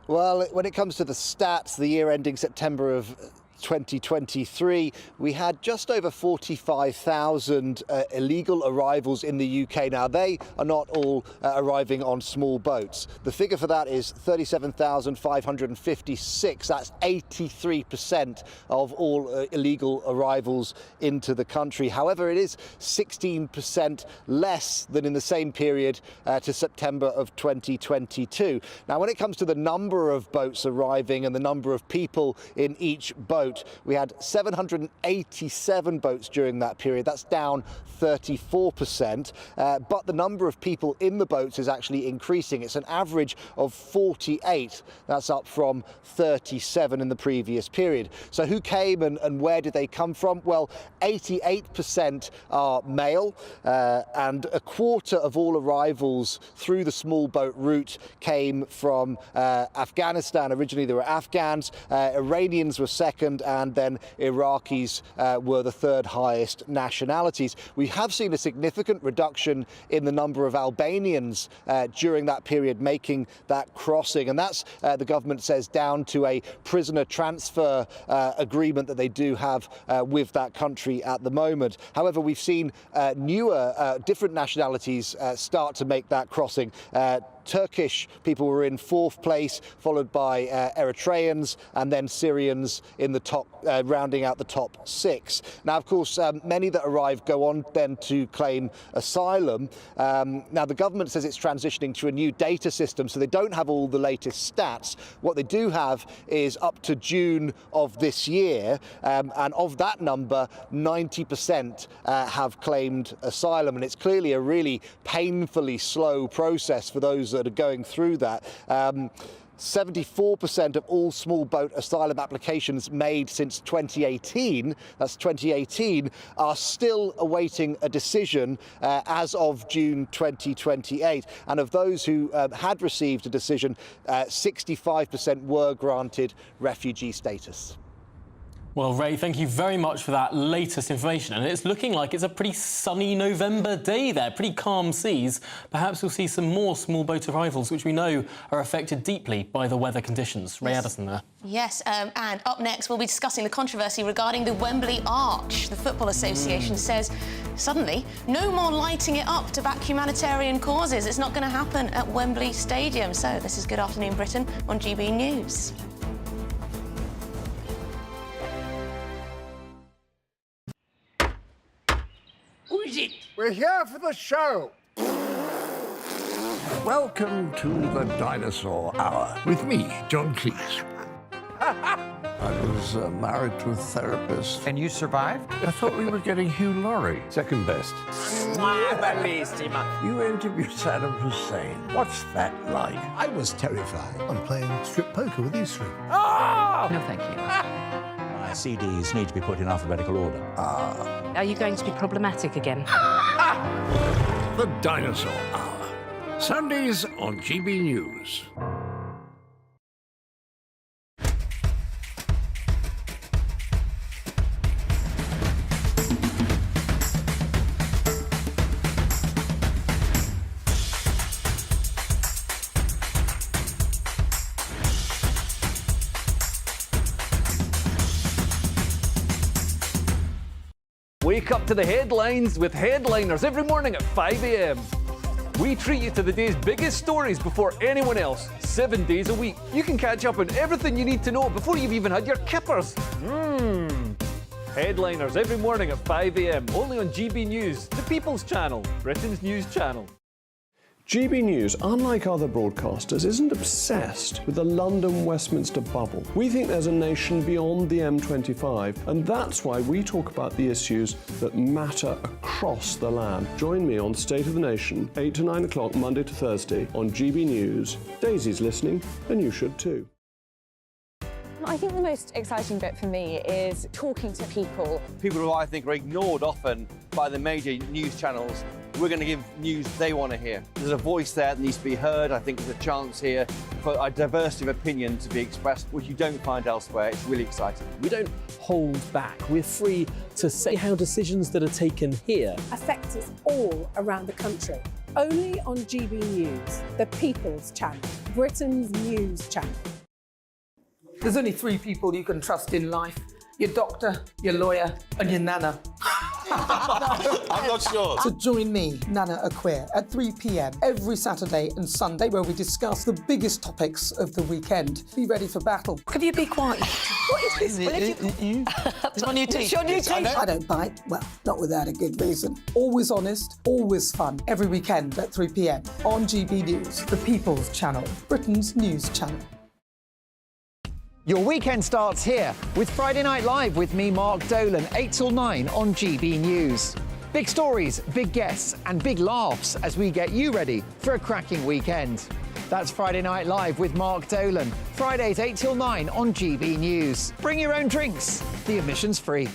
Well, when it comes to the stats, the year ending September of 2023, we had just over 45,000 illegal arrivals in the UK. Now, they are not all arriving on small boats. The figure for that is 37,556. That's 83% of all illegal arrivals into the country. However, it is 16% less than in the same period to September of 2022. Now, when it comes to the number of boats arriving and the number of people in each boat, we had 787 boats during that period. That's down 34%. But the number of people in the boats is actually increasing. It's an average of 48. That's up from 37 in the previous period. So who came and where did they come from? Well, 88% are male, and a quarter of all arrivals through the small boat route came from Afghanistan. Originally, there were Afghans. Iranians were second, and then Iraqis were the third highest nationalities. We have seen a significant reduction in the number of Albanians during that period making that crossing, and that's, the government says, down to a prisoner transfer agreement that they do have with that country at the moment. However, we've seen newer, different nationalities start to make that crossing. Turkish people were in fourth place, followed by Eritreans and then Syrians in the top, rounding out the top six. Now, of course, many that arrive go on then to claim asylum. Now, the government says it's transitioning to a new data system, so they don't have all the latest stats. What they do have is up to June of this year, and of that number, 90% have claimed asylum, and it's clearly a really painfully slow process for those that are going through that. 74% of all small boat asylum applications made since 2018, that's 2018, are still awaiting a decision as of June 2028. And of those who had received a decision, 65% were granted refugee status. Well, Ray, thank you very much for that latest information. And it's looking like it's a pretty sunny November day there, pretty calm seas. Perhaps we'll see some more small boat arrivals, which we know are affected deeply by the weather conditions. Ray Addison there. Yes, and up next we'll be discussing the controversy regarding the Wembley Arch. The Football Association says suddenly no more lighting it up to back humanitarian causes. It's not going to happen at Wembley Stadium. So this is Good Afternoon Britain on GB News. Who is it? We're here for the show. Welcome to the Dinosaur Hour with me, John Cleese. I was married to a therapist. And you survived? I thought we were getting Hugh Laurie. Second best. You interviewed Saddam Hussein. What's that like? I was terrified. I'm playing strip poker with these three. Oh! No, thank you. My CDs need to be put in alphabetical order. Are you going to be problematic again? The Dinosaur Hour. Sundays on GB News. Wake up to the headlines with Headliners every morning at 5 a.m. We treat you to the day's biggest stories before anyone else, 7 days a week. You can catch up on everything you need to know before you've even had your kippers. Headliners every morning at 5 a.m. only on GB News, the People's Channel, Britain's news channel. GB News, unlike other broadcasters, isn't obsessed with the London-Westminster bubble. We think there's a nation beyond the M25, and that's why we talk about the issues that matter across the land. Join me on State of the Nation, 8 to 9 o'clock, Monday to Thursday, on GB News. Daisy's listening, and you should too. I think the most exciting bit for me is talking to people. People who I think are ignored often by the major news channels. We're going to give news they want to hear. There's a voice there that needs to be heard. I think there's a chance here for a diversity of opinion to be expressed, which you don't find elsewhere. It's really exciting. We don't hold back. We're free to say how decisions that are taken here affect us all around the country. Only on GB News, the People's Channel, Britain's news channel. There's only 3 people you can trust in life. Your doctor, your lawyer, and your nana. I'm not sure. So join me, Nana Aquare, at 3 p.m. every Saturday and Sunday, where we discuss the biggest topics of the weekend. Be ready for battle. Could you be quiet? What is this? It's my new teeth. It's your new teeth. I don't bite. Well, not without a good reason. Always honest, always fun. Every weekend at 3 p.m. on GB News, the People's Channel, Britain's news channel. Your weekend starts here with Friday Night Live with me, Mark Dolan, 8 till 9 on GB News. Big stories, big guests and big laughs as we get you ready for a cracking weekend. That's Friday Night Live with Mark Dolan. Fridays 8 till 9 on GB News. Bring your own drinks. The admission's free.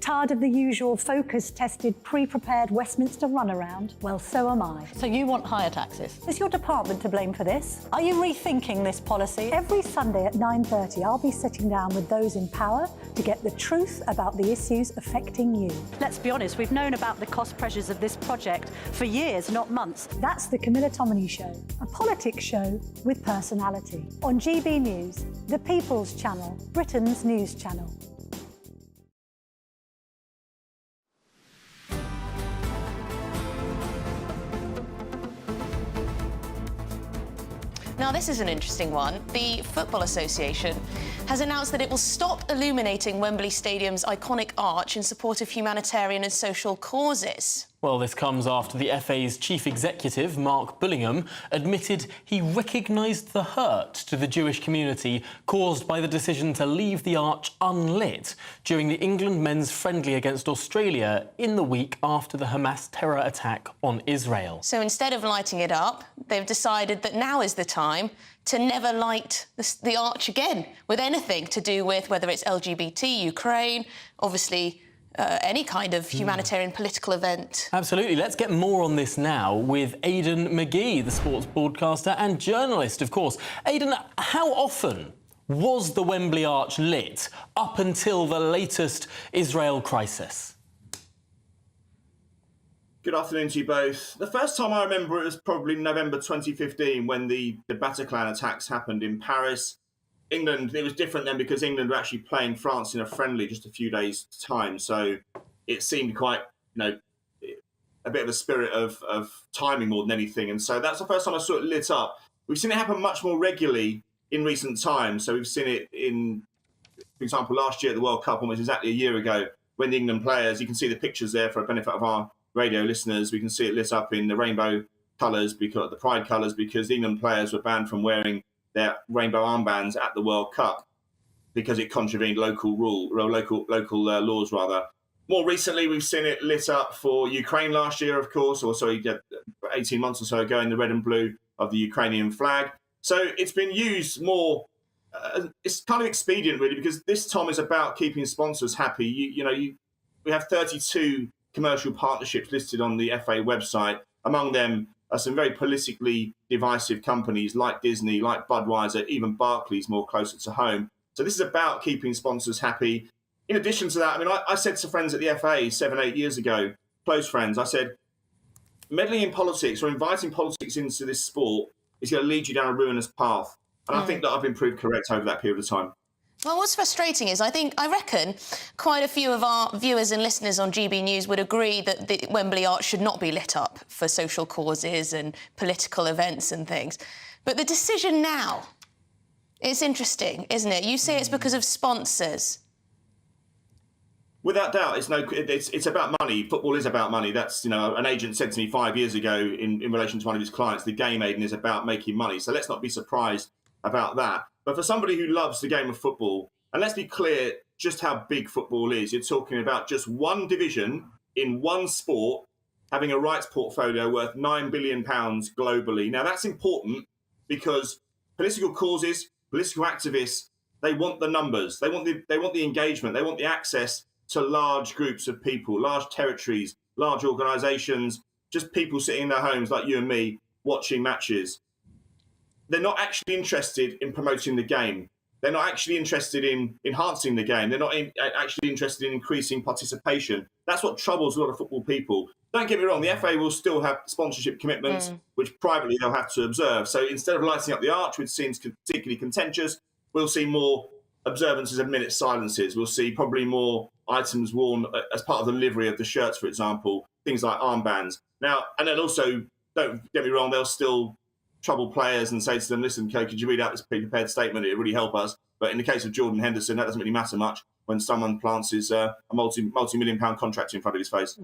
Tired of the usual focus-tested, pre-prepared Westminster runaround? Well, so am I. So you want higher taxes? Is your department to blame for this? Are you rethinking this policy? Every Sunday at 9:30, I'll be sitting down with those in power to get the truth about the issues affecting you. Let's be honest, we've known about the cost pressures of this project for years, not months. That's the Camilla Tominey Show, a politics show with personality. On GB News, the People's Channel, Britain's news channel. Now, this is an interesting one. The Football Association has announced that it will stop illuminating Wembley Stadium's iconic arch in support of humanitarian and social causes. Well, this comes after the FA's chief executive, Mark Bullingham, admitted he recognised the hurt to the Jewish community caused by the decision to leave the arch unlit during the England men's friendly against Australia in the week after the Hamas terror attack on Israel. So instead of lighting it up, they've decided that now is the time to never light the arch again with anything to do with whether it's LGBT, Ukraine, obviously any kind of humanitarian political event. Absolutely. Let's get more on this now with Aidan McGee, the sports broadcaster and journalist, of course. Aidan, how often was the Wembley Arch lit up until the latest Israel crisis? Good afternoon to you both. The first time I remember it was probably November 2015 when the Bataclan attacks happened in Paris. England, it was different then because England were actually playing France in a friendly just a few days' time. So it seemed quite, a bit of a spirit of timing more than anything. And so that's the first time I saw it lit up. We've seen it happen much more regularly in recent times. So we've seen it in, for example, last year at the World Cup, almost exactly a year ago, when the England players, you can see the pictures there for the benefit of our radio listeners. We can see it lit up in the rainbow colours, because the pride colours, because the England players were banned from wearing their rainbow armbands at the World Cup because it contravened local laws rather. More recently, we've seen it lit up for Ukraine last year, of course, or 18 months or so ago, in the red and blue of the Ukrainian flag. So it's been used more. It's kind of expedient, really, because this, Tom, is about keeping sponsors happy. We have 32 commercial partnerships listed on the FA website. Among them are some very politically divisive companies like Disney, like Budweiser, even Barclays, more closer to home. So this is about keeping sponsors happy. In addition to that, I said to friends at the FA 7-8 years ago, close friends, I said, meddling in politics or inviting politics into this sport is going to lead you down a ruinous path. And I think that I've been proved correct over that period of time. Well, what's frustrating is I reckon quite a few of our viewers and listeners on GB News would agree that the Wembley Arch should not be lit up for social causes and political events and things. But the decision now, it's interesting, isn't it? You say it's because of sponsors. Without doubt, it's about money. Football is about money. That's, an agent said to me 5 years ago in relation to one of his clients, the game, Aidan, is about making money. So let's not be surprised about that. But for somebody who loves the game of football, and let's be clear just how big football is, you're talking about just one division in one sport having a rights portfolio worth £9 billion globally. Now, that's important because political causes, political activists, they want the numbers, they want the engagement, they want the access to large groups of people, large territories, large organisations, just people sitting in their homes like you and me watching matches. They're not actually interested in promoting the game. They're not actually interested in enhancing the game. They're not actually interested in increasing participation. That's what troubles a lot of football people. Don't get me wrong, the FA will still have sponsorship commitments, which privately they'll have to observe. So instead of lighting up the arch, which seems particularly contentious, we'll see more observances of minute silences. We'll see probably more items worn as part of the livery of the shirts, for example, things like armbands. Now, and then also, don't get me wrong, they'll still trouble players and say to them, listen, could you read out this pre-prepared statement? It'll really help us. But in the case of Jordan Henderson, that doesn't really matter much when someone plants a multi-million-pound contract in front of his face.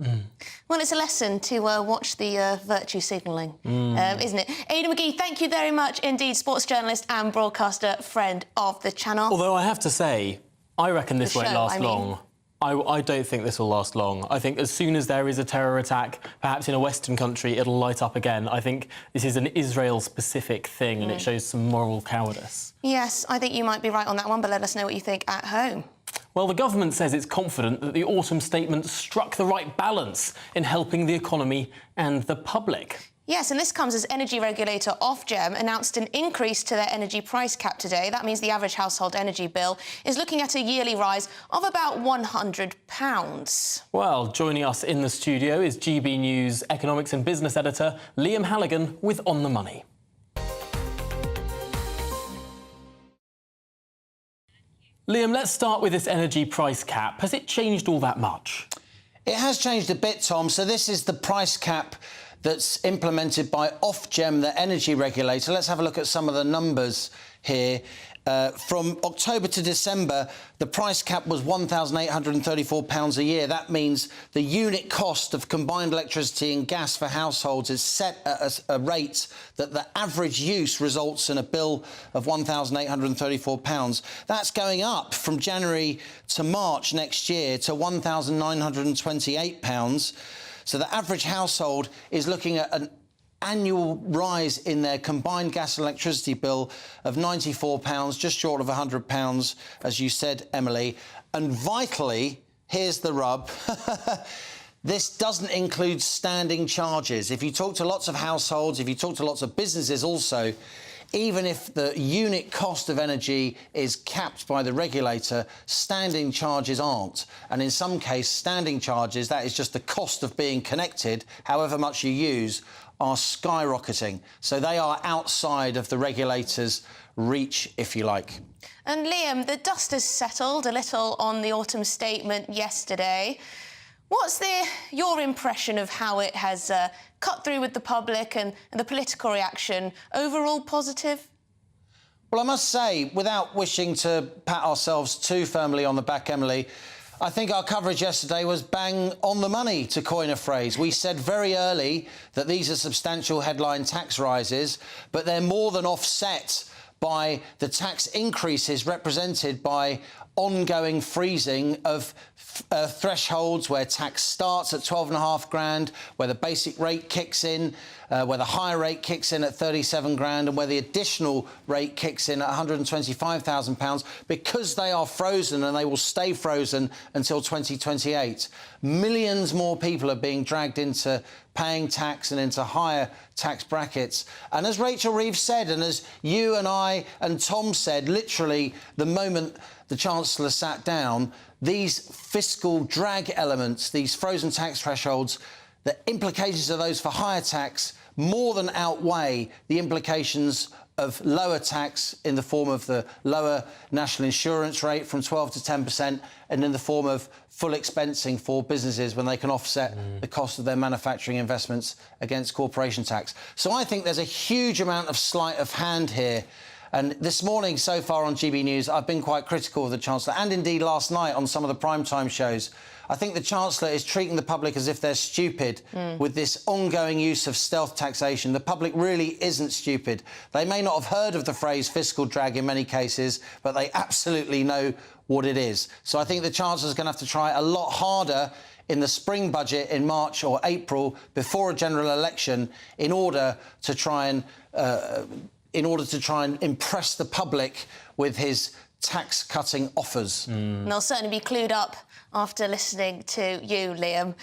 Well, it's a lesson to watch the virtue signalling, isn't it? Aidan McGee, thank you very much indeed, sports journalist and broadcaster, friend of the channel. Although I have to say, I reckon this won't last long. I don't think this will last long. I think as soon as there is a terror attack, perhaps in a Western country, it'll light up again. I think this is an Israel-specific thing and it shows some moral cowardice. Yes, I think you might be right on that one, but let us know what you think at home. Well, the government says it's confident that the autumn statement struck the right balance in helping the economy and the public. Yes, and this comes as energy regulator Ofgem announced an increase to their energy price cap today. That means the average household energy bill is looking at a yearly rise of about £100. Well, joining us in the studio is GB News economics and business editor Liam Halligan with On the Money. Liam, let's start with this energy price cap. Has it changed all that much? It has changed a bit, Tom. So this is the price cap that's implemented by Ofgem, the energy regulator. Let's have a look at some of the numbers here. From October to December, the price cap was £1,834 a year. That means the unit cost of combined electricity and gas for households is set at a rate that the average use results in a bill of £1,834. That's going up from January to March next year to £1,928. So the average household is looking at an annual rise in their combined gas and electricity bill of £94, just short of £100, as you said, Emily. And vitally, here's the rub, this doesn't include standing charges. If you talk to lots of households, if you talk to lots of businesses also, even if the unit cost of energy is capped by the regulator, standing charges aren't. And in some cases, standing charges, that is just the cost of being connected, however much you use, are skyrocketing. So they are outside of the regulator's reach, if you like. And Liam, the dust has settled a little on the autumn statement yesterday. What's your impression of how it has cut through with the public and the political reaction? Overall positive? Well, I must say, without wishing to pat ourselves too firmly on the back, Emily, I think our coverage yesterday was bang on the money, to coin a phrase. We said very early that these are substantial headline tax rises, but they're more than offset by the tax increases represented by ongoing freezing of thresholds where tax starts at 12.5 grand, where the basic rate kicks in, where the higher rate kicks in at 37 grand, and where the additional rate kicks in at £125,000, because they are frozen and they will stay frozen until 2028. Millions more people are being dragged into paying tax and into higher tax brackets. And as Rachel Reeves said, and as you and I and Tom said, literally the moment the Chancellor sat down, these fiscal drag elements, these frozen tax thresholds, the implications of those for higher tax more than outweigh the implications of lower tax in the form of the lower national insurance rate from 12 to 10% and in the form of full expensing for businesses when they can offset the cost of their manufacturing investments against corporation tax. So I think there's a huge amount of sleight of hand here. And this morning, so far on GB News, I've been quite critical of the Chancellor, and indeed last night on some of the primetime shows. I think the Chancellor is treating the public as if they're stupid with this ongoing use of stealth taxation. The public really isn't stupid. They may not have heard of the phrase fiscal drag in many cases, but they absolutely know what it is. So I think the Chancellor's going to have to try a lot harder in the spring budget in March or April before a general election in order to try and impress the public with his tax-cutting offers. And they'll certainly be clued up after listening to you, Liam,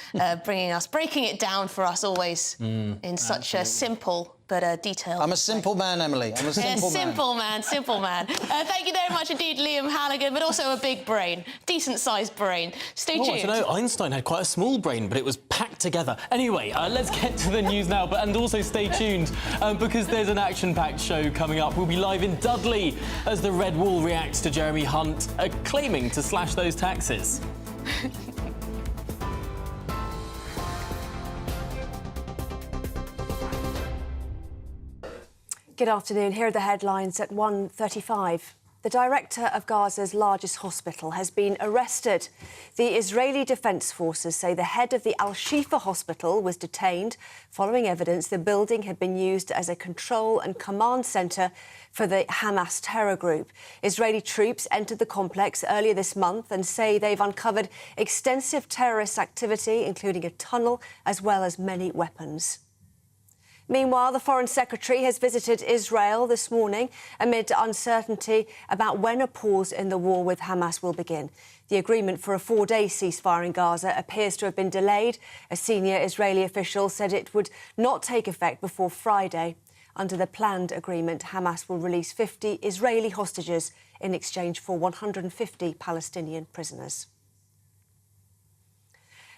breaking it down for us always in such a simple but detailed. I'm a simple man, Emily. I'm a simple man. Simple man. Thank you very much indeed, Liam Halligan, but also a big brain, decent-sized brain. Stay tuned. I don't know, Einstein had quite a small brain, but it was packed together. Anyway, let's get to the news now, and also stay tuned, because there's an action-packed show coming up. We'll be live in Dudley as the Red Wall reacts to Jeremy Hunt claiming to slash those taxes. Good afternoon. Here are the headlines at 1:35. The director of Gaza's largest hospital has been arrested. The Israeli Defense Forces say the head of the Al-Shifa hospital was detained following evidence the building had been used as a control and command centre for the Hamas terror group. Israeli troops entered the complex earlier this month and say they've uncovered extensive terrorist activity, including a tunnel, as well as many weapons. Meanwhile, the Foreign Secretary has visited Israel this morning amid uncertainty about when a pause in the war with Hamas will begin. The agreement for a 4-day ceasefire in Gaza appears to have been delayed. A senior Israeli official said it would not take effect before Friday. Under the planned agreement, Hamas will release 50 Israeli hostages in exchange for 150 Palestinian prisoners.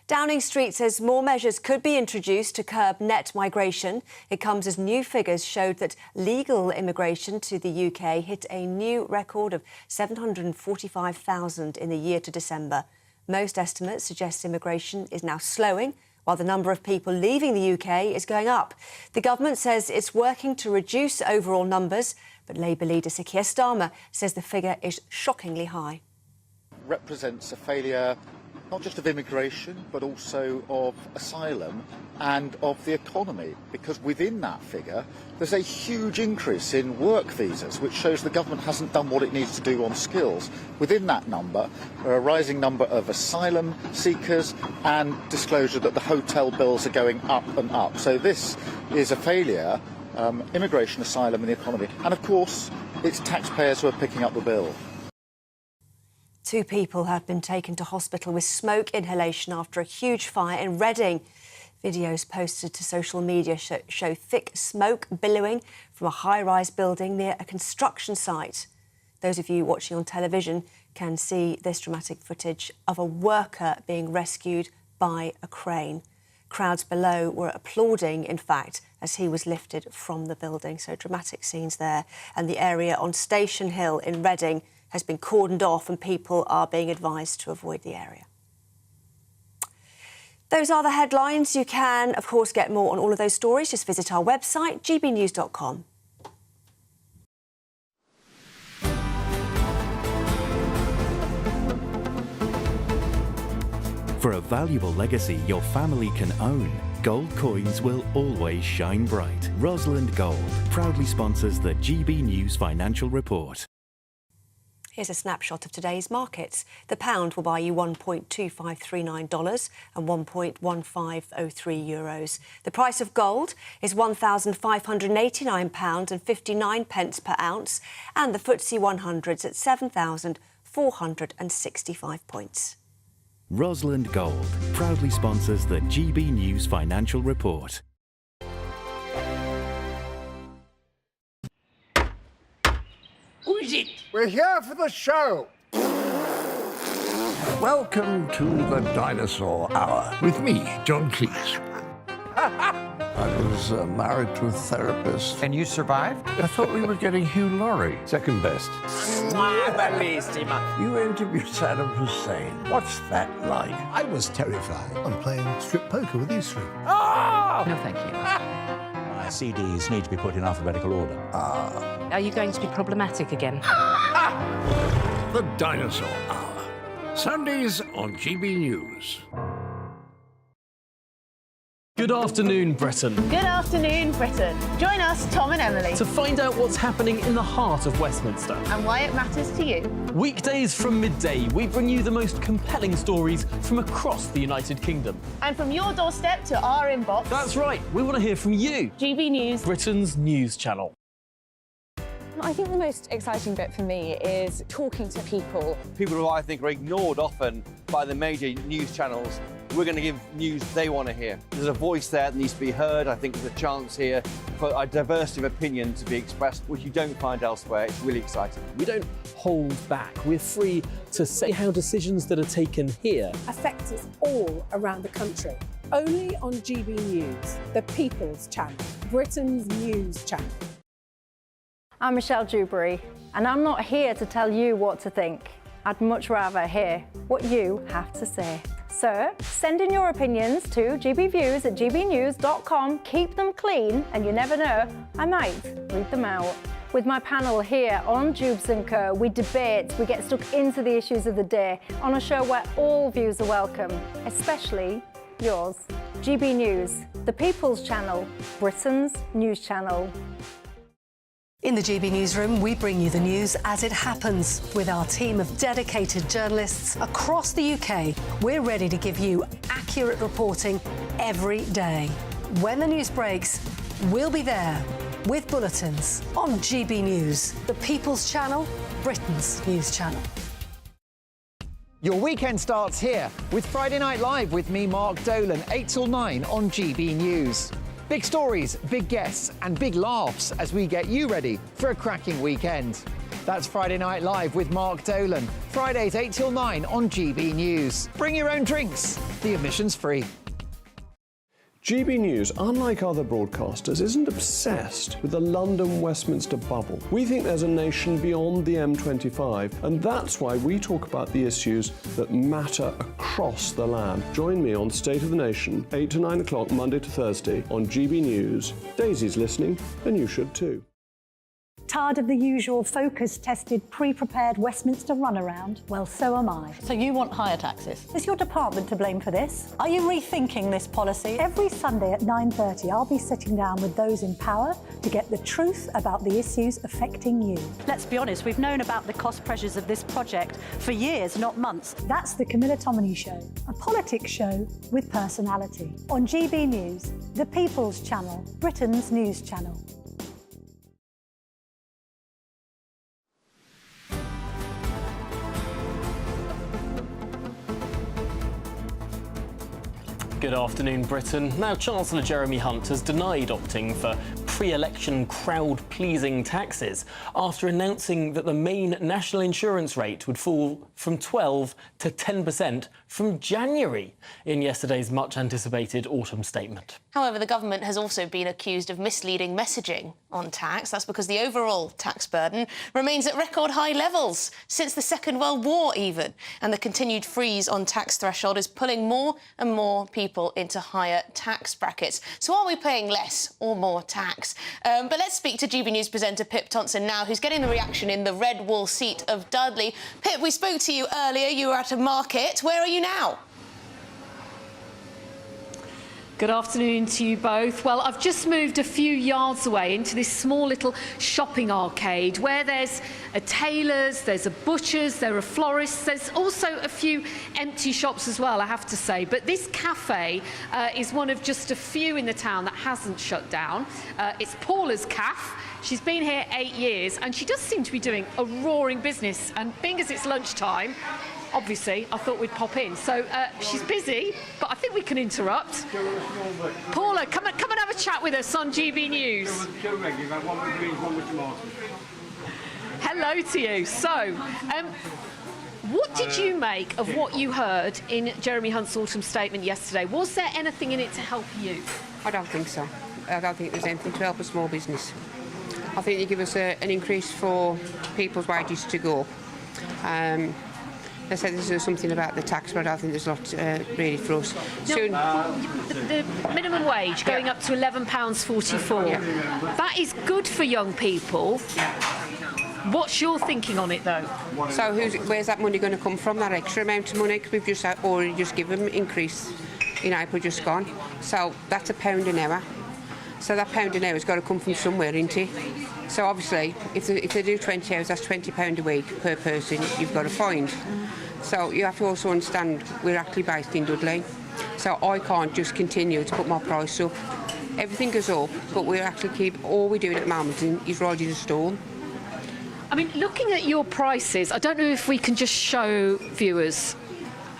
Downing Street says more measures could be introduced to curb net migration. It comes as new figures showed that legal immigration to the UK hit a new record of 745,000 in the year to December. Most estimates suggest immigration is now slowing, while the number of people leaving the UK is going up. The government says it's working to reduce overall numbers, but Labour leader Sir Keir Starmer says the figure is shockingly high. Represents a failure not just of immigration, but also of asylum and of the economy, because within that figure there's a huge increase in work visas, which shows the government hasn't done what it needs to do on skills. Within that number are a rising number of asylum seekers and disclosure that the hotel bills are going up and up. So this is a failure, immigration, asylum and the economy. And of course, it's taxpayers who are picking up the bill. 2 people have been taken to hospital with smoke inhalation after a huge fire in Reading. Videos posted to social media show thick smoke billowing from a high-rise building near a construction site. Those of you watching on television can see this dramatic footage of a worker being rescued by a crane. Crowds below were applauding, in fact, as he was lifted from the building. So dramatic scenes there. And the area on Station Hill in Reading has been cordoned off and people are being advised to avoid the area. Those are the headlines. You can, of course, get more on all of those stories. Just visit our website, gbnews.com. For a valuable legacy your family can own, gold coins will always shine bright. Rosalind Gold proudly sponsors the GB News Financial Report. Here's a snapshot of today's markets. The pound will buy you $1.2539 and €1.1503. The price of gold is £1,589.59 per ounce, and the FTSE 100's at 7,465 points. Rosalind Gold proudly sponsors the GB News Financial Report. Who is it? We're here for the show. Welcome to the Dinosaur Hour with me, John Cleese. I was married to a therapist. And you survived? I thought we were getting Hugh Laurie. Second best. You interviewed Saddam Hussein. What's that like? I was terrified. I'm playing strip poker with these 3. Ah! No, thank you. My CDs need to be put in alphabetical order. Are you going to be problematic again? The Dinosaur Hour. Sundays on GB News. Good afternoon, Britain. Good afternoon, Britain. Join us, Tom and Emily, To find out what's happening in the heart of Westminster. and why it matters to you. Weekdays from midday, we bring you the most compelling stories from across the United Kingdom. And from your doorstep to our inbox. That's right, we want to hear from you. GB News, Britain's news channel. I think the most exciting bit for me is talking to people. People who I think are ignored often by the major news channels. We're going to give news they want to hear. There's a voice there that needs to be heard. I think there's a chance here for a diversity of opinion to be expressed, which you don't find elsewhere. It's really exciting. We don't hold back. We're free to say how decisions that are taken here affect us all around the country. Only on GB News, the People's Channel, Britain's news channel. I'm Michelle Dewberry, and I'm not here to tell you what to think. I'd much rather hear what you have to say. So send in your opinions to gbviews@gbnews.com. Keep them clean, and you never know, I might read them out. With my panel here on Jubes & Co, we debate, we get stuck into the issues of the day on a show where all views are welcome, especially yours. GB News, the People's Channel, Britain's news channel. In the GB Newsroom, we bring you the news as it happens. With our team of dedicated journalists across the UK, we're ready to give you accurate reporting every day. When the news breaks, We'll be there with bulletins on GB News, the People's Channel, Britain's news channel. Your weekend starts here with Friday Night Live with me, Mark Dolan, 8 till 9 on GB News. Big stories, big guests and big laughs as we get you ready for a cracking weekend. That's Friday Night Live with Mark Dolan, Fridays 8 till 9 on GB News. Bring your own drinks, the admission's free. GB News, unlike other broadcasters, isn't obsessed with the London-Westminster bubble. We think there's a nation beyond the M25, and that's why we talk about the issues that matter across the land. Join me on State of the Nation, 8 to 9 o'clock, Monday to Thursday, on GB News. Daisy's listening, and you should too. Tired of the usual focus-tested, pre-prepared Westminster runaround? Well, so am I. So you want higher taxes? Is your department to blame for this? Are you rethinking this policy? Every Sunday at 9:30, I'll be sitting down with those in power to get the truth about the issues affecting you. Let's be honest, we've known about the cost pressures of this project for years, not months. That's the Camilla Tominey Show, a politics show with personality. On GB News, the People's Channel, Britain's news channel. Good afternoon, Britain. Now, Chancellor Jeremy Hunt has denied opting for pre-election crowd-pleasing taxes after announcing that the main national insurance rate would fall from 12 to 10% from January in yesterday's much-anticipated autumn statement. However, the government has also been accused of misleading messaging on tax. That's because the overall tax burden remains at record high levels since the Second World War even, and the continued freeze on tax threshold is pulling more and more people into higher tax brackets. So are we paying less or more tax? But let's speak to GB News presenter Pip Thompson now, who's getting the reaction in the red wall seat of Dudley. Pip, we spoke to you earlier. You were at a market. Where are you now? Good afternoon to you both. Well, I've just moved a few yards away into this small little shopping arcade where there's a tailor's, there's a butcher's, there are florists, there's also a few empty shops as well, I have to say. But this cafe is one of just a few in the town that hasn't shut down. It's Paula's Cafe. She's been here 8 years and she does seem to be doing a roaring business. And being as it's lunchtime, obviously, I thought we'd pop in. So she's busy, but I think we can interrupt. Paula, come and have a chat with us on GB News. Hello to you. So, what did you make of what you heard in Jeremy Hunt's autumn statement yesterday? Was there anything in it to help you? I don't think so. I don't think there's anything to help a small business. I think they give us an increase for people's wages to go up. They said there's something about the tax, but I don't think there's a lot really for us. The minimum wage going up to £11.44. Yeah. That is good for young people. Yeah. What's your thinking on it, though? So where's that money going to come from, that extra amount of money? Because we've just already just given them increase in April just gone. So that's £1 an hour. So that £1 an hour has got to come from somewhere, isn't it? So obviously, if they do 20 hours, that's £20 a week per person you've got to find. So you have to also understand we're actually based in Dudley. So I can't just continue to put my price up. Everything goes up, but we actually all we're doing at the moment is riding a storm. I mean, looking at your prices, I don't know if we can just show viewers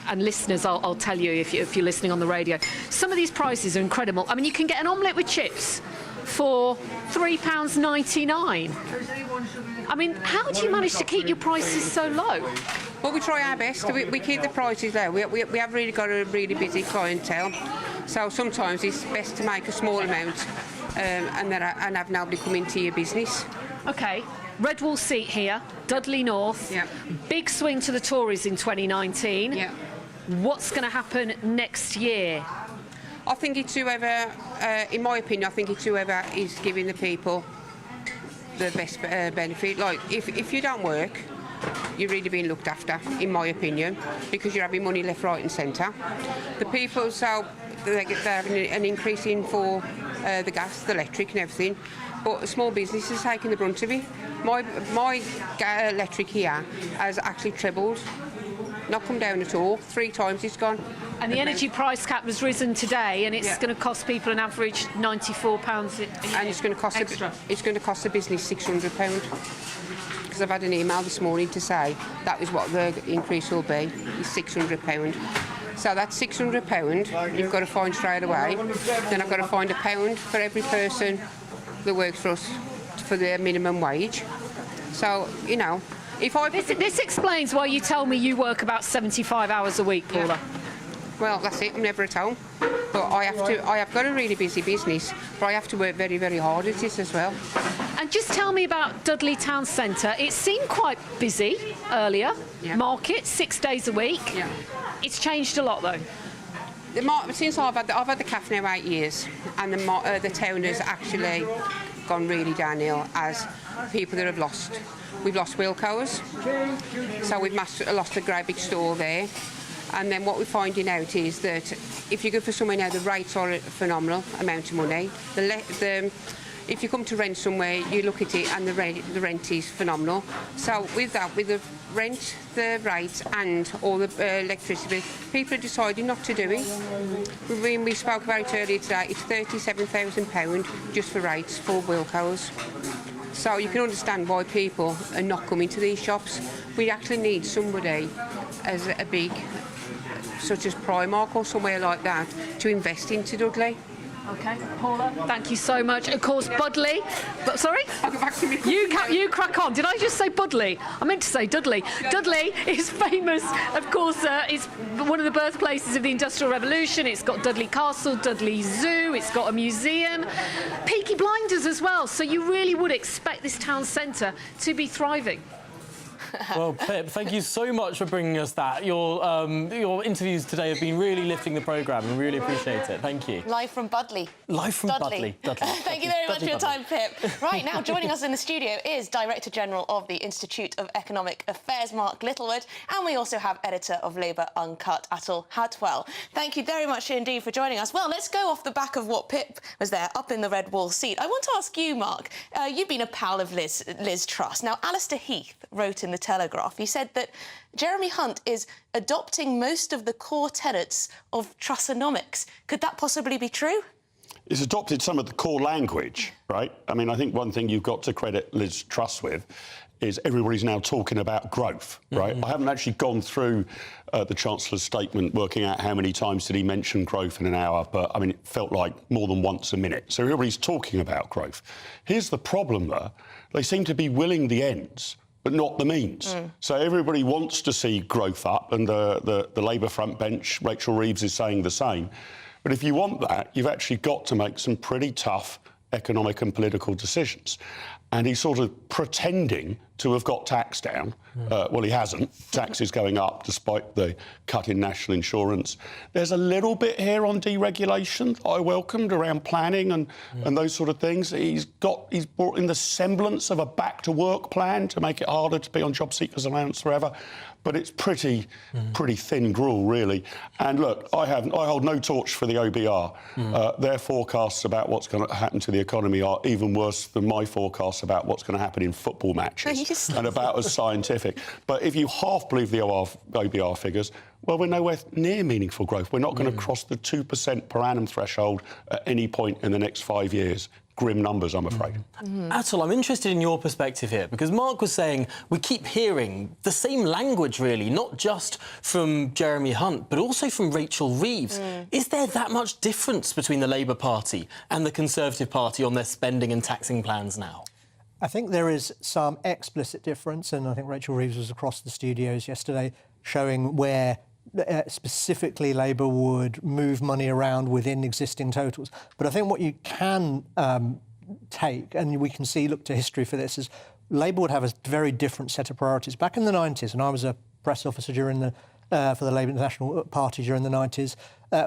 and listeners, I'll tell you if you're listening on the radio. Some of these prices are incredible. I mean, you can get an omelette with chips for £3.99. I mean, how do you manage to keep your prices so low? Well, we try our best. We keep the prices low. We have really got a really busy clientele. So sometimes it's best to make a small amount and have nobody come into your business. OK. Red wall seat here, Dudley North. Yep. Big swing to the Tories in 2019. Yep. What's going to happen next year? I think it's whoever, in my opinion, I think it's whoever is giving the people the best benefit. Like, if you don't work, you're really being looked after, in my opinion, because you're having money left, right and centre. The people, so they're having an increase in for the gas, the electric and everything, but small businesses are taking the brunt of it. My electric here has actually trebled, not come down at all. 3 times it's gone. And the energy price cap has risen today, and it's going to cost people an average £94 a year. And it's going to cost extra. It's going to cost the business £600. Because I've had an email this morning to say that is what the increase will be, is £600. So that's £600 you've got to find straight away. Then I've got to find £1 for every person that works for us for their minimum wage. So, you know, if I... This explains why you tell me you work about 75 hours a week, Paula. Yeah. Well, that's it. I'm never at home. But I have got a really busy business, but I have to work very, very hard at it as well. And just tell me about Dudley Town Centre. It seemed quite busy earlier. Market, 6 days a week. Yeah. It's changed a lot, though. Since I've had the cafe now 8 years, and the town has actually gone really downhill as people that have lost. We've lost Wilco's, so we've lost a great big store there. And then what we're finding out is that if you go for somewhere now, the rates are a phenomenal amount of money. If you come to rent somewhere, you look at it and the rent is phenomenal. So with that, with the rent, the rates and all the electricity, people are deciding not to do it. We spoke about it earlier today, it's £37,000 just for rates for Wilco's. So you can understand why people are not coming to these shops. We actually need somebody as a big, such as Primark or somewhere like that, to invest into Dudley. OK, Paula, thank you so much. Of course, Budley. But sorry? I'll go back to me. You crack on. Did I just say Budley? I meant to say Dudley. Dudley is famous, of course, it's one of the birthplaces of the Industrial Revolution. It's got Dudley Castle, Dudley Zoo, it's got a museum. Peaky Blinders as well, so you really would expect this town centre to be thriving. Well, Pip, thank you so much for bringing us that. Your interviews today have been really lifting the programme, and really appreciate it. Thank you. Live from Budley. Live from Dudley. Thank you very much for your time, Pip. Right, now joining us in the studio is Director General of the Institute of Economic Affairs, Mark Littlewood, and we also have Editor of Labour Uncut, Atul Hadwell. Thank you very much indeed for joining us. Well, let's go off the back of what Pip was there, up in the red wall seat. I want to ask you, Mark, you've been a pal of Liz Truss. Now, Alistair Heath wrote in the Telegraph, he said that Jeremy Hunt is adopting most of the core tenets of Trussonomics. Could that possibly be true? He's adopted some of the core language, right? I mean, I think one thing you've got to credit Liz Truss with is everybody's now talking about growth, right? I haven't actually gone through the Chancellor's statement working out how many times did he mention growth in an hour, but, I mean, it felt like more than once a minute. So everybody's talking about growth. Here's the problem, though. They seem to be willing the ends, but not the means. So everybody wants to see growth up, and the Labour front bench, Rachel Reeves, is saying the same. But if you want that, you've actually got to make some pretty tough economic and political decisions. And he's sort of pretending to have got tax down. Well, he hasn't. Tax is going up despite the cut in national insurance. There's a little bit here on deregulation that I welcomed around planning and those sort of things. He's brought in the semblance of a back-to-work plan to make it harder to be on job seekers allowance forever. But it's pretty thin gruel, really. And look, I hold no torch for the OBR. Their forecasts about what's going to happen to the economy are even worse than my forecasts about what's going to happen in football matches and about as scientific. But if you half believe the OBR figures, well, we're nowhere near meaningful growth. We're not going to cross the 2% per annum threshold at any point in the next 5 years. Grim numbers, I'm afraid. Atul, I'm interested in your perspective here, because Mark was saying we keep hearing the same language, really, not just from Jeremy Hunt, but also from Rachel Reeves. Is there that much difference between the Labour Party and the Conservative Party on their spending and taxing plans now? I think there is some explicit difference, and I think Rachel Reeves was across the studios yesterday showing where specifically Labour would move money around within existing totals. But I think what you can take, and we can see, look to history for this, is Labour would have a very different set of priorities. Back in the 90s, and I was a press officer during the for the Labour National Party during the 90s,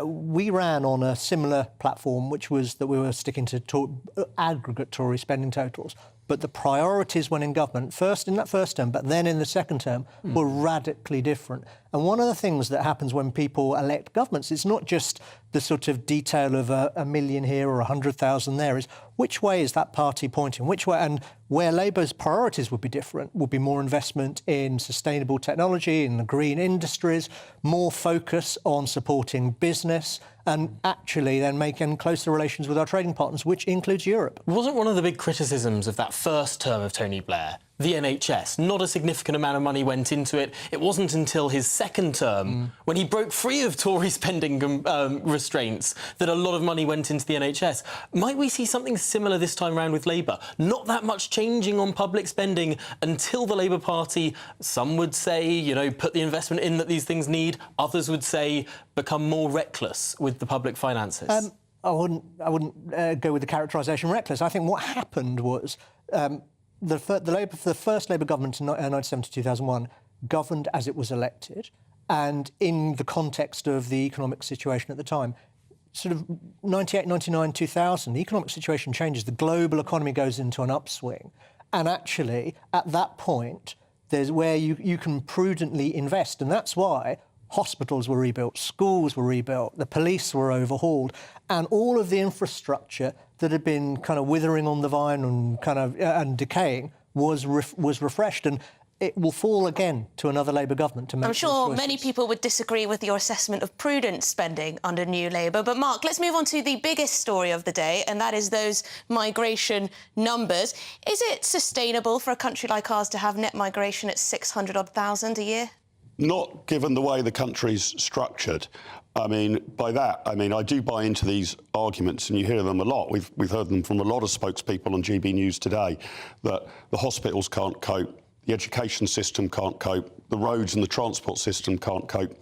we ran on a similar platform, which was that we were sticking to aggregate Tory spending totals. But the priorities when in government, first in that first term, but then in the second term, were radically different. And one of the things that happens when people elect governments, it's not just the sort of detail of a million here or 100,000 there, is which way is that party pointing? Which way? And where Labour's priorities would be different, would be more investment in sustainable technology, in the green industries, more focus on supporting business, and actually then making closer relations with our trading partners, which includes Europe. Wasn't one of the big criticisms of that first term of Tony Blair the NHS? Not a significant amount of money went into it. It wasn't until his second term, when he broke free of Tory spending restraints, that a lot of money went into the NHS. Might we see something similar this time around with Labour? Not that much changing on public spending until the Labour Party, some would say, you know, put the investment in that these things need. Others would say become more reckless with the public finances. I wouldn't go with the characterisation reckless. I think what happened was the first Labour government in 1970-2001 governed as it was elected, and in the context of the economic situation at the time. Sort of 98, 99, 2000, the economic situation changes, the global economy goes into an upswing, and actually, at that point, there's where you can prudently invest, and that's why hospitals were rebuilt, schools were rebuilt, the police were overhauled, and all of the infrastructure that had been kind of withering on the vine and kind of and decaying was refreshed. And it will fall again to another Labour government to make I'm sure those many people would disagree with your assessment of prudent spending under New Labour. But, Mark, let's move on to the biggest story of the day, and that is those migration numbers. Is it sustainable for a country like ours to have net migration at 600,000 a year? Not given the way the country's structured. I mean, by that, I mean, I do buy into these arguments, and you hear them a lot. We've heard them from a lot of spokespeople on GB News today, that the hospitals can't cope, the education system can't cope, the roads and the transport system can't cope.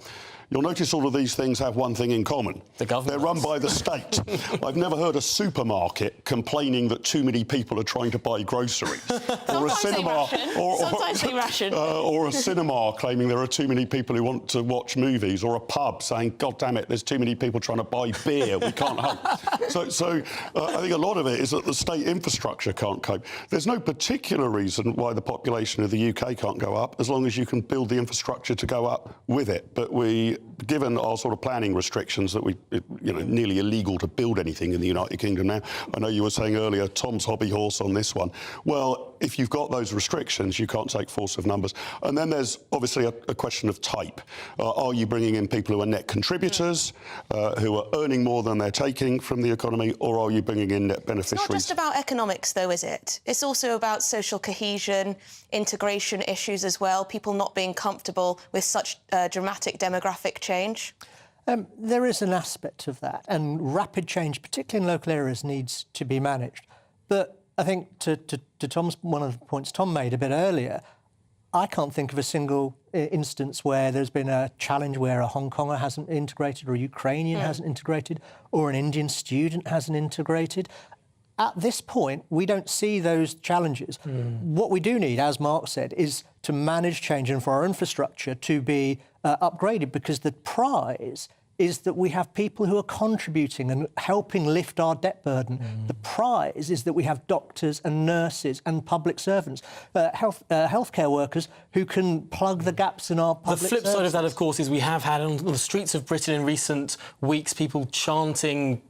You'll notice all of these things have one thing in common. The government. They're run by the state. I've never heard a supermarket complaining that too many people are trying to buy groceries. Or a cinema. Sometimes they ration. Or a cinema claiming there are too many people who want to watch movies. Or a pub saying, God damn it, there's too many people trying to buy beer. We can't help. So I think a lot of it is that the state infrastructure can't cope. There's no particular reason why the population of the UK can't go up, as long as you can build the infrastructure to go up with it. But given our sort of planning restrictions, that nearly illegal to build anything in the United Kingdom now. I know you were saying earlier, Tom's hobby horse on this one. Well, if you've got those restrictions, you can't take force of numbers. And then there's obviously a question of type. Are you bringing in people who are net contributors, who are earning more than they're taking from the economy, or are you bringing in net beneficiaries? It's not just about economics, though, is it? It's also about social cohesion, integration issues as well, people not being comfortable with such dramatic demographic change. There is an aspect of that, and rapid change, particularly in local areas, needs to be managed. But I think to Tom's, one of the points Tom made a bit earlier, I can't think of a single instance where there's been a challenge where a Hong Konger hasn't integrated, or a Ukrainian hasn't integrated, or an Indian student hasn't integrated. At this point, we don't see those challenges. What we do need, as Mark said, is to manage change and for our infrastructure to be upgraded, because the prize is that we have people who are contributing and helping lift our debt burden. The prize is that we have doctors and nurses and public servants, healthcare workers who can plug the gaps in our public The flip services. side of that, of course, is we have had on the streets of Britain in recent weeks people chanting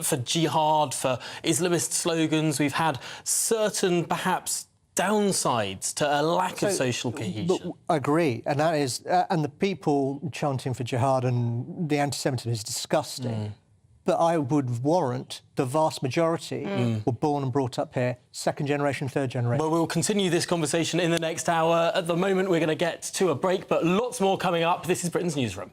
for jihad, for Islamist slogans. We've had certain, perhaps, downsides to a lack of social cohesion. I agree, and that is, and the people chanting for jihad and the anti-Semitism is disgusting. But I would warrant the vast majority were born and brought up here, second generation, third generation. Well, we'll continue this conversation in the next hour. At the moment, we're going to get to a break, but lots more coming up. This is Britain's Newsroom.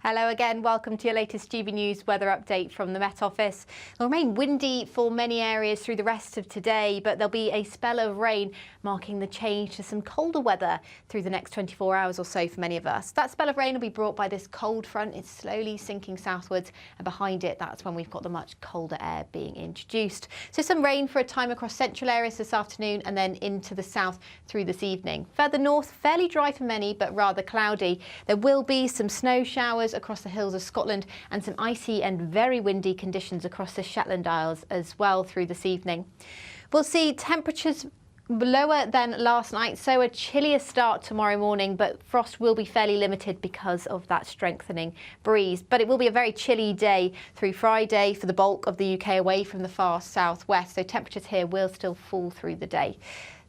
Hello again, welcome to your latest GB News weather update from the Met Office. It'll remain windy for many areas through the rest of today, but there'll be a spell of rain marking the change to some colder weather through the next 24 hours or so for many of us. That spell of rain will be brought by this cold front. It's slowly sinking southwards, and behind it, that's when we've got the much colder air being introduced. So some rain for a time across central areas this afternoon and then into the south through this evening. Further north, fairly dry for many, but rather cloudy. There will be some snow showers across the hills of Scotland and some icy and very windy conditions across the Shetland Isles as well through this evening. We'll see temperatures Lower than last night, so a chillier start tomorrow morning, but frost will be fairly limited because of that strengthening breeze. But it will be a very chilly day through Friday for the bulk of the UK away from the far southwest, so temperatures here will still fall through the day.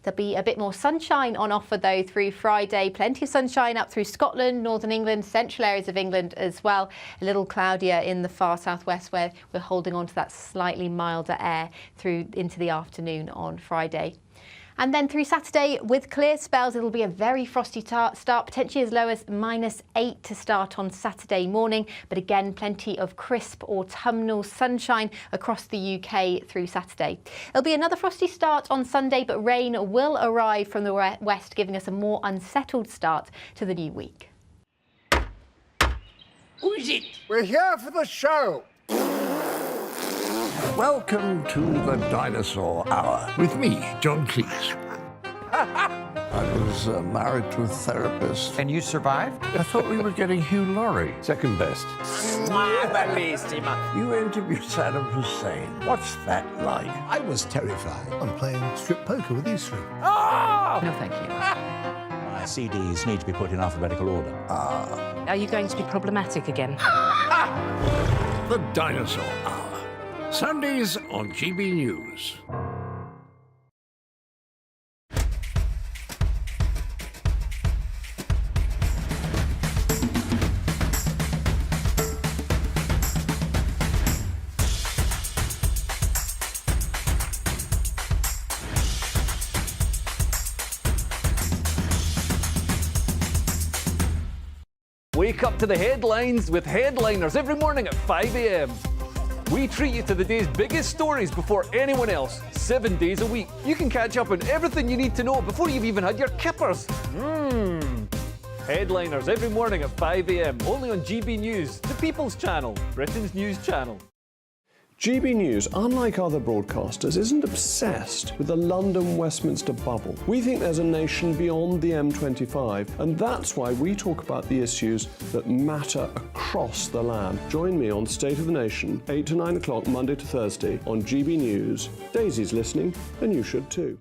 There'll be a bit more sunshine on offer though through Friday. Plenty of sunshine up through Scotland, northern England, central areas of England as well. A little cloudier in the far southwest where we're holding on to that slightly milder air through into the afternoon on Friday. And then through Saturday, with clear spells, it'll be a very frosty start, potentially as low as -8 to start on Saturday morning. But again, plenty of crisp autumnal sunshine across the UK through Saturday. It'll be another frosty start on Sunday, but rain will arrive from the west, giving us a more unsettled start to the new week. Who is it? We're here for the show. Welcome to the Dinosaur Hour with me, John Cleese. I was married to a therapist. And you survived? I thought we were getting Hugh Laurie. Second best. You interviewed Saddam Hussein. What's that like? I was terrified. I'm playing strip poker with these three. Oh! No, thank you. My CDs need to be put in alphabetical order. Are you going to be problematic again? The Dinosaur Hour. Sundays on GB News. Wake up to the headlines with Headliners every morning at 5 a.m. We treat you to the day's biggest stories before anyone else, 7 days a week. You can catch up on everything you need to know before you've even had your kippers. Headliners every morning at 5 a.m. only on GB News, the People's Channel, Britain's news channel. GB News, unlike other broadcasters, isn't obsessed with the London-Westminster bubble. We think there's a nation beyond the M25, and that's why we talk about the issues that matter across the land. Join me on State of the Nation, 8 to 9 o'clock, Monday to Thursday, on GB News. Daisy's listening, and you should too.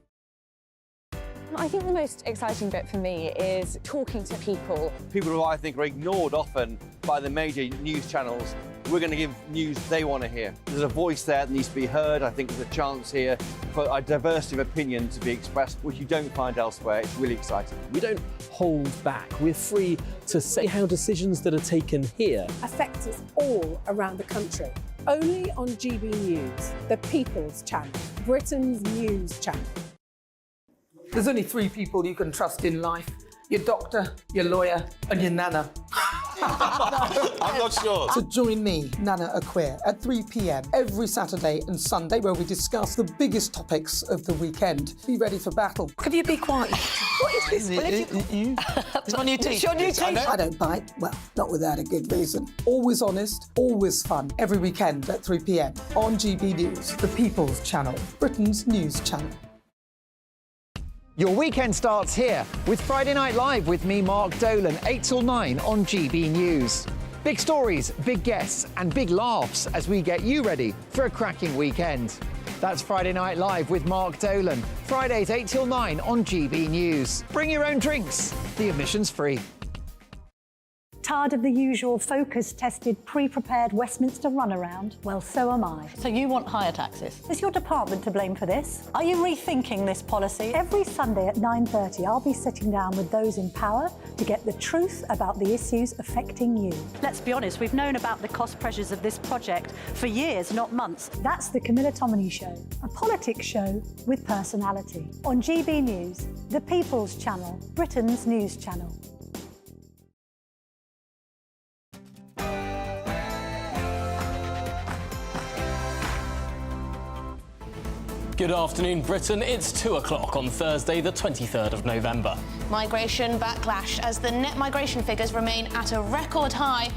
I think the most exciting bit for me is talking to people. People who I think are ignored often by the major news channels. We're going to give news they want to hear. There's a voice there that needs to be heard. I think there's a chance here for a diversity of opinion to be expressed, which you don't find elsewhere. It's really exciting. We don't hold back. We're free to say how decisions that are taken here affect us all around the country. Only on GB News, the People's Channel, Britain's news channel. There's only 3 people you can trust in life. Your doctor, your lawyer, and your nana. I'm not sure. So join me, Nana Aquia, at 3 p.m. every Saturday and Sunday, where we discuss the biggest topics of the weekend. Be ready for battle. Could you be quiet? What is this? It's my new teeth. It's your new teeth. I don't bite. Well, not without a good reason. Always honest, always fun. Every weekend at 3 p.m. on GB News, the People's Channel, Britain's news channel. Your weekend starts here with Friday Night Live with me, Mark Dolan, 8 till 9 on GB News. Big stories, big guests and big laughs as we get you ready for a cracking weekend. That's Friday Night Live with Mark Dolan, Fridays 8 till 9 on GB News. Bring your own drinks, the admission's free. Tired of the usual focus-tested, pre-prepared Westminster runaround? Well, so am I. So you want higher taxes? Is your department to blame for this? Are you rethinking this policy? Every Sunday at 9:30, I'll be sitting down with those in power to get the truth about the issues affecting you. Let's be honest, we've known about the cost pressures of this project for years, not months. That's the Camilla Tominey Show, a politics show with personality. On GB News, the People's Channel, Britain's news channel. Good afternoon, Britain. It's 2 o'clock on Thursday, the 23rd of November. Migration backlash as the net migration figures remain at a record high.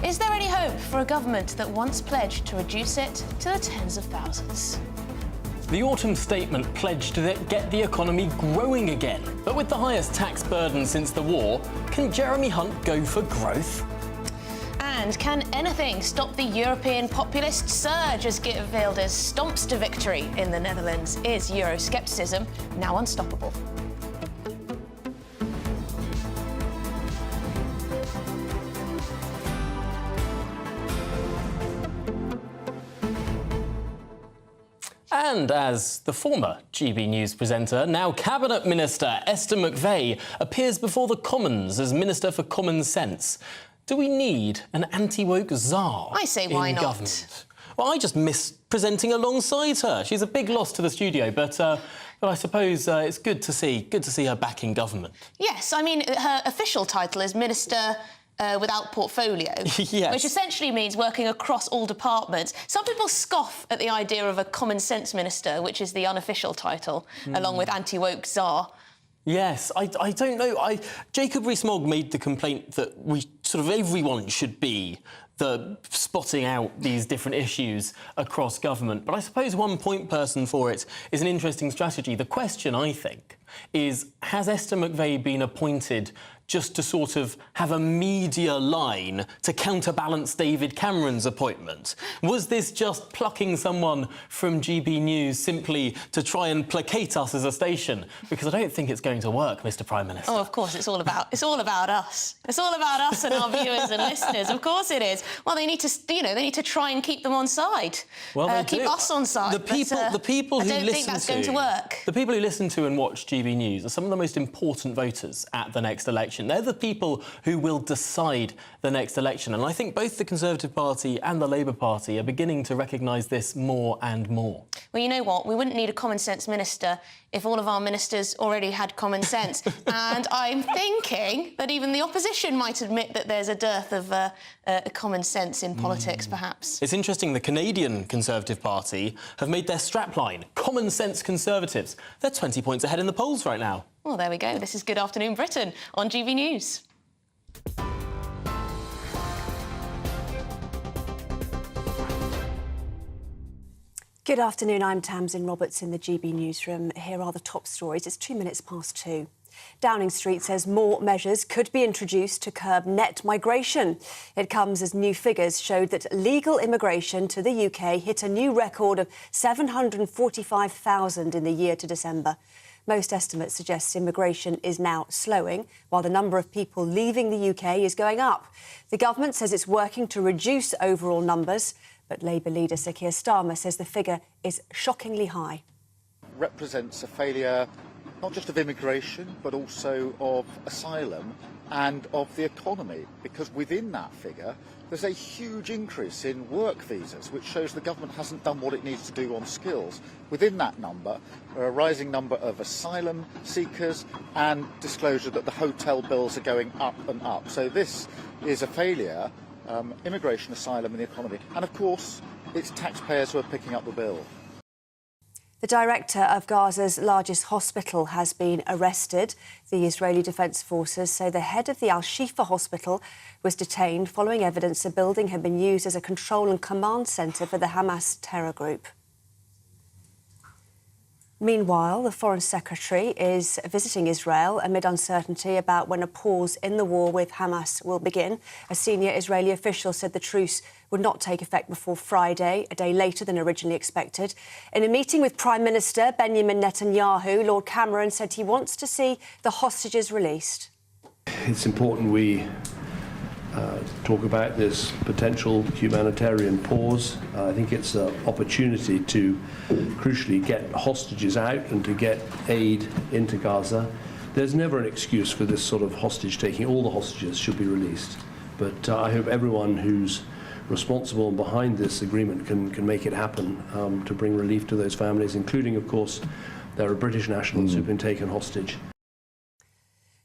Is there any hope for a government that once pledged to reduce it to the tens of thousands? The autumn statement pledged to get the economy growing again. But with the highest tax burden since the war, can Jeremy Hunt go for growth? And can anything stop the European populist surge as Geert Wilders stomps to victory in the Netherlands? Is Euroscepticism now unstoppable? And as the former GB News presenter, now Cabinet Minister Esther McVey appears before the Commons as Minister for Common Sense. Do we need an anti-woke czar I say, why in not? government? Well, I just miss presenting alongside her. She's a big loss to the studio, but I suppose it's good to see her back in government. Yes, I mean, her official title is Minister without portfolio, Yes. which essentially means working across all departments. Some people scoff at the idea of a common sense minister, which is the unofficial title, along with anti-woke czar. Yes, I don't know. Jacob Rees-Mogg made the complaint that everyone should be spotting out these different issues across government. But I suppose one point person for it is an interesting strategy. The question, I think, is has Esther McVey been appointed just to sort of have a media line to counterbalance David Cameron's appointment? Was this just plucking someone from GB News simply to try and placate us as a station? Because I don't think it's going to work, Mr. Prime Minister. Oh, of course, it's all about us. It's all about us and our viewers and listeners. Of course it is. Well, they need to, they need to try and keep them on side. Well, they keep do. us on side. The people who I don't think that's going to work. The people who listen to and watch GB News are some of the most important voters at the next election. They're the people who will decide the next election. And I think both the Conservative Party and the Labour Party are beginning to recognise this more and more. Well, you know what? We wouldn't need a common sense minister if all of our ministers already had common sense. And I'm thinking that even the opposition might admit that there's a dearth of common sense in politics, perhaps. It's interesting, the Canadian Conservative Party have made their strapline, Common Sense Conservatives. They're 20 points ahead in the polls right now. Well, there we go. This is Good Afternoon Britain on GB News. Good afternoon, I'm Tamsin Roberts in the GB newsroom. Here are the top stories. It's 2:02. Downing Street says more measures could be introduced to curb net migration. It comes as new figures showed that legal immigration to the UK hit a new record of 745,000 in the year to December. Most estimates suggest immigration is now slowing, while the number of people leaving the UK is going up. The government says it's working to reduce overall numbers, but Labour leader Sir Keir Starmer says the figure is shockingly high. Represents a failure not just of immigration, but also of asylum and of the economy, because within that figure there's a huge increase in work visas, which shows the government hasn't done what it needs to do on skills. Within that number are a rising number of asylum seekers and disclosure that the hotel bills are going up and up. So this is a failure, immigration, asylum and the economy. And of course, it's taxpayers who are picking up the bill. The director of Gaza's largest hospital has been arrested. The Israeli Defense Forces say the head of the Al-Shifa hospital was detained following evidence the building had been used as a control and command centre for the Hamas terror group. Meanwhile, the Foreign Secretary is visiting Israel amid uncertainty about when a pause in the war with Hamas will begin. A senior Israeli official said the truce would not take effect before Friday, a day later than originally expected. In a meeting with Prime Minister Benjamin Netanyahu, Lord Cameron said he wants to see the hostages released. It's important we talk about this potential humanitarian pause. I think it's an opportunity to crucially get hostages out and to get aid into Gaza. There's never an excuse for this sort of hostage taking. All the hostages should be released. But I hope everyone who's responsible and behind this agreement can make it happen to bring relief to those families, including, of course, there are British nationals who've been taken hostage.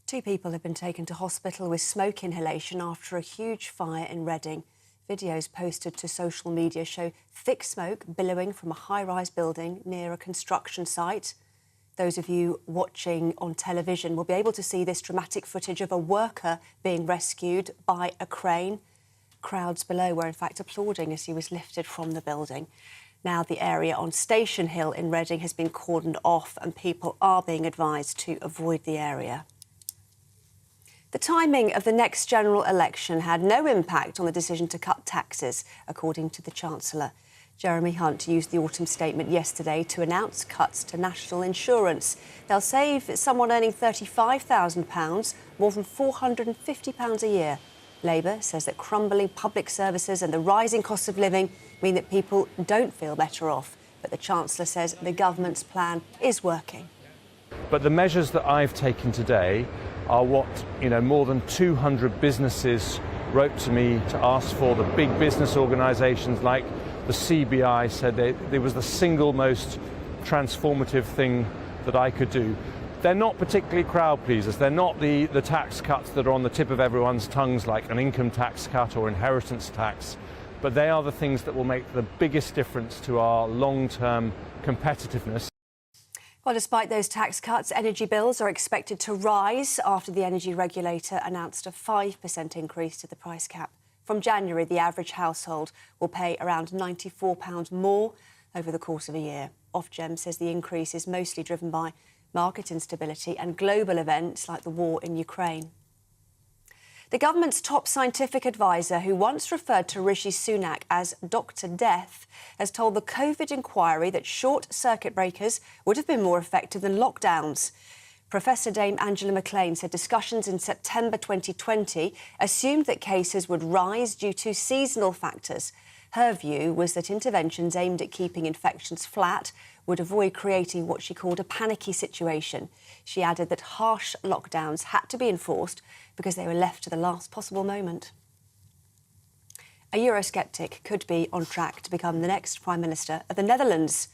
2 people have been taken to hospital with smoke inhalation after a huge fire in Reading. Videos posted to social media show thick smoke billowing from a high-rise building near a construction site. Those of you watching on television will be able to see this dramatic footage of a worker being rescued by a crane. Crowds below were in fact applauding as he was lifted from the building. Now the area on Station Hill in Reading has been cordoned off and people are being advised to avoid the area. The timing of the next general election had no impact on the decision to cut taxes, according to the Chancellor. Jeremy Hunt used the autumn statement yesterday to announce cuts to national insurance. They'll save someone earning £35,000 more than £450 a year. Labour says that crumbling public services and the rising cost of living mean that people don't feel better off. But the Chancellor says the government's plan is working. But the measures that I've taken today are what, more than 200 businesses wrote to me to ask for. The big business organisations like the CBI said it was the single most transformative thing that I could do. They're not particularly crowd pleasers. They're not the tax cuts that are on the tip of everyone's tongues, like an income tax cut or inheritance tax. But they are the things that will make the biggest difference to our long-term competitiveness. Well, despite those tax cuts, energy bills are expected to rise after the energy regulator announced a 5% increase to the price cap. From January, the average household will pay around £94 more over the course of a year. Ofgem says the increase is mostly driven by market instability and global events like the war in Ukraine. The government's top scientific advisor, who once referred to Rishi Sunak as Dr. Death, has told the COVID inquiry that short circuit breakers would have been more effective than lockdowns. Professor Dame Angela McLean said discussions in September 2020 assumed that cases would rise due to seasonal factors. Her view was that interventions aimed at keeping infections flat would avoid creating what she called a panicky situation. She added that harsh lockdowns had to be enforced because they were left to the last possible moment. A Eurosceptic could be on track to become the next Prime Minister of the Netherlands.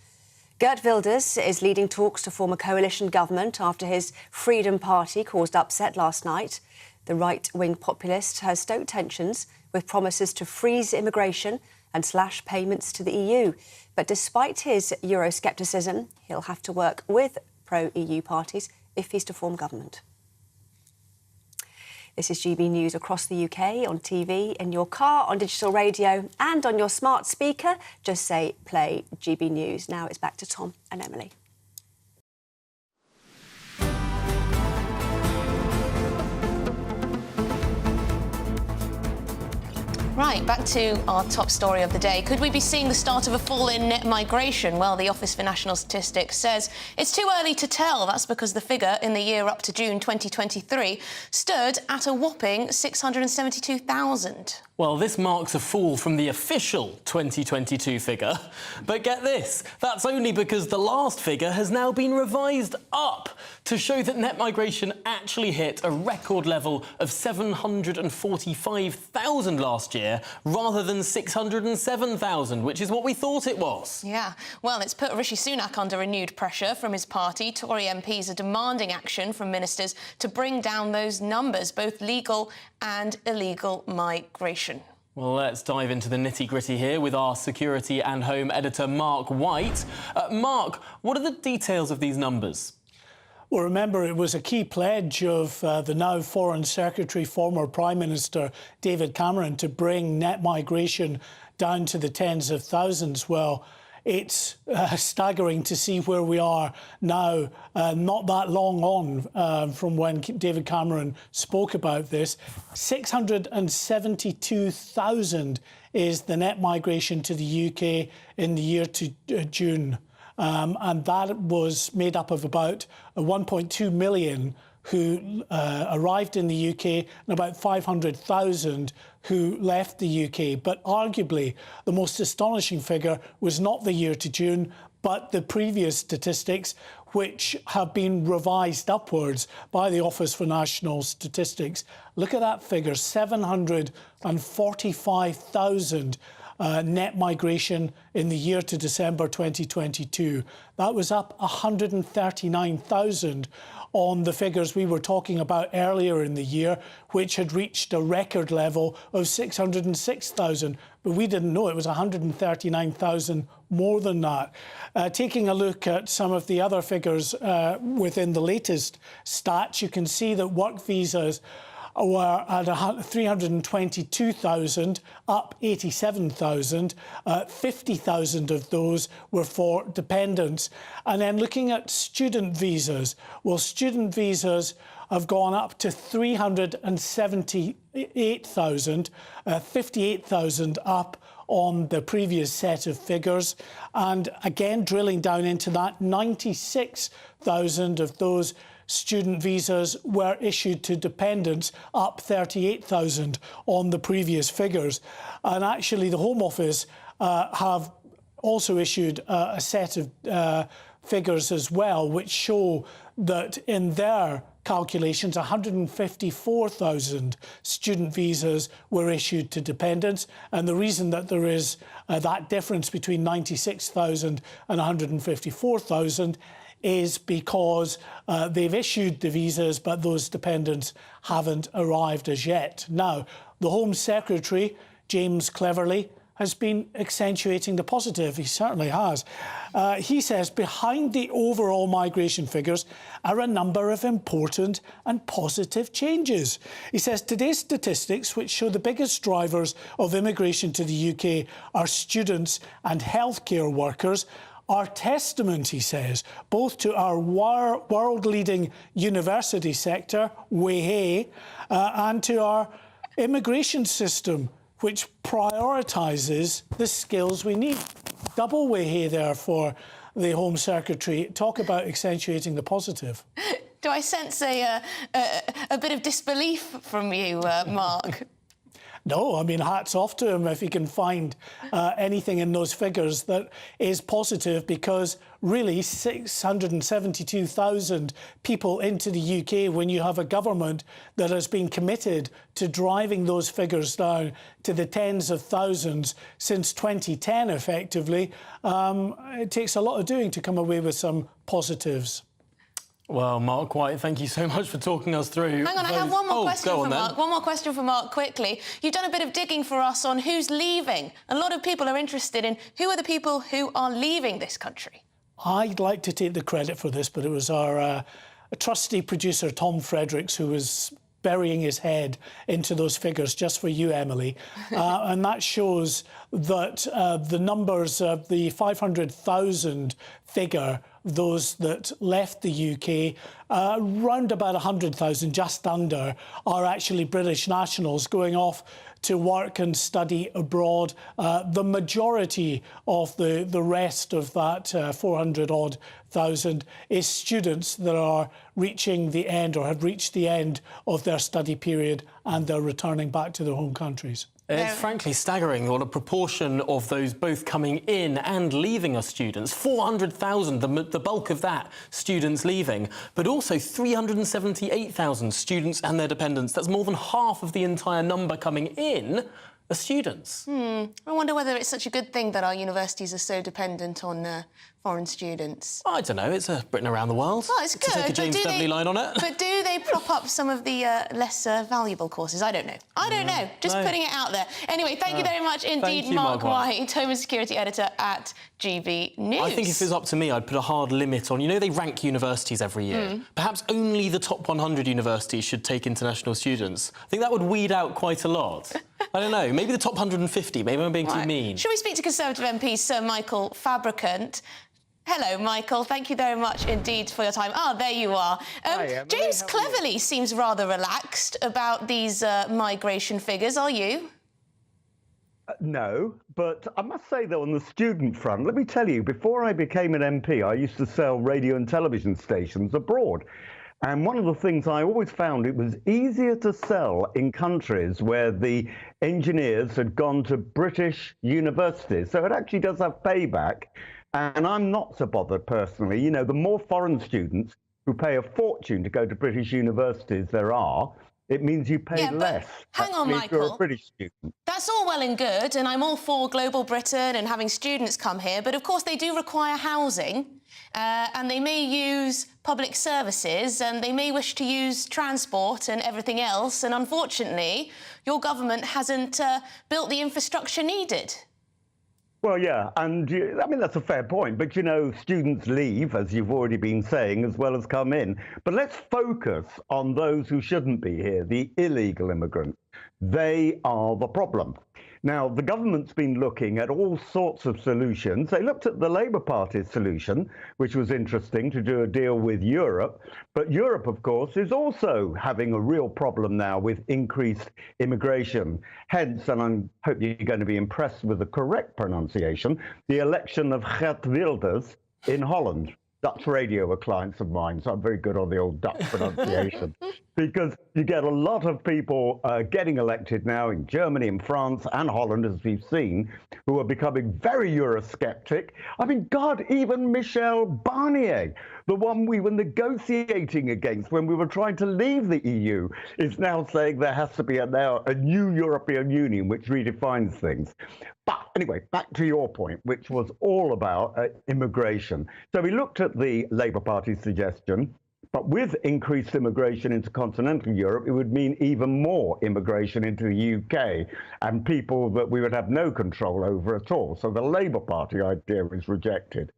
Geert Wilders is leading talks to form a coalition government after his Freedom Party caused upset last night. The right-wing populist has stoked tensions with promises to freeze immigration and slash payments to the EU. But despite his Euroscepticism, he'll have to work with pro-EU parties if he's to form government. This is GB News across the UK, on TV, in your car, on digital radio and on your smart speaker. Just say, play GB News. Now it's back to Tom and Emily. Right, back to our top story of the day. Could we be seeing the start of a fall in net migration? Well, the Office for National Statistics says it's too early to tell. That's because the figure in the year up to June 2023 stood at a whopping 672,000. Well, this marks a fall from the official 2022 figure. But get this, that's only because the last figure has now been revised up to show that net migration actually hit a record level of 745,000 last year, rather than 607,000, which is what we thought it was. Yeah, well, it's put Rishi Sunak under renewed pressure from his party. Tory MPs are demanding action from ministers to bring down those numbers, both legal and illegal migration. Well, let's dive into the nitty-gritty here with our security and home editor, Mark White. Mark, what are the details of these numbers? Well, remember, it was a key pledge of the now Foreign Secretary, former Prime Minister David Cameron, to bring net migration down to the tens of thousands. Well, it's staggering to see where we are now, not that long on from when David Cameron spoke about this. 672,000 is the net migration to the UK in the year to June. And that was made up of about 1.2 million who arrived in the UK and about 500,000 who left the UK. But arguably, the most astonishing figure was not the year to June, but the previous statistics, which have been revised upwards by the Office for National Statistics. Look at that figure, 745,000 net migration in the year to December 2022. That was up 139,000 on the figures we were talking about earlier in the year, which had reached a record level of 606,000. But we didn't know it was 139,000 more than that. Taking a look at some of the other figures within the latest stats, you can see that work visas were at 322,000, up 87,000. 50,000 of those were for dependents. And then looking at student visas, well, student visas have gone up to 378,000, 58,000 up on the previous set of figures. And again, drilling down into that, 96,000 of those student visas were issued to dependents, up 38,000 on the previous figures. And actually, the Home Office have also issued a set of figures as well, which show that in their calculations, 154,000 student visas were issued to dependents. And the reason that there is that difference between 96,000 and 154,000 is because they've issued the visas, but those dependents haven't arrived as yet. Now, the Home Secretary, James Cleverly, has been accentuating the positive. He certainly has. He says behind the overall migration figures are a number of important and positive changes. He says today's statistics, which show the biggest drivers of immigration to the UK are students and healthcare workers, are testament, he says, both to our world-leading university sector, WEHE, and to our immigration system, which prioritises the skills we need. Double WEHE there for the Home Secretary. Talk about accentuating the positive. Do I sense a bit of disbelief from you, Mark? No, I mean, hats off to him if he can find anything in those figures that is positive, because really 672,000 people into the UK, when you have a government that has been committed to driving those figures down to the tens of thousands since 2010, effectively, it takes a lot of doing to come away with some positives. Well, Mark White, thank you so much for talking us through. Hang on, I have one more question for Mark. One more question for Mark, quickly. You've done a bit of digging for us on who's leaving. A lot of people are interested in who are the people who are leaving this country. I'd like to take the credit for this, but it was our trusty producer, Tom Fredericks, who was burying his head into those figures just for you, Emily. And that shows that the numbers of the 500,000 figure, those that left the UK, round about 100,000, just under, are actually British nationals going off to work and study abroad. The majority of the rest of that 400-odd thousand is students that are reaching the end or have reached the end of their study period and they're returning back to their home countries. It's frankly staggering what a proportion of those both coming in and leaving are students. 400,000, the bulk of that, students leaving, but also 378,000 students and their dependents. That's more than half of the entire number coming in are students. I wonder whether it's such a good thing that our universities are so dependent on foreign students. I don't know, it's a Britain around the world. Well, it's good, to take a James Dudley line on it. But do they prop up some of the less valuable courses? I don't know. I don't know. Just putting it out there. Anyway, thank you very much indeed, Mark White, Home and Security Editor at GB News. I think if it was up to me, I'd put a hard limit on... You know, they rank universities every year. Perhaps only the top 100 universities should take international students. I think that would weed out quite a lot. I don't know, maybe the top 150, maybe I'm being too mean. Shall we speak to Conservative MP Sir Michael Fabricant? Hello, Michael. Thank you very much indeed for your time. Ah, there you are. James Cleverly seems rather relaxed about these migration figures. Are you? No, but I must say, though, on the student front, let me tell you, before I became an MP, I used to sell radio and television stations abroad. And one of the things I always found, it was easier to sell in countries where the engineers had gone to British universities. So it actually does have payback. And I'm not so bothered personally. You know, the more foreign students who pay a fortune to go to British universities there are, it means you pay less. Hang on, Michael. If you're a British student. That's all well and good, and I'm all for global Britain and having students come here, but of course they do require housing, and they may use public services, and they may wish to use transport and everything else, and unfortunately, your government hasn't built the infrastructure needed. Well, yeah, and I mean, that's a fair point. But, you know, students leave, as you've already been saying, as well as come in. But let's focus on those who shouldn't be here, the illegal immigrants. They are the problem. Now, the government's been looking at all sorts of solutions. They looked at the Labour Party's solution, which was interesting, to do a deal with Europe. But Europe, of course, is also having a real problem now with increased immigration. Hence, and I hope you're going to be impressed with the correct pronunciation, the election of Geert Wilders in Holland. Dutch radio are clients of mine, so I'm very good on the old Dutch pronunciation. Because you get a lot of people getting elected now in Germany and France and Holland, as we've seen, who are becoming very Eurosceptic. I mean, God, even Michel Barnier, the one we were negotiating against when we were trying to leave the EU, is now saying there has to be now a new European Union which redefines things. But anyway, back to your point, which was all about immigration. So we looked at the Labour Party's suggestion, but with increased immigration into continental Europe, it would mean even more immigration into the UK and people that we would have no control over at all. So the Labour Party idea is rejected.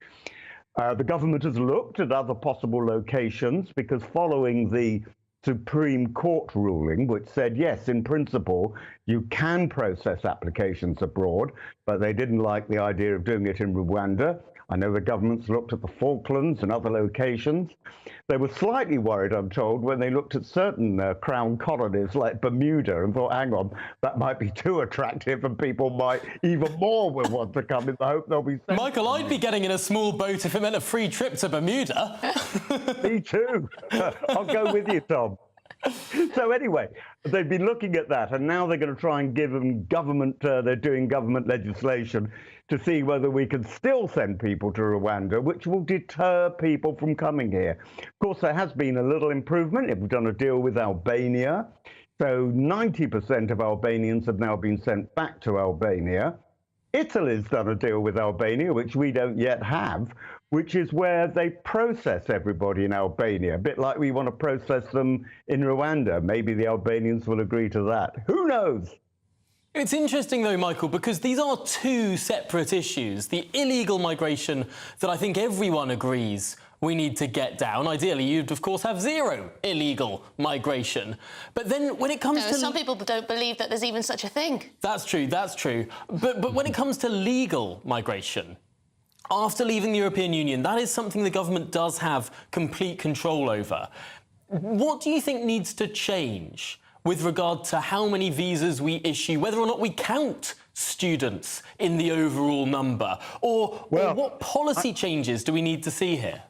The government has looked at other possible locations because following the Supreme Court ruling, which said, yes, in principle, you can process applications abroad, but they didn't like the idea of doing it in Rwanda. I know the government's looked at the Falklands and other locations. They were slightly worried, I'm told, when they looked at certain crown colonies like Bermuda and thought, hang on, that might be too attractive and people might even more will want to come in the hope they'll be safe. Michael, I'd be getting in a small boat if it meant a free trip to Bermuda. Me too. I'll go with you, Tom. So anyway, they've been looking at that, and now they're going to try and give them government, they're doing government legislation to see whether we can still send people to Rwanda, which will deter people from coming here. Of course, there has been a little improvement. We've done a deal with Albania. So 90% of Albanians have now been sent back to Albania. Italy's done a deal with Albania, which we don't yet have, which is where they process everybody in Albania, a bit like we want to process them in Rwanda. Maybe the Albanians will agree to that. Who knows? It's interesting, though, Michael, because these are two separate issues. The illegal migration that I think everyone agrees we need to get down. Ideally, you'd, of course, have zero illegal migration. But then when it comes to... Some people don't believe that there's even such a thing. That's true, that's true. But when it comes to legal migration, after leaving the European Union, that is something the government does have complete control over. What do you think needs to change with regard to how many visas we issue, whether or not we count students in the overall number, or what policy changes do we need to see here?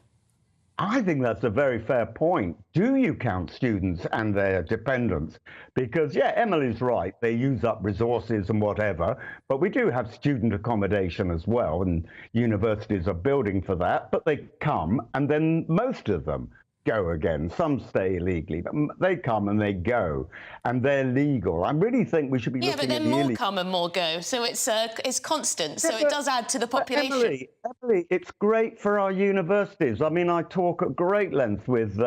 I think that's a very fair point. Do you count students and their dependents? Because, yeah, Emily's right, they use up resources and whatever, but we do have student accommodation as well, and universities are building for that, but they come, and then most of them go again. Some stay illegally, but they come and they go, and they're legal. I really think we should be looking at the but then more come and more go, so it's constant, so it does add to the population. Emily, it's great for our universities. I mean, I talk at great length with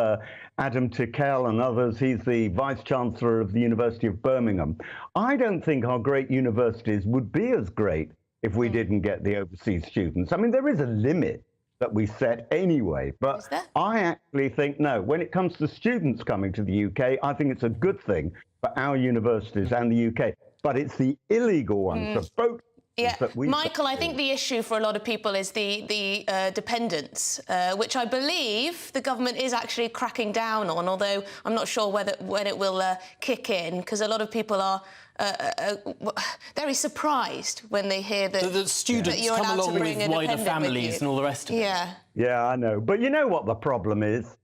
Adam Tickell and others. He's the Vice-Chancellor of the University of Birmingham. I don't think our great universities would be as great if we didn't get the overseas students. I mean, there is a limit that we set anyway. But I actually think, no, when it comes to students coming to the UK, I think it's a good thing for our universities and the UK. But it's the illegal ones, the boat. Yeah, Michael, I think the issue for a lot of people is the dependents, which I believe the government is actually cracking down on, although I'm not sure when it will kick in, because a lot of people are very surprised when they hear that the students you're come allowed along to bring with a wider dependent families and all the rest of it. Yeah, I know. But you know what the problem is?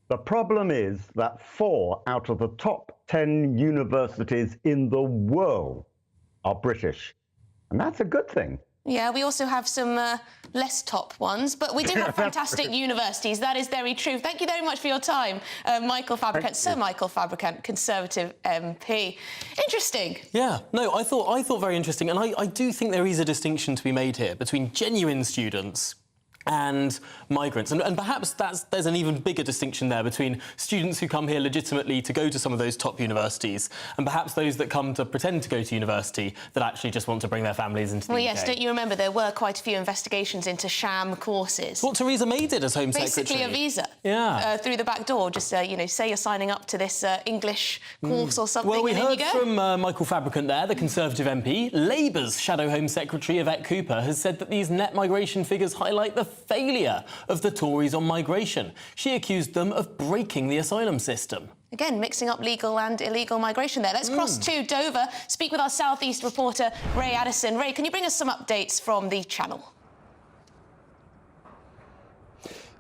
The problem is that 4 out of the top 10 universities in the world are British. And that's a good thing. Yeah, we also have some less top ones, but we do have fantastic universities. That is very true. Thank you very much for your time, Michael Fabricant, Sir Michael Fabricant, Conservative MP. Interesting. Yeah, no, I thought very interesting, and I do think there is a distinction to be made here between genuine students and migrants. And perhaps there's an even bigger distinction there between students who come here legitimately to go to some of those top universities and perhaps those that come to pretend to go to university that actually just want to bring their families into the UK. Well, yes, don't you remember there were quite a few investigations into sham courses? What Theresa May did as Home Secretary. Basically a visa. Yeah. Through the back door, just, you know, say you're signing up to this English course or something, Well, we and heard then you go. from Michael Fabricant there, the Conservative MP. Labour's Shadow Home Secretary Yvette Cooper has said that these net migration figures highlight the failure of the Tories on migration. She accused them of breaking the asylum system. Again, mixing up legal and illegal migration there. Let's cross to Dover, speak with our South East reporter, Ray Addison. Ray, can you bring us some updates from the Channel?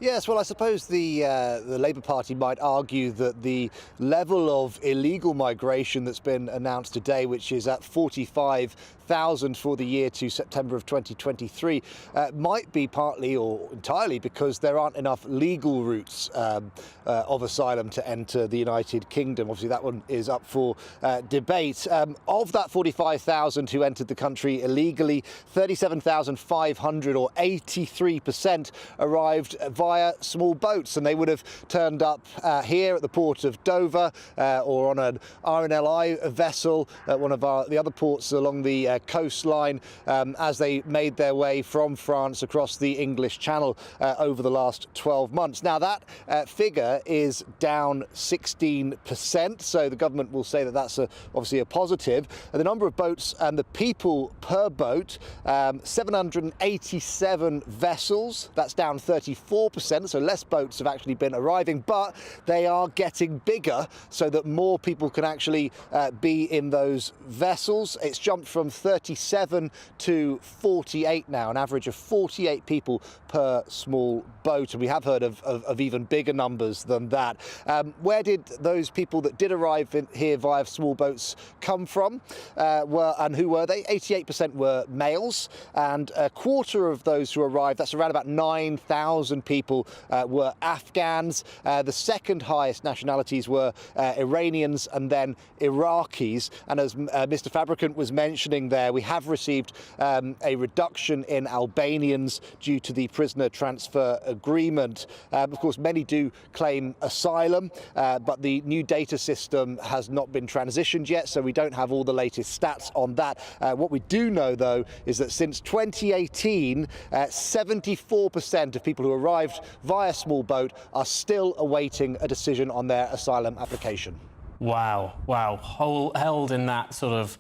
Yes, well, I suppose the Labour Party might argue that the level of illegal migration that's been announced today, which is at 45,000 for the year to September of 2023, might be partly or entirely because there aren't enough legal routes of asylum to enter the United Kingdom. Obviously, that one is up for debate. Of that 45,000 who entered the country illegally, 37,500 or 83% arrived via small boats, and they would have turned up here at the port of Dover or on an RNLI vessel at one of the other ports along the coastline as they made their way from France across the English Channel over the last 12 months. Now, that figure is down 16%, so the government will say that that's obviously a positive. And the number of boats and the people per boat, 787 vessels, that's down 34%, so less boats have actually been arriving, but they are getting bigger so that more people can actually be in those vessels. It's jumped from 37 to 48 now, an average of 48 people per small boat, and we have heard of even bigger numbers than that. Where did those people that did arrive here via small boats come from? And who were they? 88% were males, and a quarter of those who arrived, that's around about 9,000 people, were Afghans. The second highest nationalities were Iranians and then Iraqis. And as Mr. Fabricant was mentioning there, we have received a reduction in Albanians due to the prisoner transfer agreement. Of course, many do claim asylum, but the new data system has not been transitioned yet, so we don't have all the latest stats on that. What we do know, though, is that since 2018, 74% of people who arrived via small boat are still awaiting a decision on their asylum application. Wow, held in that sort of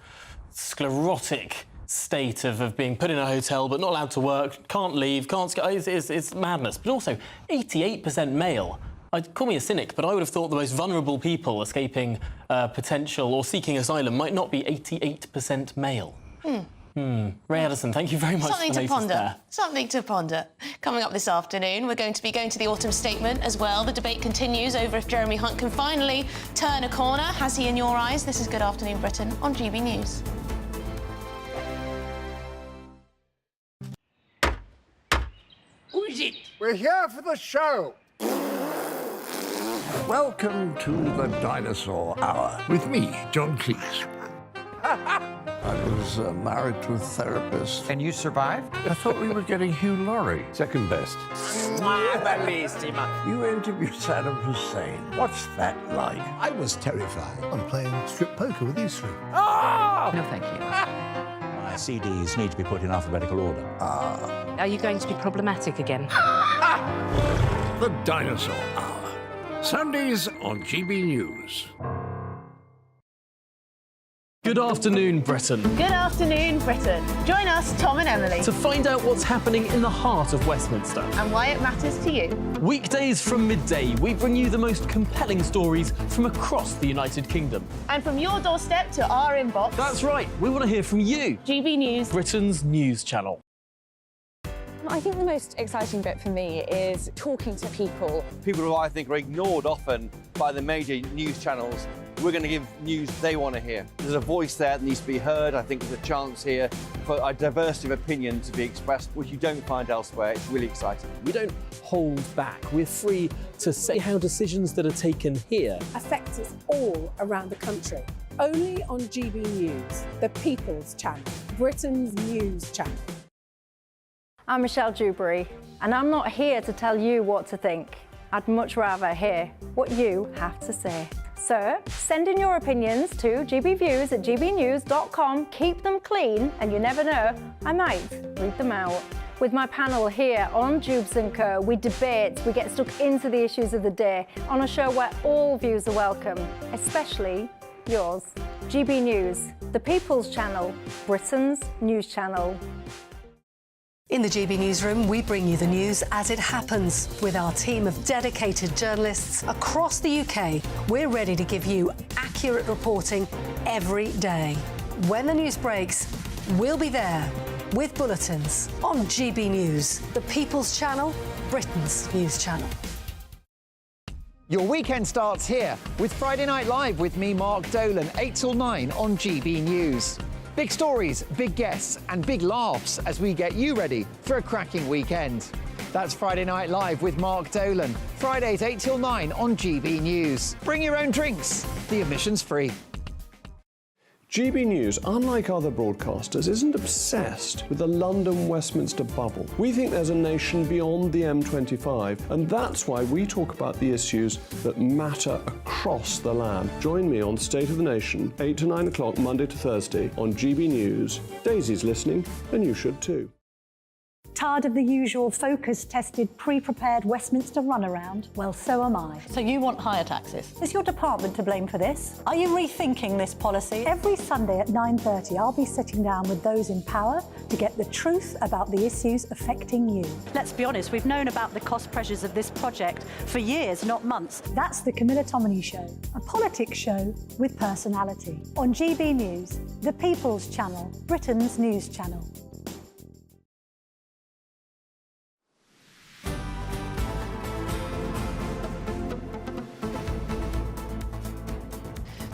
sclerotic state of being put in a hotel but not allowed to work, can't leave, it's madness. But also 88% male. Call me a cynic, but I would have thought the most vulnerable people escaping potential or seeking asylum might not be 88% male. Ray Addison, thank you very much Something for the to latest ponder. there. Something to ponder. Coming up this afternoon, we're going to be going to the autumn statement as well. The debate continues over if Jeremy Hunt can finally turn a corner. Has he in your eyes? This is Good Afternoon Britain on GB News. Who is it? We're here for the show. Welcome to the Dinosaur Hour with me, John Cleese. I was married to a therapist. And you survived? I thought we were getting Hugh Laurie. Second best. You interviewed Saddam Hussein. What's that like? I was terrified. I'm playing strip poker with these three. Ah! No, thank you. My CDs need to be put in alphabetical order. Are you going to be problematic again? The Dinosaur Hour. Sundays on GB News. Good afternoon, Britain. Good afternoon, Britain. Join us, Tom and Emily, To find out what's happening in the heart of Westminster. and why it matters to you. Weekdays from midday, we bring you the most compelling stories from across the United Kingdom. And from your doorstep to our inbox. That's right, we want to hear from you. GB News. Britain's news channel. I think the most exciting bit for me is talking to people. People who I think are ignored often by the major news channels. We're going to give news they want to hear. There's a voice there that needs to be heard. I think there's a chance here for a diversity of opinion to be expressed, which you don't find elsewhere. It's really exciting. We don't hold back. We're free to say how decisions that are taken here affect us all around the country. Only on GB News, the People's Channel, Britain's news channel. I'm Michelle Dewberry, and I'm not here to tell you what to think. I'd much rather hear what you have to say. So, send in your opinions to gbviews@gbnews.com. Keep them clean, and you never know, I might read them out. With my panel here on Jubes & Co, we debate, we get stuck into the issues of the day on a show where all views are welcome, especially yours. GB News, the People's Channel, Britain's news channel. In the GB Newsroom, we bring you the news as it happens. With our team of dedicated journalists across the UK, we're ready to give you accurate reporting every day. When the news breaks, we'll be there with bulletins on GB News, the People's Channel, Britain's news channel. Your weekend starts here with Friday Night Live with me, Mark Dolan, 8 till 9 on GB News. Big stories, big guests and big laughs as we get you ready for a cracking weekend. That's Friday Night Live with Mark Dolan, Fridays 8 till 9 on GB News. Bring your own drinks, the admission's free. GB News, unlike other broadcasters, isn't obsessed with the London-Westminster bubble. We think there's a nation beyond the M25, and that's why we talk about the issues that matter across the land. Join me on State of the Nation, 8 to 9 o'clock, Monday to Thursday, on GB News. Daisy's listening, and you should too. Tired of the usual focus-tested, pre-prepared Westminster runaround? Well, so am I. So you want higher taxes? Is your department to blame for this? Are you rethinking this policy? Every Sunday at 9:30, I'll be sitting down with those in power to get the truth about the issues affecting you. Let's be honest, we've known about the cost pressures of this project for years, not months. That's the Camilla Tominey Show, a politics show with personality. On GB News, the People's Channel, Britain's news channel.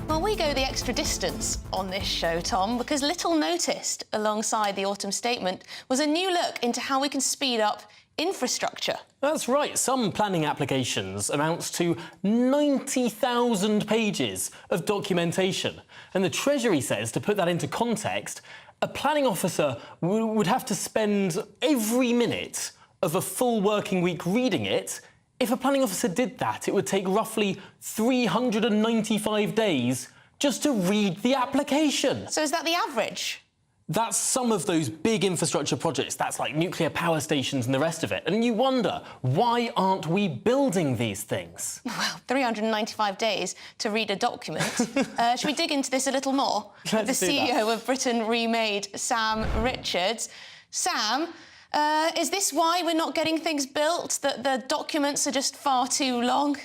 Well, we go the extra distance on this show, Tom, because little noticed alongside the autumn statement was a new look into how we can speed up infrastructure. That's right. Some planning applications amounts to 90,000 pages of documentation. And the Treasury says, to put that into context, a planning officer would have to spend every minute of a full working week reading it. If a planning officer did that, it would take roughly 395 days just to read the application. So is that the average? That's some of those big infrastructure projects. That's like nuclear power stations and the rest of it. And you wonder, why aren't we building these things? Well, 395 days to read a document. Should we dig into this a little more? Let's the do CEO that. of Britain Remade, Sam Richards. Sam, is this why we're not getting things built? That the documents are just far too long?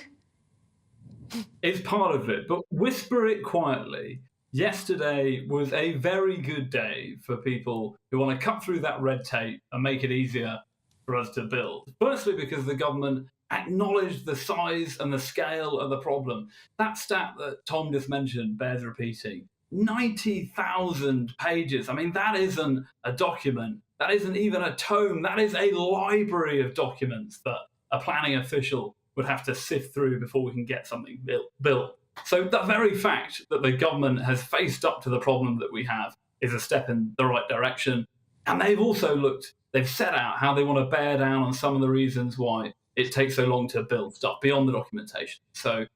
It's part of it, but whisper it quietly. Yesterday was a very good day for people who want to cut through that red tape and make it easier for us to build. Firstly, because the government acknowledged the size and the scale of the problem. That stat that Tom just mentioned bears repeating. 90,000 pages. I mean, that isn't a document. That isn't even a tome. That is a library of documents that a planning official would have to sift through before we can get something built. So the very fact that the government has faced up to the problem that we have is a step in the right direction. And they've set out how they want to bear down on some of the reasons why it takes so long to build stuff beyond the documentation. So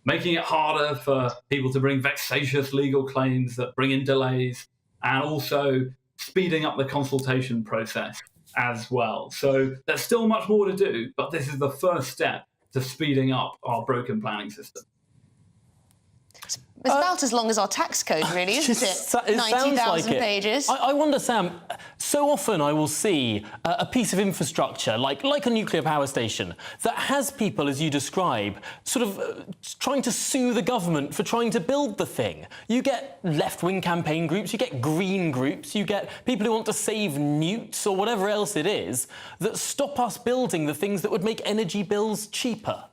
making it harder for people to bring vexatious legal claims that bring in delays, and also speeding up the consultation process as well. So there's still much more to do, but this is the first step to speeding up our broken planning system. It's about as long as our tax code, really, isn't it? 90,000 pages. I wonder, Sam, so often I will see a piece of infrastructure, like a nuclear power station, that has people, as you describe, sort of trying to sue the government for trying to build the thing. You get left-wing campaign groups, you get green groups, you get people who want to save newts or whatever else it is that stop us building the things that would make energy bills cheaper.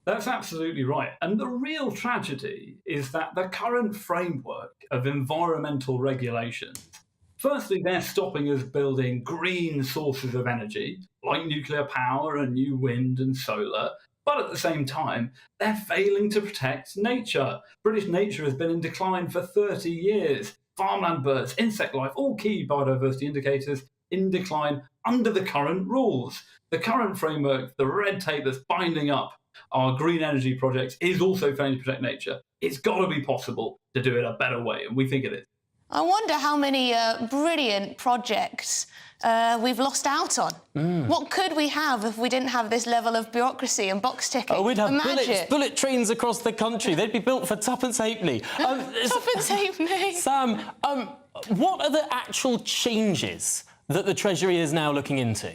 That's absolutely right. And the real tragedy is that the current framework of environmental regulations, firstly, they're stopping us building green sources of energy, like nuclear power and new wind and solar. But at the same time, they're failing to protect nature. British nature has been in decline for 30 years. Farmland birds, insect life, all key biodiversity indicators in decline under the current rules. The current framework, the red tape that's binding up our green energy projects is also failing to protect nature. It's got to be possible to do it a better way, and we think it is. I wonder how many brilliant projects we've lost out on. What could we have if we didn't have this level of bureaucracy and box ticking? Oh, we'd have bullet trains across the country. They'd be built for tuppence halfpenny. Tuppence halfpenny. Sam, what are the actual changes that the Treasury is now looking into?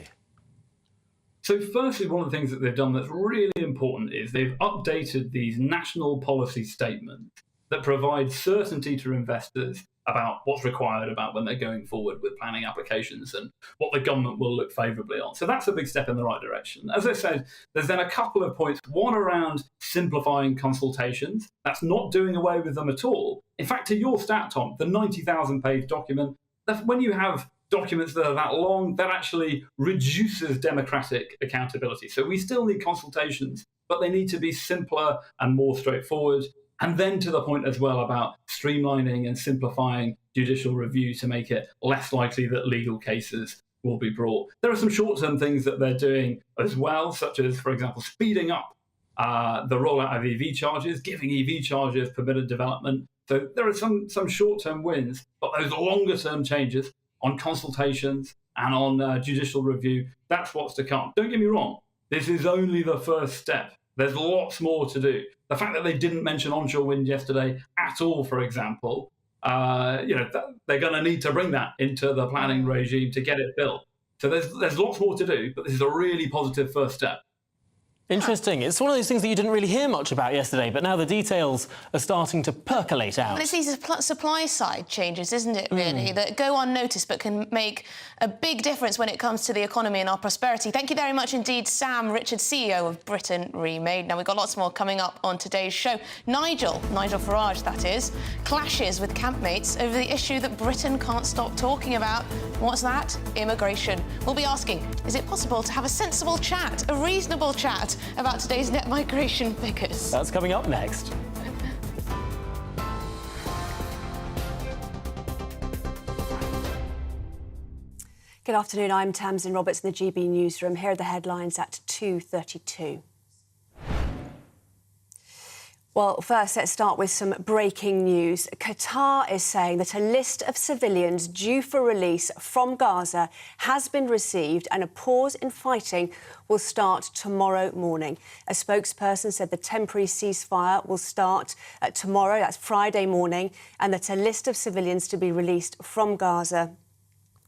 So firstly, one of the things that they've done that's really important is they've updated these national policy statements that provide certainty to investors about what's required about when they're going forward with planning applications and what the government will look favourably on. So that's a big step in the right direction. As I said, there's then a couple of points. One around simplifying consultations. That's not doing away with them at all. In fact, to your stat, Tom, the 90,000-page document, when you have documents that are that long, that actually reduces democratic accountability. So we still need consultations, but they need to be simpler and more straightforward. And then to the point as well about streamlining and simplifying judicial review to make it less likely that legal cases will be brought. There are some short-term things that they're doing as well, such as, for example, speeding up the rollout of EV chargers, giving EV chargers permitted development. So there are some short-term wins, but those longer-term changes on consultations and on judicial review, that's what's to come. Don't get me wrong, this is only the first step. There's lots more to do. The fact that they didn't mention onshore wind yesterday at all, for example, they're going to need to bring that into the planning regime to get it built. So there's lots more to do, but this is a really positive first step. Interesting. It's one of those things that you didn't really hear much about yesterday, but now the details are starting to percolate out. But it's these supply side changes, isn't it, really, that go unnoticed but can make a big difference when it comes to the economy and our prosperity. Thank you very much indeed, Sam Richard, CEO of Britain Remade. Now, we've got lots more coming up on today's show. Nigel Farage, that is, clashes with campmates over the issue that Britain can't stop talking about. What's that? Immigration. We'll be asking, is it possible to have a sensible chat, a reasonable chat, about today's net migration figures? That's coming up next. Good afternoon, I'm Tamsin Roberts in the GB newsroom. Here are the headlines at 2:32. Well, first, let's start with some breaking news. Qatar is saying that a list of civilians due for release from Gaza has been received and a pause in fighting will start tomorrow morning. A spokesperson said the temporary ceasefire will start tomorrow, that's Friday morning, and that a list of civilians to be released from Gaza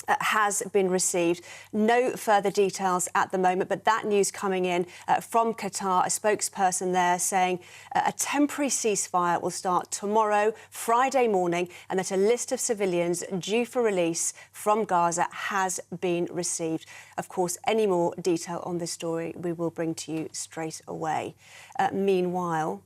has been received. No further details at the moment, but that news coming in from Qatar, a spokesperson there saying a temporary ceasefire will start tomorrow, Friday morning, and that a list of civilians due for release from Gaza has been received. Of course, any more detail on this story we will bring to you straight away. Meanwhile,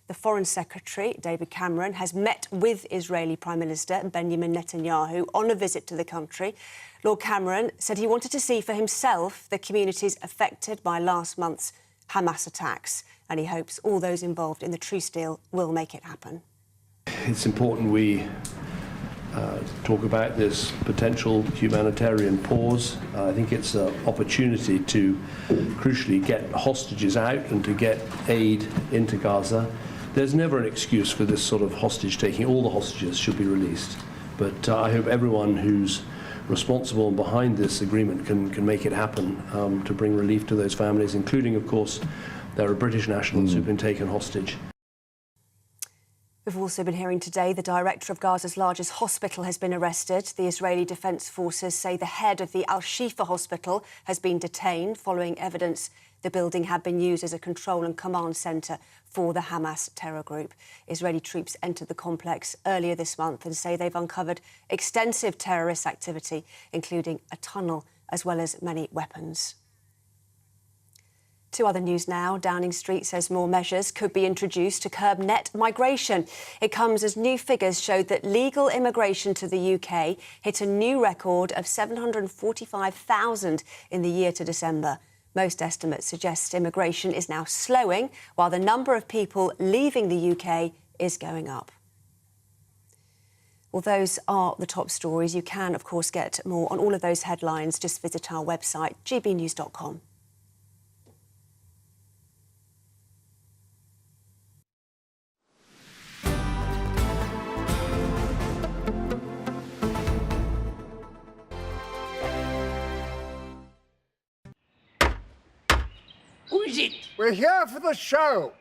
the Foreign Secretary, David Cameron, has met with Israeli Prime Minister Benjamin Netanyahu on a visit to the country. Lord Cameron said he wanted to see for himself the communities affected by last month's Hamas attacks, and he hopes all those involved in the truce deal will make it happen. It's important we talk about this potential humanitarian pause. I think it's an opportunity to crucially get hostages out and to get aid into Gaza. There's never an excuse for this sort of hostage taking. All the hostages should be released. But I hope everyone who's responsible and behind this agreement can make it happen to bring relief to those families, including, of course, there are British nationals who've been taken hostage. We've also been hearing today the director of Gaza's largest hospital has been arrested. The Israeli Defence Forces say the head of the Al-Shifa hospital has been detained following evidence the building had been used as a control and command centre for the Hamas terror group. Israeli troops entered the complex earlier this month and say they've uncovered extensive terrorist activity, including a tunnel as well as many weapons. To other news now. Downing Street says more measures could be introduced to curb net migration. It comes as new figures showed that legal immigration to the UK hit a new record of 745,000 in the year to December. Most estimates suggest immigration is now slowing, while the number of people leaving the UK is going up. Well, those are the top stories. You can, of course, get more on all of those headlines. Just visit our website, gbnews.com. Who is it? We're here for the show.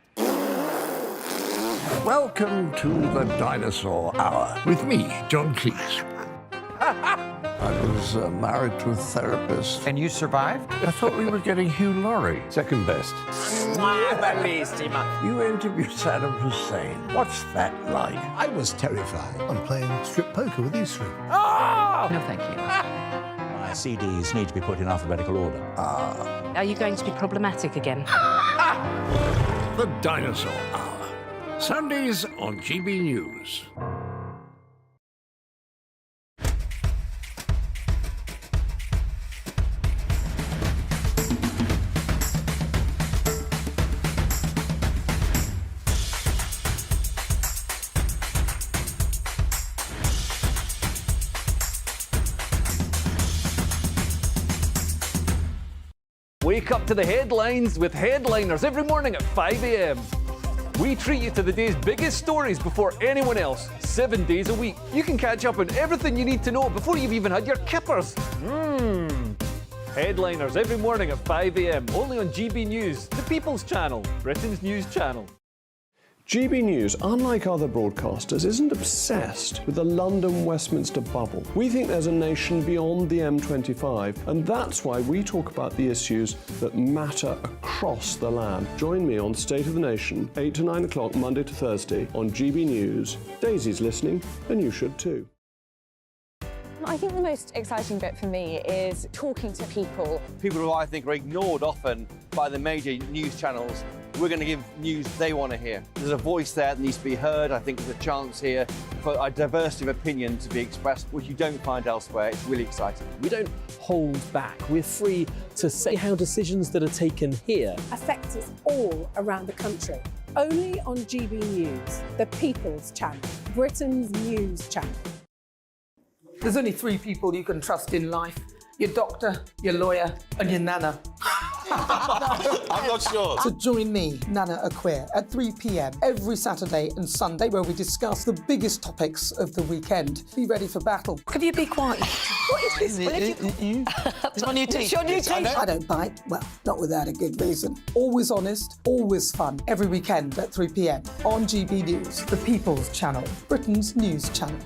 Welcome to the Dinosaur Hour with me, John Cleese. I was married to a therapist. And you survived? I thought we were getting Hugh Laurie. Second best. You interviewed Saddam Hussein. What's that like? I was terrified. I'm playing strip poker with these three. No, thank you. My CDs need to be put in alphabetical order. Are you going to be problematic again? The Dinosaur Hour. Sundays on GB News. Wake up to the headlines with Headliners every morning at 5 a.m. We treat you to the day's biggest stories before anyone else, 7 days a week. You can catch up on everything you need to know before you've even had your kippers. Headliners every morning at 5 a.m. only on GB News, the People's Channel, Britain's news channel. GB News, unlike other broadcasters, isn't obsessed with the London-Westminster bubble. We think there's a nation beyond the M25, and that's why we talk about the issues that matter across the land. Join me on State of the Nation, 8 to 9 o'clock, Monday to Thursday, on GB News. Daisy's listening, and you should too. I think the most exciting bit for me is talking to people. People who I think are ignored often by the major news channels. We're going to give news they want to hear. There's a voice there that needs to be heard. I think there's a chance here for a diversity of opinion to be expressed, which you don't find elsewhere. It's really exciting. We don't hold back. We're free to say how decisions that are taken here affect us all around the country. Only on GB News, the People's Channel, Britain's news channel. There's only 3 people you can trust in life. Your doctor, your lawyer, and your nana. I'm not sure. So join me, Nana Aquare, at 3 p.m. every Saturday and Sunday, where we discuss the biggest topics of the weekend. Be ready for battle. Could you be quiet? What is this? It's my new It's your new teeth. I don't bite. Well, not without a good reason. Always honest, always fun. Every weekend at 3 p.m. on GB News, the People's Channel, Britain's news channel.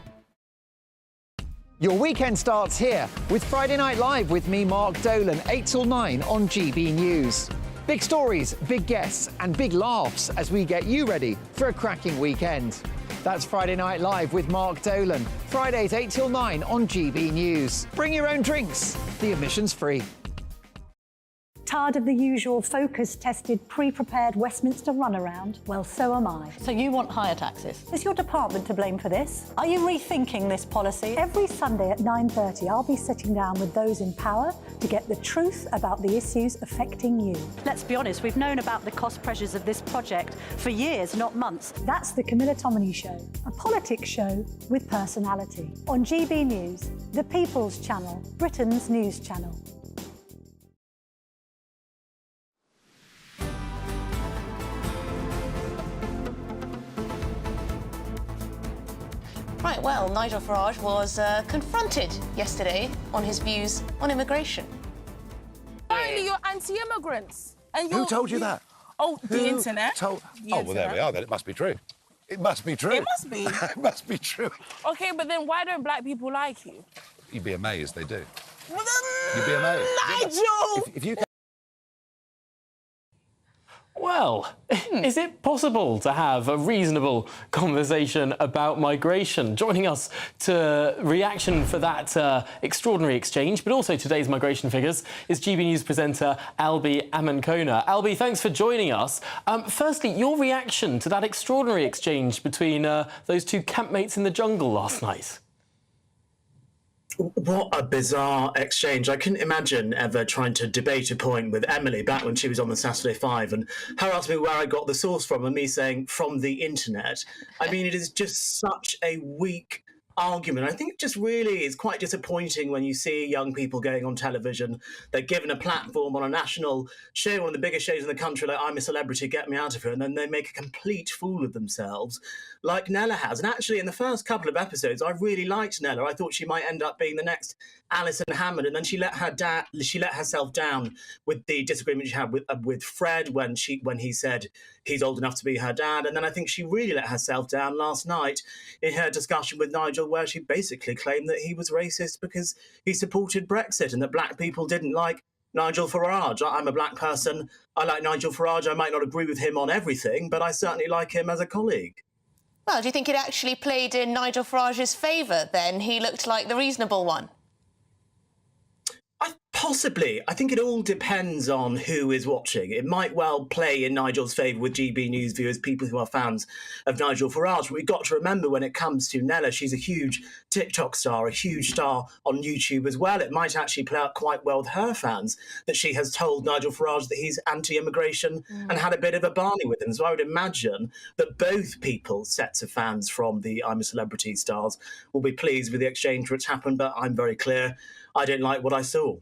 Your weekend starts here with Friday Night Live with me, Mark Dolan, 8 till 9 on GB News. Big stories, big guests and big laughs as we get you ready for a cracking weekend. That's Friday Night Live with Mark Dolan, Fridays 8 till 9 on GB News. Bring your own drinks, the admission's free. Tired of the usual focus-tested, pre-prepared Westminster runaround? Well, so am I. So you want higher taxes? Is your department to blame for this? Are you rethinking this policy? Every Sunday at 9:30, I'll be sitting down with those in power to get the truth about the issues affecting you. Let's be honest, we've known about the cost pressures of this project for years, not months. That's the Camilla Tominey Show, a politics show with personality. On GB News, the People's Channel, Britain's news channel. Right, well, Nigel Farage was confronted yesterday on his views on immigration. Apparently you're anti-immigrants. Who told you that? Oh, the internet. Oh, well, there we are, then. It must be true. It must be true. It must be. It must be true. Okay, but then why don't black people like you? You'd be amazed they do. You'd be amazed. Nigel! If you can... Well, is it possible to have a reasonable conversation about migration? Joining us to reaction for that extraordinary exchange, but also today's migration figures, is GB News presenter Albi Amankona. Albi, thanks for joining us. Firstly, your reaction to that extraordinary exchange between those two campmates in the jungle last night. What a bizarre exchange. I couldn't imagine ever trying to debate a point with Emily back when she was on the Saturday 5 and her asking me where I got the source from and me saying from the internet. I mean, it is just such a weak argument. I think it just really is quite disappointing when you see young people going on television. They're given a platform on a national show, one of the biggest shows in the country, like I'm a Celebrity, Get Me Out of Here, and then they make a complete fool of themselves, like Nella has. And actually, in the first couple of episodes, I really liked Nella. I thought she might end up being the next Alison Hammond, and then she let herself down with the disagreement she had with Fred when he said he's old enough to be her dad. And then I think she really let herself down last night in her discussion with Nigel, where she basically claimed that he was racist because he supported Brexit and that black people didn't like Nigel Farage. I'm a black person. I like Nigel Farage. I might not agree with him on everything, but I certainly like him as a colleague. Well, do you think it actually played in Nigel Farage's favour then? He looked like the reasonable one. Possibly. I think it all depends on who is watching. It might well play in Nigel's favour with GB News viewers, people who are fans of Nigel Farage. But we've got to remember when it comes to Nella, she's a huge TikTok star, a huge star on YouTube as well. It might actually play out quite well with her fans that she has told Nigel Farage that he's anti-immigration and had a bit of a barney with him. So I would imagine that both people's sets of fans from the I'm a Celebrity stars will be pleased with the exchange that's happened. But I'm very clear, I didn't like what I saw.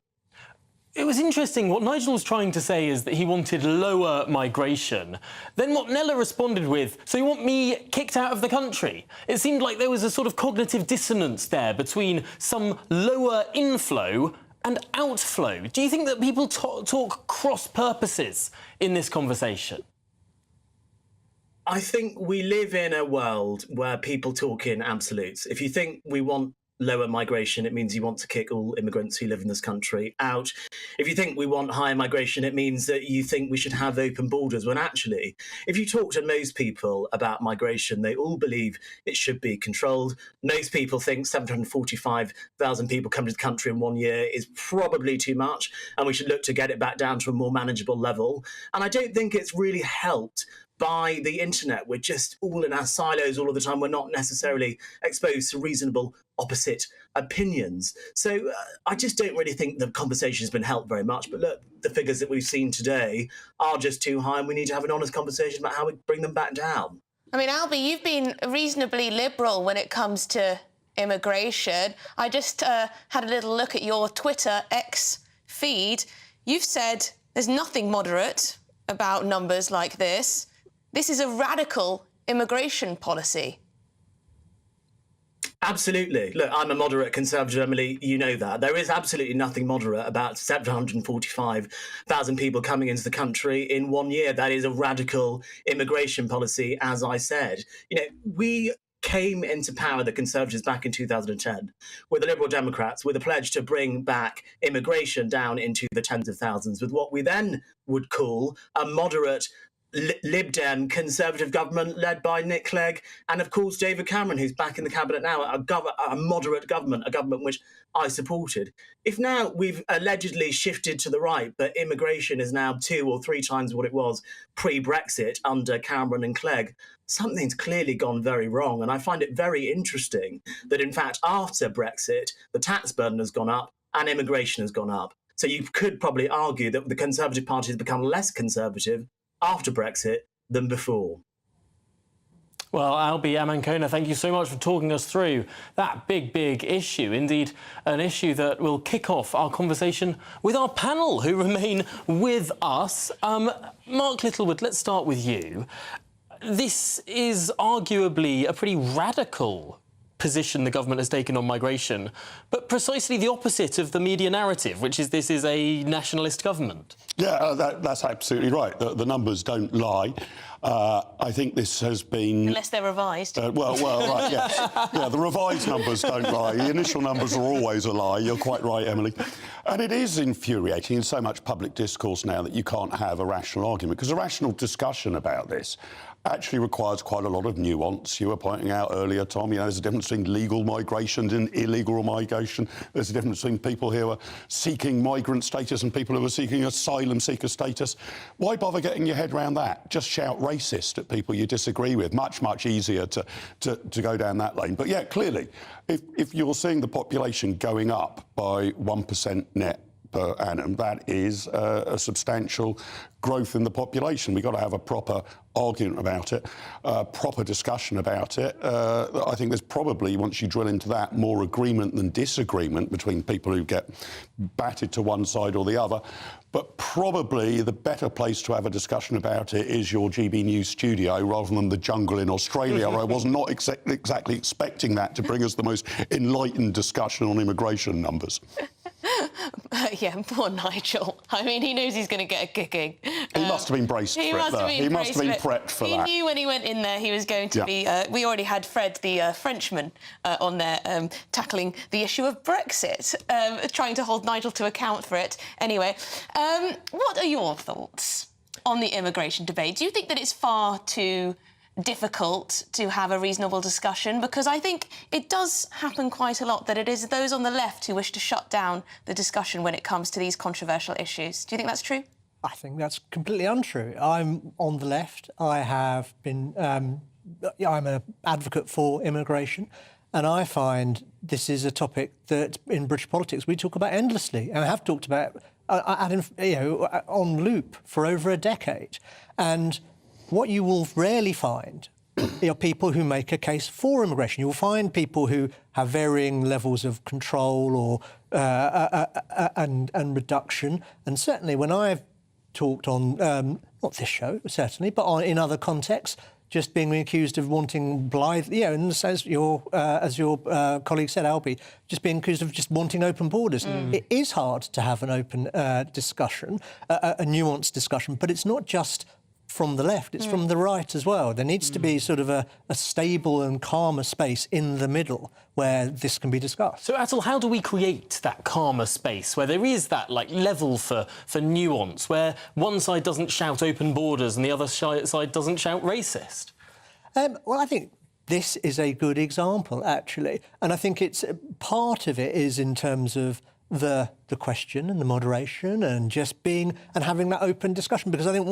It was interesting. What Nigel was trying to say is that he wanted lower migration. Then what Nella responded with, so you want me kicked out of the country? It seemed like there was a sort of cognitive dissonance there between some lower inflow and outflow. Do you think that people talk cross purposes in this conversation? I think we live in a world where people talk in absolutes. If you think we want lower migration, it means you want to kick all immigrants who live in this country out. If you think we want higher migration, it means that you think we should have open borders, when actually, if you talk to most people about migration, they all believe it should be controlled. Most people think 745,000 people coming to the country in 1 year is probably too much, and we should look to get it back down to a more manageable level. And I don't think it's really helped by the internet. We're just all in our silos all of the time. We're not necessarily exposed to reasonable opposite opinions. So I just don't really think the conversation has been helped very much. But look, the figures that we've seen today are just too high, and we need to have an honest conversation about how we bring them back down. I mean, Albie, you've been reasonably liberal when it comes to immigration. I just had a little look at your Twitter X feed. You've said there's nothing moderate about numbers like this. This is a radical immigration policy. Absolutely. Look, I'm a moderate Conservative, Emily, you know that. There is absolutely nothing moderate about 745,000 people coming into the country in 1 year. That is a radical immigration policy, as I said. You know, we came into power, the Conservatives, back in 2010 with the Liberal Democrats with a pledge to bring back immigration down into the tens of thousands with what we then would call a moderate Lib Dem Conservative government led by Nick Clegg and, of course, David Cameron, who's back in the cabinet now, a moderate government, a government which I supported. If now we've allegedly shifted to the right, but immigration is now 2 or 3 times what it was pre-Brexit under Cameron and Clegg, something's clearly gone very wrong. And I find it very interesting that, in fact, after Brexit, the tax burden has gone up and immigration has gone up. So you could probably argue that the Conservative Party has become less conservative after Brexit than before. Well, Albie Amankona, thank you so much for talking us through that big issue. Indeed, an issue that will kick off our conversation with our panel, who remain with us. Mark Littlewood, let's start with you. This is arguably a pretty radical position the government has taken on migration, but precisely the opposite of the media narrative, which is this is a nationalist government. Yeah, that's absolutely right. The numbers don't lie. I think this has been... Unless they're revised. Well, right, yes. Yeah, the revised numbers don't lie. The initial numbers are always a lie. You're quite right, Emily. And it is infuriating in so much public discourse now that you can't have a rational argument, because a rational discussion about this actually requires quite a lot of nuance. You were pointing out earlier, Tom, you know, there's a difference between legal migration and illegal migration. There's a difference between people who are seeking migrant status and people who are seeking asylum seeker status. Why bother getting your head around that? Just shout racist at people you disagree with. Much easier to go down that lane. But yeah, clearly, if you're seeing the population going up by 1% net per annum, that is a substantial growth in the population. We've got to have a proper argument about it, proper discussion about it. I think there's probably, once you drill into that, more agreement than disagreement between people who get batted to one side or the other. But probably the better place to have a discussion about it is your GB News studio rather than the jungle in Australia. I was not exactly expecting that to bring us the most enlightened discussion on immigration numbers. Yeah, poor Nigel. I mean, he knows he's going to get a kicking. He must have been braced for it. He must have been prepped for that. He knew when he went in there he was going to be... we already had Fred, the Frenchman, on there tackling the issue of Brexit, trying to hold Nigel to account for it. Anyway, what are your thoughts on the immigration debate? Do you think that it's far too difficult to have a reasonable discussion? Because I think it does happen quite a lot that it is those on the left who wish to shut down the discussion when it comes to these controversial issues. Do you think that's true? I think that's completely untrue. I'm on the left. I have been... I'm an advocate for immigration, and I find this is a topic that in British politics we talk about endlessly, and I have talked about on loop for over a decade. And what you will rarely find are people who make a case for immigration. You will find people who have varying levels of control or and reduction. And certainly when I've talked on, not this show, certainly, but in other contexts, just being accused of wanting Blythe, and as your colleague said, Albie, just being accused of just wanting open borders. It is hard to have an open discussion, a nuanced discussion, but it's not just from the left, it's from the right as well. There needs to be sort of a stable and calmer space in the middle where this can be discussed. So, Atul, how do we create that calmer space where there is that level for nuance, where one side doesn't shout open borders and the other side doesn't shout racist? Well, I think this is a good example, actually. And I think it's part of it is in terms of the question and the moderation and just being and having that open discussion, because I think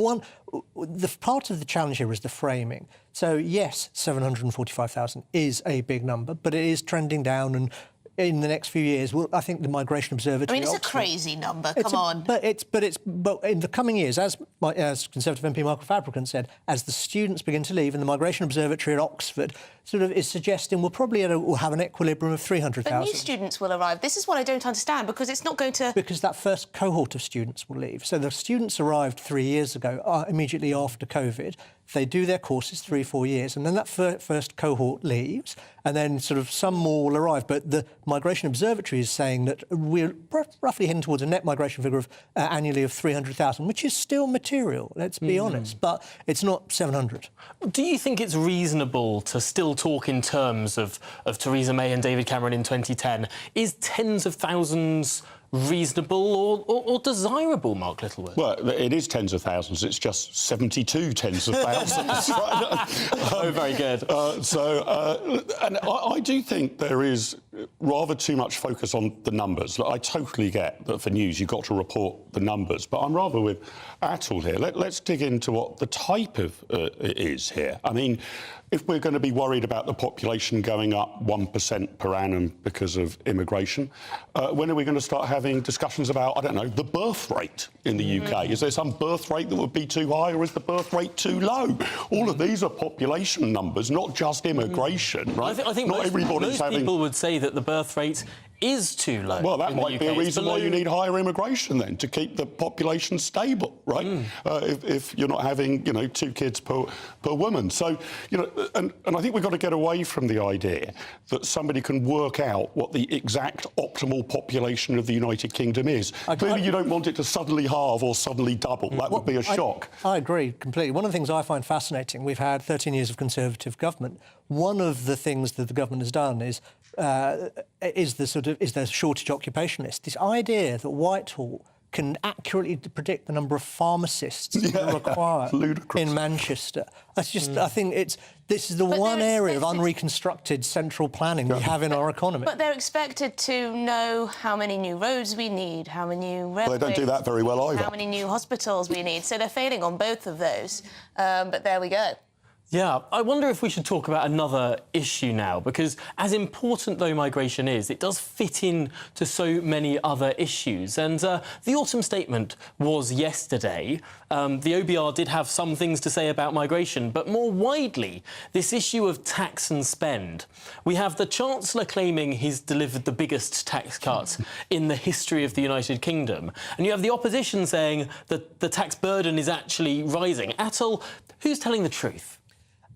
the part of the challenge here is the framing. So yes, 745,000 is a big number, but it is trending down, and in the next few years, I think the Migration Observatory... I mean, it's a crazy number, come on. But in the coming years, as Conservative MP Michael Fabricant said, as the students begin to leave, and the Migration Observatory at Oxford sort of is suggesting we'll have an equilibrium of 300,000. But new students will arrive. This is what I don't understand, because it's not going to... Because that first cohort of students will leave. So the students arrived 3 years ago, immediately after COVID. They do their courses 3-4 years, and then that first cohort leaves, and then sort of some more will arrive. But the Migration Observatory is saying that we're roughly heading towards a net migration figure of annually of 300,000, which is still material, let's be honest, but it's not 700. Do you think it's reasonable to still talk in terms of Theresa May and David Cameron in 2010? Is tens of thousands reasonable or desirable, Mark Littlewood? Well, it is tens of thousands. It's just 72 tens of thousands. Oh, very good. And I do think there is rather too much focus on the numbers. I totally get that for news you've got to report the numbers, but I'm rather with Atul here. Let's dig into what the type of it is here. I mean, if we're going to be worried about the population going up 1% per annum because of immigration, when are we going to start having discussions about, I don't know, the birth rate in the UK? Is there some birth rate that would be too high, or is the birth rate too low? All of these are population numbers, not just immigration, right? I think not everybody's most people would say that the birth rate is too low. Well, that might be a reason why you need higher immigration then, to keep the population stable, right? If you're not having, 2 kids per woman. So, and I think we've got to get away from the idea that somebody can work out what the exact optimal population of the United Kingdom is. Clearly, you don't want it to suddenly halve or suddenly double. That would be a shock. I agree completely. One of the things I find fascinating, we've had 13 years of Conservative government. One of the things that the government has done is the shortage occupation list. This idea that Whitehall can accurately predict the number of pharmacists required in Manchester. That's just, I think this is the one area of unreconstructed central planning we have in our economy. But they're expected to know how many new roads we need, how many new railways... Well, they don't do that very well either. How many new hospitals we need. So they're failing on both of those. But there we go. Yeah, I wonder if we should talk about another issue now, because as important though migration is, it does fit in to so many other issues. And the autumn statement was yesterday. The OBR did have some things to say about migration, but more widely, this issue of tax and spend. We have the Chancellor claiming he's delivered the biggest tax cut in the history of the United Kingdom. And you have the opposition saying that the tax burden is actually rising. Atul, who's telling the truth?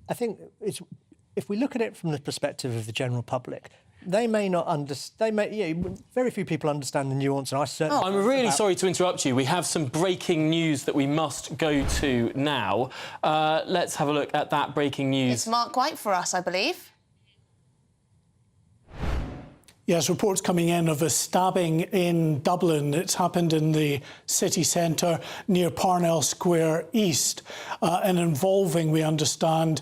I think if we look at it from the perspective of the general public, they may not understand. Very few people understand the nuance, and I certainly. I'm really sorry to interrupt you. We have some breaking news that we must go to now. Let's have a look at that breaking news. It's Mark White for us, I believe. Yes, reports coming in of a stabbing in Dublin. It's happened in the city centre near Parnell Square East and involving, we understand,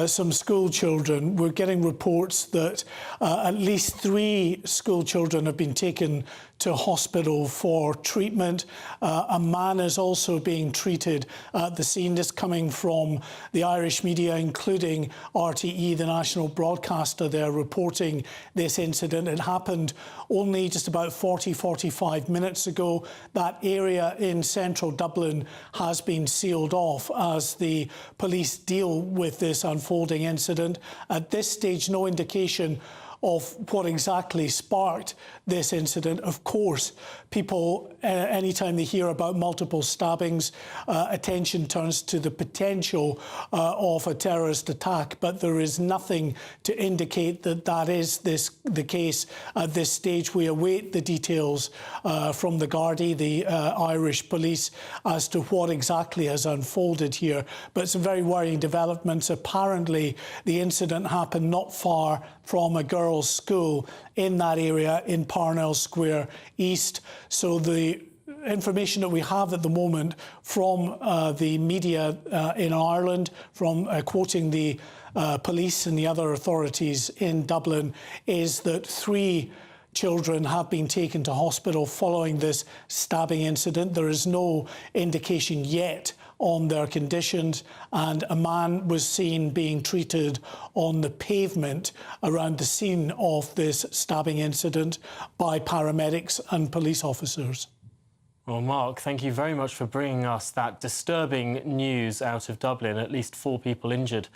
some school children. We're getting reports that at least 3 school children have been taken to hospital for treatment. A man is also being treated at the scene. This coming from the Irish media, including RTE, the national broadcaster. They're reporting this incident. It happened only just about 45 minutes ago. That area in central Dublin has been sealed off as the police deal with this unfolding incident. At this stage, no indication of what exactly sparked this incident. Of course, people, anytime they hear about multiple stabbings, attention turns to the potential of a terrorist attack, but there is nothing to indicate that that is the case at this stage. We await the details from the Gardaí, the Irish police, as to what exactly has unfolded here. But some very worrying developments. Apparently, the incident happened not far from a girls' school in that area in Parnell Square East. So the information that we have at the moment from the media in Ireland, from quoting the police and the other authorities in Dublin, is that 3 children have been taken to hospital following this stabbing incident. There is no indication yet on their conditions, and a man was seen being treated on the pavement around the scene of this stabbing incident by paramedics and police officers. Well, Mark, thank you very much for bringing us that disturbing news out of Dublin. At least 4 people injured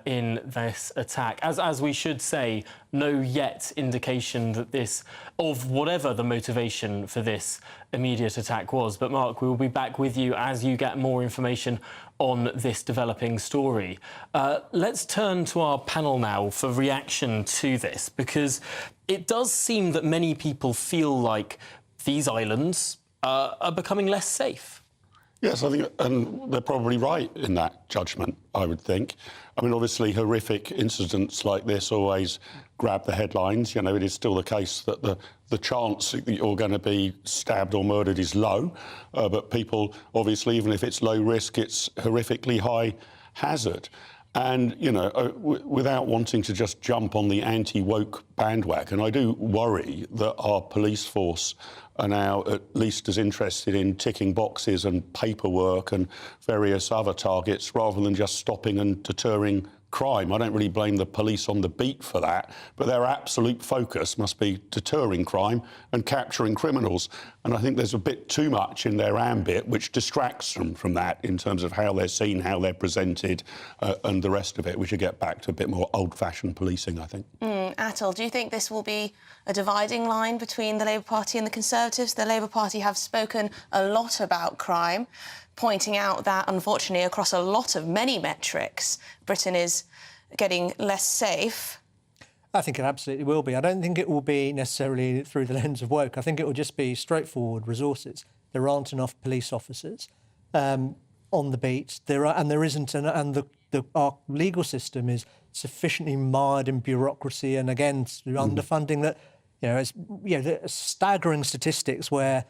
in this attack. As we should say, no yet indication that of whatever the motivation for this immediate attack was. But Mark, we will be back with you as you get more information on this developing story. Let's turn to our panel now for reaction to this, because it does seem that many people feel like these islands are becoming less safe. Yes, I think, and they're probably right in that judgment, I would think. I mean, obviously, horrific incidents like this always grab the headlines. You know, it is still the case that the chance that you're going to be stabbed or murdered is low, but people, obviously, even if it's low risk, it's horrifically high hazard. And, you know, without wanting to just jump on the anti-woke bandwagon, I do worry that our police force are now at least as interested in ticking boxes and paperwork and various other targets rather than just stopping and deterring crime. I don't really blame the police on the beat for that, but their absolute focus must be deterring crime and capturing criminals. And I think there's a bit too much in their ambit which distracts them from that in terms of how they're seen, how they're presented, and the rest of it. We should get back to a bit more old-fashioned policing, I think. Atul, do you think this will be a dividing line between the Labour Party and the Conservatives? The Labour Party have spoken a lot about crime, pointing out that, unfortunately, across many metrics, Britain is getting less safe. I think it absolutely will be. I don't think it will be necessarily through the lens of woke. I think it will just be straightforward resources. There aren't enough police officers on the beat. There isn't, our legal system is sufficiently mired in bureaucracy and, again, underfunding that, the staggering statistics where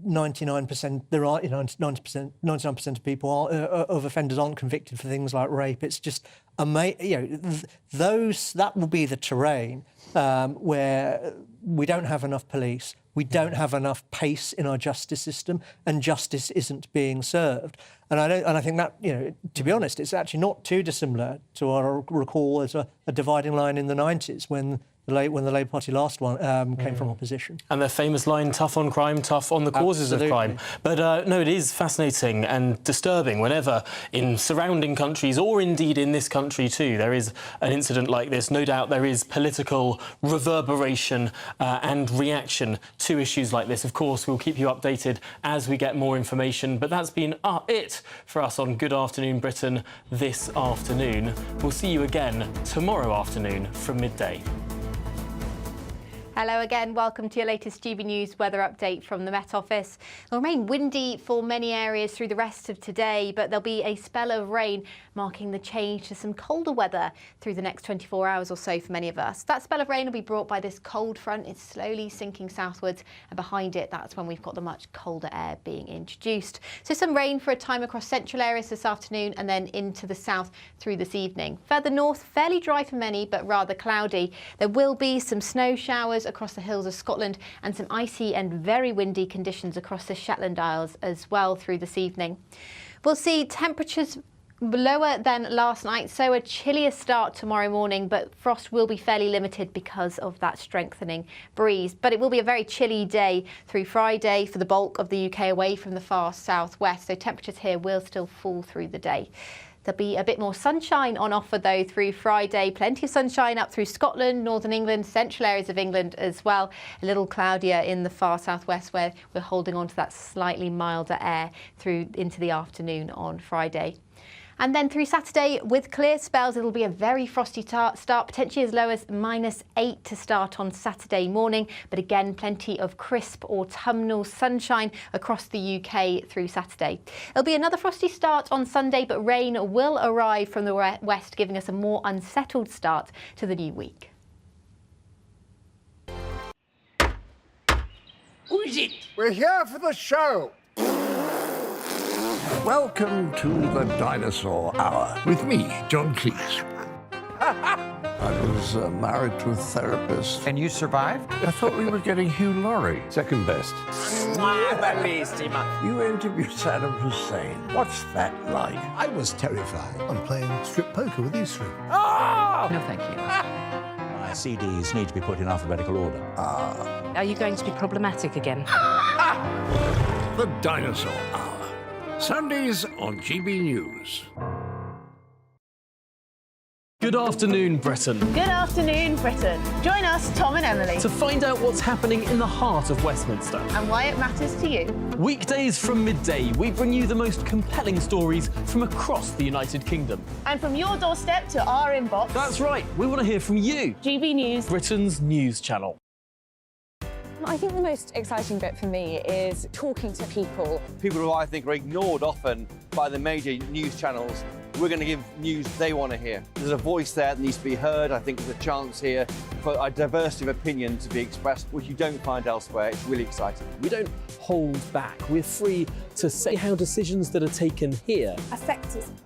99% of people of offenders aren't convicted for things like rape. It's just that will be the terrain where we don't have enough police, we don't have enough pace in our justice system, and justice isn't being served. And I think that, to be honest, it's actually not too dissimilar to what I recall as a dividing line in the 90s when the Labour Party last one came from opposition. And their famous line, tough on crime, tough on the causes of crime. But no, it is fascinating and disturbing whenever in surrounding countries, or indeed in this country too, there is an incident like this. No doubt there is political reverberation and reaction to issues like this. Of course, we'll keep you updated as we get more information. But that's been it for us on Good Afternoon Britain this afternoon. We'll see you again tomorrow afternoon from midday. Hello again, welcome to your latest GB News weather update from the Met Office. It'll remain windy for many areas through the rest of today, but there'll be a spell of rain marking the change to some colder weather through the next 24 hours or so for many of us. That spell of rain will be brought by this cold front. It's slowly sinking southwards, and behind it, that's when we've got the much colder air being introduced. So some rain for a time across central areas this afternoon and then into the south through this evening. Further north, fairly dry for many, but rather cloudy. There will be some snow showers across the hills of Scotland and some icy and very windy conditions across the Shetland Isles as well through this evening. We'll see temperatures lower than last night, so a chillier start tomorrow morning, but frost will be fairly limited because of that strengthening breeze. But it will be a very chilly day through Friday for the bulk of the UK away from the far southwest, so temperatures here will still fall through the day. There'll be a bit more sunshine on offer, though, through Friday. Plenty of sunshine up through Scotland, northern England, central areas of England as well. A little cloudier in the far southwest, where we're holding on to that slightly milder air through into the afternoon on Friday. And then through Saturday, with clear spells, it'll be a very frosty start, potentially as low as -8 to start on Saturday morning. But again, plenty of crisp autumnal sunshine across the UK through Saturday. It'll be another frosty start on Sunday, but rain will arrive from the west, giving us a more unsettled start to the new week. Who is it? We're here for the show. Welcome to the Dinosaur Hour with me, John Cleese. I was married to a therapist. And you survived? I thought we were getting Hugh Laurie. Second best. You interviewed Saddam Hussein. What's that like? I was terrified. I'm playing strip poker with these three. Oh! No, thank you. My CDs need to be put in alphabetical order. Are you going to be problematic again? The Dinosaur Hour. Sundays on GB News. Good afternoon, Britain. Good afternoon, Britain. Join us, Tom and Emily, To find out what's happening in the heart of Westminster. and why it matters to you. Weekdays from midday, we bring you the most compelling stories from across the United Kingdom. And from your doorstep to our inbox. That's right, we want to hear from you. GB News, Britain's news channel. I think the most exciting bit for me is talking to people. People who I think are ignored often by the major news channels. We're going to give news they want to hear. There's a voice there that needs to be heard. I think there's a chance here for a diversity of opinion to be expressed, which you don't find elsewhere. It's really exciting. We don't hold back. We're free to say how decisions that are taken here affect us